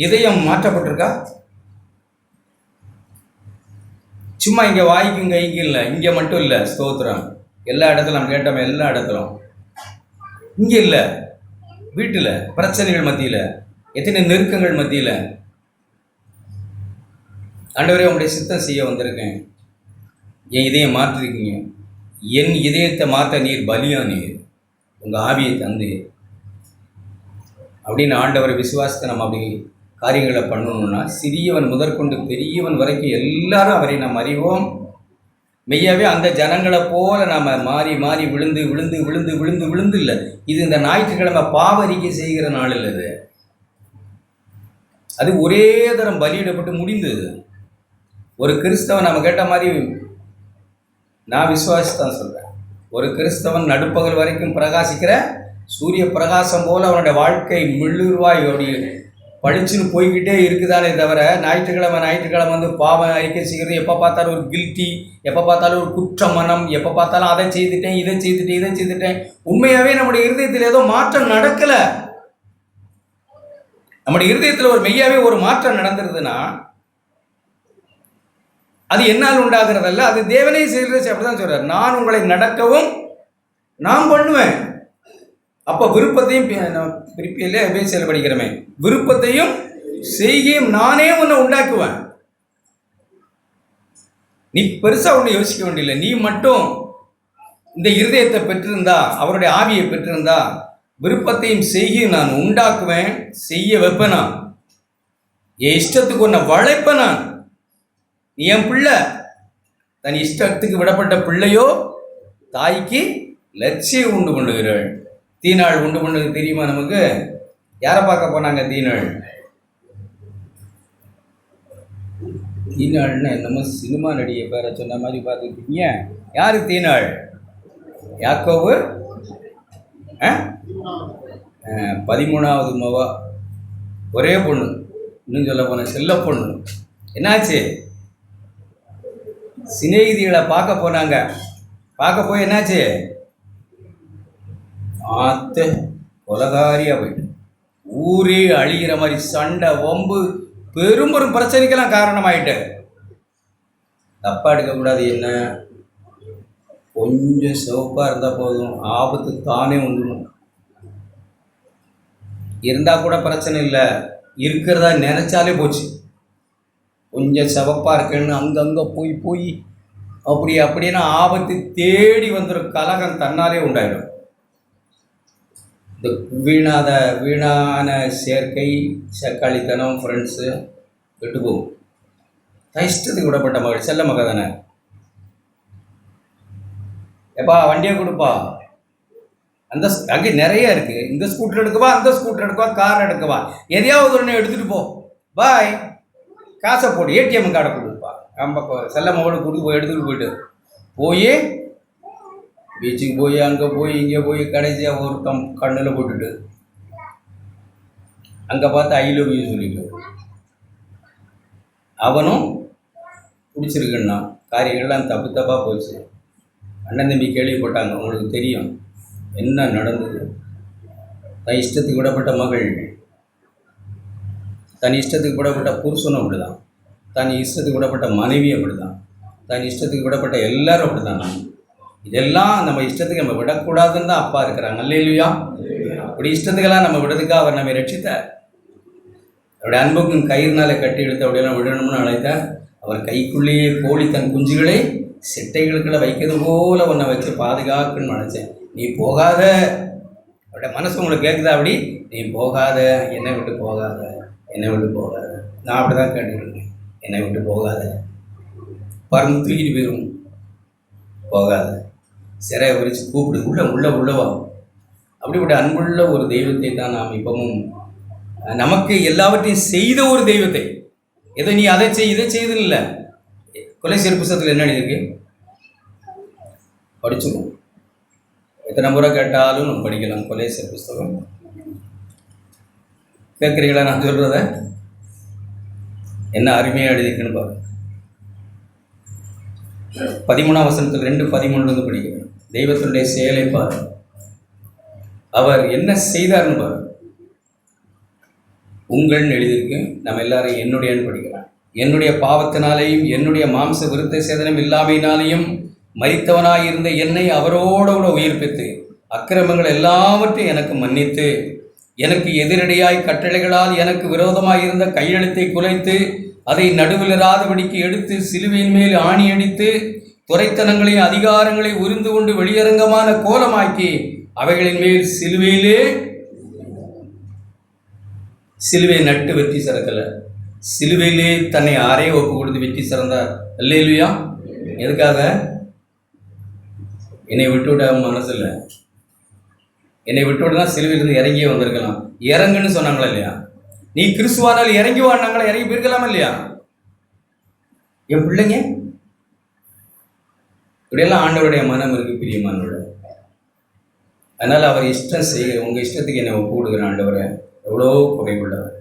இதயம் மாற்றப்பட்டிருக்கா? சும்மா இங்கே வாய்க்கும் கைக்கு இல்லை, இங்கே மட்டும் இல்லை. ஸ்தோத்திரம். எல்லா இடத்துல நம்ம கேட்டோம், எல்லா இடத்துலும். இங்கே இல்லை, வீட்டில் பிரச்சனைகள் மத்தியில், எத்தனை நெருக்கங்கள் மத்தியில், ஆண்டவரே உங்களுடைய சித்தம் செய்ய வந்திருக்கேன், என் இதயம் மாற்றிருக்கீங்க, என் இதயத்தை மாற்ற நீர் பலியா, நீர் உங்கள் ஆவியை தந்து அப்படின்னு ஆண்டவரை விசுவாசத்தை நம்ம அப்படி காரியங்களை பண்ணணும்னா, சிறியவன் முதற்கொண்டு பெரியவன் வரைக்கும் எல்லாரும் அவரை நாம் அறிவோம். மெய்யாவே அந்த ஜனங்களை போல நாம் மாறி மாறி விழுந்து விழுந்து விழுந்து விழுந்து விழுந்து இல்லை. இது இந்த ஞாயிற்றுக்கிழமை பாவரிக்கை செய்கிற நாள் இல்லை. இது அது ஒரே தரம் பலியிடப்பட்டு முடிந்தது. ஒரு கிறிஸ்தவன் நம்ம கேட்ட மாதிரி நான் விசுவாசித்தான் சொல்கிறேன். ஒரு கிறிஸ்தவன் நடுப்பகல் வரைக்கும் பிரகாசிக்கிற சூரிய பிரகாசம் போல் அவனுடைய வாழ்க்கை மிள்ளுருவாய் அப்படி படிச்சுன்னு போய்கிட்டே இருக்குதானே தவிர ஞாயிற்றுக்கிழமை வந்து பாவம் அறிக்கை செய்கிறது, எப்போ பார்த்தாலும் ஒரு கில்ட்டி, எப்போ பார்த்தாலும் ஒரு குற்ற மனம், எப்போ பார்த்தாலும் அதை செய்துட்டேன் இதை செய்துட்டேன். உண்மையாகவே நம்முடைய இருதயத்தில் ஏதோ மாற்றம் நடக்கலை. நம்முடைய இருதயத்தில் ஒரு மெய்யாவே ஒரு மாற்றம் நடந்துருதுன்னா அது என்னால் உண்டாகிறதல்ல, அது தேவனே செய்கிறது. அப்படிதான் சொல்றார், நான் உங்களை நடக்கவும் நான் பண்ணுவேன். அப்போ விருப்பத்தையும் பிரிப்பிலே பேசியல் படிக்கிறமே, விருப்பத்தையும் செய்கையும் நானே உன்னை உண்டாக்குவேன். நீ பெருசா ஒன்று யோசிக்க வேண்டியதில்லை. நீ மட்டும் இந்த இருதயத்தை பெற்றிருந்தா, அவருடைய ஆவியை பெற்றிருந்தா, விருப்பத்தையும் செய்கையும் நான் உண்டாக்குவேன், செய்ய வைப்பேன். நான் என் இஷ்டத்துக்கு உன்னை வளைப்பேன். நான் நீ என் பிள்ளை. தன் இஷ்டத்துக்கு விடப்பட்ட பிள்ளையோ தாய்க்கு லட்சியம் உண்டு பண்ணுகிறாள். தீனாள் உண்டு பண்ணுறது தெரியுமா நமக்கு? யாரை பார்க்க போனாங்க? தீனாள்னா என்னமோ சினிமா நடிகை பேரை சொன்ன மாதிரி பார்த்துக்கிட்டீங்க. யாரு தீனாள்? யாக்கோபு 13வது மவா, ஒரே பொண்ணு, இன்னும் சொல்ல போன செல்ல பொண்ணு. என்னாச்சு? சிநேகிதிகளை பார்க்க போனாங்க. பார்க்க போய் என்னாச்சு? கொலகாரியா போயிட்டு ஊரே அழிகிற மாதிரி சண்டை, வம்பு, பெரும் பெரும் பிரச்சனைக்கெல்லாம் காரணமாயிட்டு. தப்பா எடுக்கக்கூடாது. என்ன கொஞ்சம் சிவப்பாக இருந்தால் போதும், ஆபத்து தானே வந்துடும். இருந்தால் கூட பிரச்சனை இல்லை, இருக்கிறதா நினச்சாலே போச்சு. கொஞ்சம் சிவப்பாக இருக்குன்னு அங்கங்கே போய் அப்படின்னா ஆபத்து தேடி வந்துடும். கலகம் தன்னாலே உண்டாயிடும். இந்த வீணான சேர்க்கை, சக்காளித்தனம், ஃப்ரெண்ட்ஸு விட்டு போகும். இஷ்டத்துக்கு விடப்பட்ட மகள், செல்ல மகள் தானே. எப்பா வண்டியை கொடுப்பா, அங்கே நிறைய இருக்குது. இந்த ஸ்கூட்டர் எடுக்கவா, அந்த ஸ்கூட்டர் எடுக்கவா, கார் எடுக்கவா, எதையாவது ஒன்று எடுத்துகிட்டு போ, பாய், காசை போடு, ஏடிஎம் கார்டை கொடுப்பா. நம்ம செல்ல மகளோட கொடுத்து போய் எடுத்துகிட்டு போய் பீச்சுக்கு போய் அங்கே போய் இங்கே போய் கடைசியாக ஒருத்தம் கண்ணில் போட்டுட்டு அங்கே பார்த்து ஐ லவ் யூ சொல்லிட்டு அவனும் பிடிச்சிருக்குன்னா காரியங்கள்லாம் தப்பாக போச்சு. அண்ணன் தம்பி கேள்விப்பட்டாங்க. உங்களுக்கு தெரியும் என்ன நடந்தது. தன் இஷ்டத்துக்கு விடப்பட்ட மகள், தன் இஷ்டத்துக்கு விடப்பட்ட புருஷனும் அப்படி தான், தன் இஷ்டத்துக்கு விடப்பட்ட மனைவி அப்படி தான், தன் இஷ்டத்துக்கு விடப்பட்ட எல்லாரும் அப்படி தான். இதெல்லாம் நம்ம இஷ்டத்துக்கு நம்ம விடக்கூடாதுன்னு தான் அப்பா இருக்கிறாங்க. அல்லேலூயா. அப்படி இஷ்டத்துக்கெல்லாம் நம்ம விடுறதுக்காக அவர் நம்மை ரட்சித்தார். அவருடைய அன்புக்கும் கயிறுனால கட்டி எடுத்து அப்படியெல்லாம் விடணும்னு அழைத்தார். அவர் கைக்குள்ளேயே கோழி தன் குஞ்சுகளை சிட்டைகளுக்குள்ள வைக்கிறது போல உன்னை வச்சு பாதுகாக்குன்னு நினச்சேன். நீ போகாத. அவருடைய மனசு உங்களுக்கு கேட்குதா? அப்படி நீ போகாத, என்னை விட்டு போகாத, என்னை விட்டு போகாத. நான் அப்படி தான் கேட்டுக்கிட்டேன், என்னை விட்டு போகாத, பறந்து தூக்கிட்டு போயிடும், போகாத, சிறையை விரிச்சு கூப்பிடு, உள்ளவா. அப்படிப்பட்ட அன்புள்ள ஒரு தெய்வத்தை தான் நாம் இப்பவும், நமக்கு எல்லாவற்றையும் செய்த ஒரு தெய்வத்தை, எதை நீ அதை செய் இதை செய்தது இல்லை. கொலைசீர் புத்தகத்தில் என்ன எழுதியிருக்கு? படிச்சுக்கணும். எத்தனை முறை கேட்டாலும் நம்ம படிக்கலாம். கொலைசீர் புத்தகம் கேட்குறீங்களா? நான் சொல்கிறத என்ன அருமையாக எழுதியிருக்குன்னு பாரு. 13ஆம் வசனத்தில் 2:13 படிக்கிறேன். தெய்வத்தினுடைய செயலை பாரு, அவர் என்ன செய்தார்னு பாரு. உங்கள்னு எழுதியிருக்கு. நம்ம எல்லாரும் என்னுடையன்னு படிக்கலாம். என்னுடைய பாவத்தினாலேயும் என்னுடைய மாம்ச விருத்த சேதனம் இல்லாமையினாலேயும் மரித்தவனாயிருந்த என்னை அவரோடு கூட உயிர்ப்பித்து அக்கிரமங்கள் எல்லாவற்றையும் எனக்கு மன்னித்து எனக்கு எதிரடியாய் கட்டளைகளால் எனக்கு விரோதமாயிருந்த கையெழுத்தை குலைத்து அதை நடுவில் இராதபடிக்கு எடுத்து சிலுவையின் மேல் ஆணி அடித்து துரைத்தனங்களையும் அதிகாரங்களை உரிந்து கொண்டு வெளியரங்கமான கோலமாக்கி அவைகளின் மேல் சிலுவை நட்டு வெற்றி சிறக்கலை, சிலுவையிலே தன்னை ஆரே ஒப்பு கொடுத்து வெற்றி சிறந்தார். அல்லேலூயா. எதுக்காக? என்னை விட்டுவிட மனசில், என்னை விட்டுவிட தான் சிலுவையிலிருந்து இறங்கியே வந்திருக்கலாம். இறங்குன்னு சொன்னாங்களா இல்லையா? நீ கிறிஸ்துவானால் இறங்கி வாங்கினாங்களா, இறங்கி போயிருக்கலாமா இல்லையா? என் பிள்ளைங்க இப்படியெல்லாம் ஆண்டவருடைய மனம் இருக்கு பிரியமானோட. அதனால் அவர் இஷ்டம் செய்கிற உங்கள் இஷ்டத்துக்கு என்னை ஒப்புவிடுகிற ஆண்டவரை எவ்வளோ குறைவுள்ளவர்.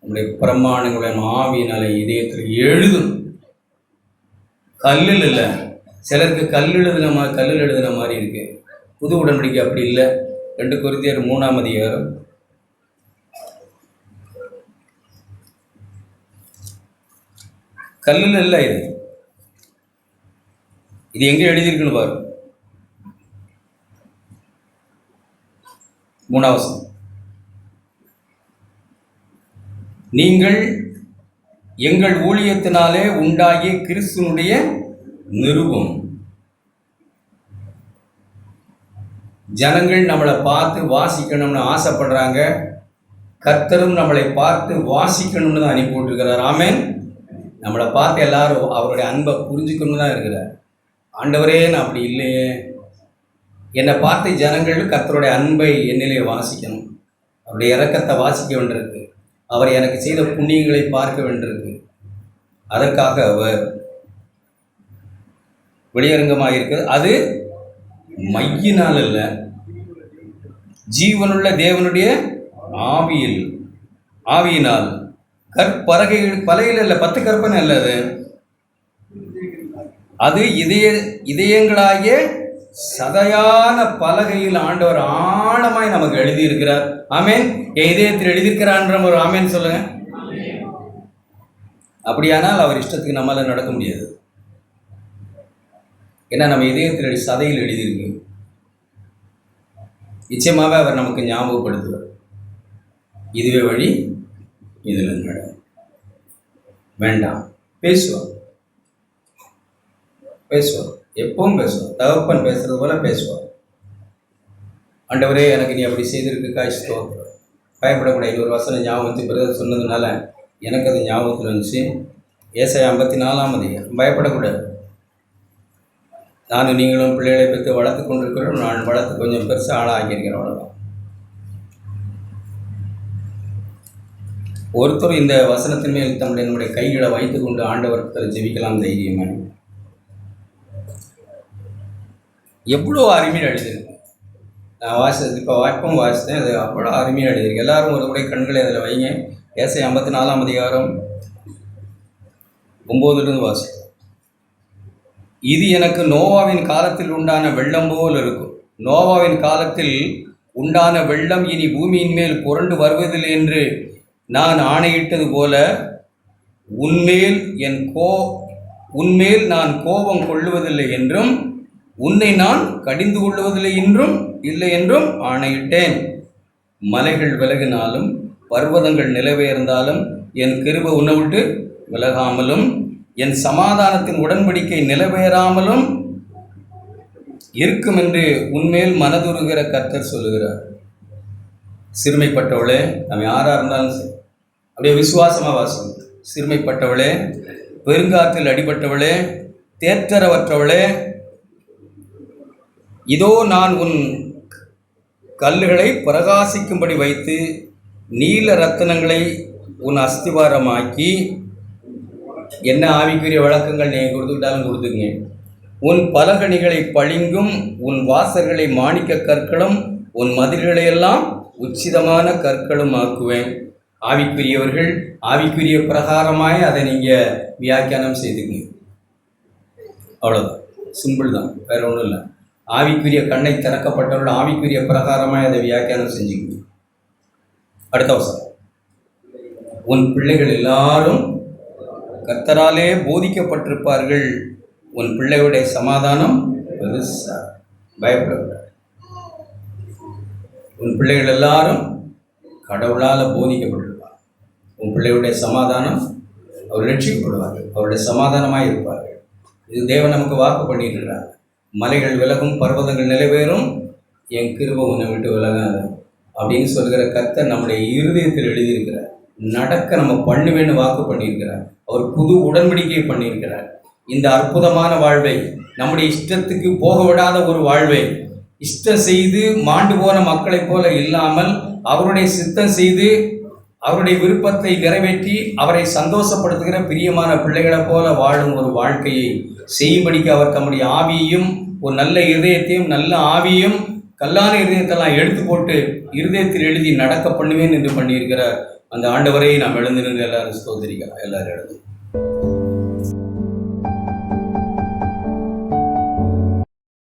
நம்முடைய பிரமாணங்களுடைய ஆவியினால இதயத்தில் எழுதும். கல்லில் இல்லை, சிலருக்கு கல்லில் எழுதின மாதிரி இருக்கு. புது உடன்படிக்கை அப்படி இல்லை. 2 கொரிந்தியர் 3ஆம் அதிகாரம் 2 இல்லை. இது எங்கே எழுதியிருக்குன்னு பாரு. 3ஆம் வசனம். நீங்கள் எங்கள் ஊழியத்தினாலே உண்டாகிய கிறிஸ்துனுடைய நிருபம். ஜனங்கள் நம்மளை பார்த்து வாசிக்கணும்னு ஆசைப்படுறாங்க. கர்த்தரும் நம்மளை பார்த்து வாசிக்கணும்னு தான் அனுப்பி விட்டுருக்கிறார். ஆமென். நம்மளை பார்த்து எல்லாரும் அவருடைய அன்பை புரிஞ்சுக்கணும்னு தான் இருக்கிறார். ஆண்டவரே, நான் அப்படி இல்லையே. என்னை பார்த்து ஜனங்கள் கர்த்தருடைய அன்பை என்னிலே வாசிக்கணும், அவருடைய இரக்கத்தை வாசிக்க வேண்டியிருக்கு, அவர் எனக்கு செய்த புண்ணியங்களை பார்க்க வேண்டியிருக்கு. அதற்காக அவர் வெளியரங்கமாக இருக்குது. அது மையினால் அல்ல, ஜீவனுள்ள தேவனுடைய ஆவியினால். பலகையில் அல்ல, 10 கற்பனை அல்ல, அது இதயங்களாகிய சதையான பலகையில் ஆண்டவர் ஆழமாய் நமக்கு எழுதியிருக்கிறார். ஆமென். என் இதயத்தில் எழுதியிருக்கிறான்ற ஒரு ஆமென் சொல்லுங்க. அப்படியானால் அவர் இஷ்டத்துக்கு நம்மளால நடக்க முடியாது. ஏன்னா நம்ம இதயத்தில் சதையில் எழுதியிருக்கு. நிச்சயமாக அவர் நமக்கு ஞாபகப்படுத்துவார். இதுவே வழி, இதில் நட வேண்டாம். பேசுவார், எப்பவும் பேசுவார். தகப்பன் பேசுறது போல பேசுவார். ஆண்டவரே, எனக்கு நீ அப்படி செய்திருக்குக்கா, ஸ்தோத்திரம். பயப்படக்கூடாது. இன்னொரு வசனம் ஞாபகத்துக்கு பிறகு சொன்னதுனால எனக்கு அது ஞாபகத்தில் இருந்துச்சு. ஏசாயா 54ஆம் அதிகாரம். பயப்படக்கூடாது. நானும் நீங்களும் பிள்ளைகளை பெற்று வளர்த்து கொண்டிருக்கிறோம். நான் வளர்த்து கொஞ்சம் பெருசாக ஆளாகியிருக்கிறேன், அவ்வளோதான். ஒருத்தர் இந்த வசனத்தின் மேல் நம்முடைய கைகளை வைத்து கொண்டு ஆண்டவர்கிட்ட ஜெபிக்கலாம் தைரியமாக. எவ்வளோ அருமையாக எழுதியிருக்கு. நான் இப்போ வாசித்தேன். அது அவ்வளோ அருமையாக எழுதியிருக்கு. எல்லாரும் ஒரு கூட கண்களை அதில் வைங்க. ஏசாயா 54ஆம் அதிகாரம் 9 வாசித்தேன். இது எனக்கு நோவாவின் காலத்தில் உண்டான வெள்ளம் போல் இருக்கும். நோவாவின் காலத்தில் உண்டான வெள்ளம் இனி பூமியின் மேல் புரண்டு வருவதில்லை என்று நான் ஆணையிட்டது போல உன்மேல் நான் கோபம் கொள்ளுவதில்லை என்றும் உன்னை நான் கடிந்து கொள்ளுவதில்லை என்றும் ஆணையிட்டேன். மலைகள் விலகினாலும் பர்வதங்கள் நிலவேர்ந்தாலும் என் கிருபை உன்னை விட்டு விலகாமலும் என் சமாதானத்தின் உடன்படிக்கை நிலவேறாமலும் இருக்கும் என்று உன்மேல் மனதுருகிற கர்த்தர் சொல்லுகிறார். சிறுமைப்பட்டவளே, நம்ம யாராக இருந்தாலும் சரி, அப்படியே விசுவாசமாக வாசம். சிறுமைப்பட்டவளே, பெருங்காற்றில் அடிபட்டவளே, தேற்றரவற்றவளே, இதோ நான் உன் கல்லுகளை பிரகாசிக்கும்படி வைத்து நீல ரத்தினங்களை உன் அஸ்திவாரமாக்கி, என்ன ஆவிக்குரிய வழக்கங்கள் நீங்கள் கொடுத்துக்கிட்டாலும் கொடுத்துக்குங்க. உன் பலகணிகளை பளிங்கும், உன் வாசல்களை மாணிக்க கற்களும், உன் மதில்களையெல்லாம் உச்சிதமான கற்களும் ஆக்குவேன். ஆவிக்குரியவர்கள் ஆவிக்குரிய பிரகாரமாய் அதை நீங்கள் வியாக்கியானம் செய்துக்குங்க. அவ்வளோதான், சிம்பிள் தான், வேறு ஒன்றும் இல்லை. ஆவிக்குரிய கண்ணை திறக்கப்பட்டவர்கள் ஆவிக்குரிய பிரகாரமாய் அதை வியாக்கியானம் செஞ்சுக்குங்க. அடுத்த அவசரம், உன் பிள்ளைகள் எல்லாரும் கர்த்தராலே போதிக்கப்பட்டிருப்பார்கள். உன் பிள்ளைகளுடைய சமாதானம் பெருசா, பயப்படக்கூடாது. உன் பிள்ளைகள் எல்லாரும் கடவுளால் போதிக்கப்பட்டிருப்பார். உன் பிள்ளைகளுடைய சமாதானம், அவர் ரட்சிக்கப்படுவார்கள், அவருடைய சமாதானமாக இருப்பார்கள். இது தேவன் நமக்கு வாக்கு பண்ணியிருக்கிறார். மலைகள் விலகும், பர்வதங்கள் நிலைவேறும், என் கிருபை உன்னை விட்டு விலகாது அப்படின்னு சொல்கிற கர்த்தர் நம்முடைய இருதயத்தில் எழுதியிருக்கிறார். நடக்க நம்ம பண்ணுவேன்னு வாக்கு பண்ணியிருக்கிறார். அவர் புது உடன்படிக்கை பண்ணியிருக்கிறார். இந்த அற்புதமான வாழ்வை, நம்முடைய இஷ்டத்துக்கு போக விடாத ஒரு வாழ்வை, இஷ்டம் செய்து மாண்டு போன மக்களைப் போல இல்லாமல் அவருடைய சித்தம் செய்து அவருடைய விருப்பத்தை நிறைவேற்றி அவரை சந்தோஷப்படுத்துகிற பிரியமான பிள்ளைகளைப் போல வாழும் ஒரு வாழ்க்கையை செய்யும்படிக்கு அவர் தம்முடைய ஆவியையும் ஒரு நல்ல இருதயத்தையும் நல்ல ஆவியையும் கல்லான இருதயத்தெல்லாம் எடுத்து போட்டு இருதயத்தில் எழுதி நடக்க பண்ணுவேன் என்று பண்ணியிருக்கிறார். அந்த ஆண்டவரை நாம் எழுந்து நின்று எல்லாரும் ஸ்தோத்திரிக்கலாம். எல்லாரும் எழுந்து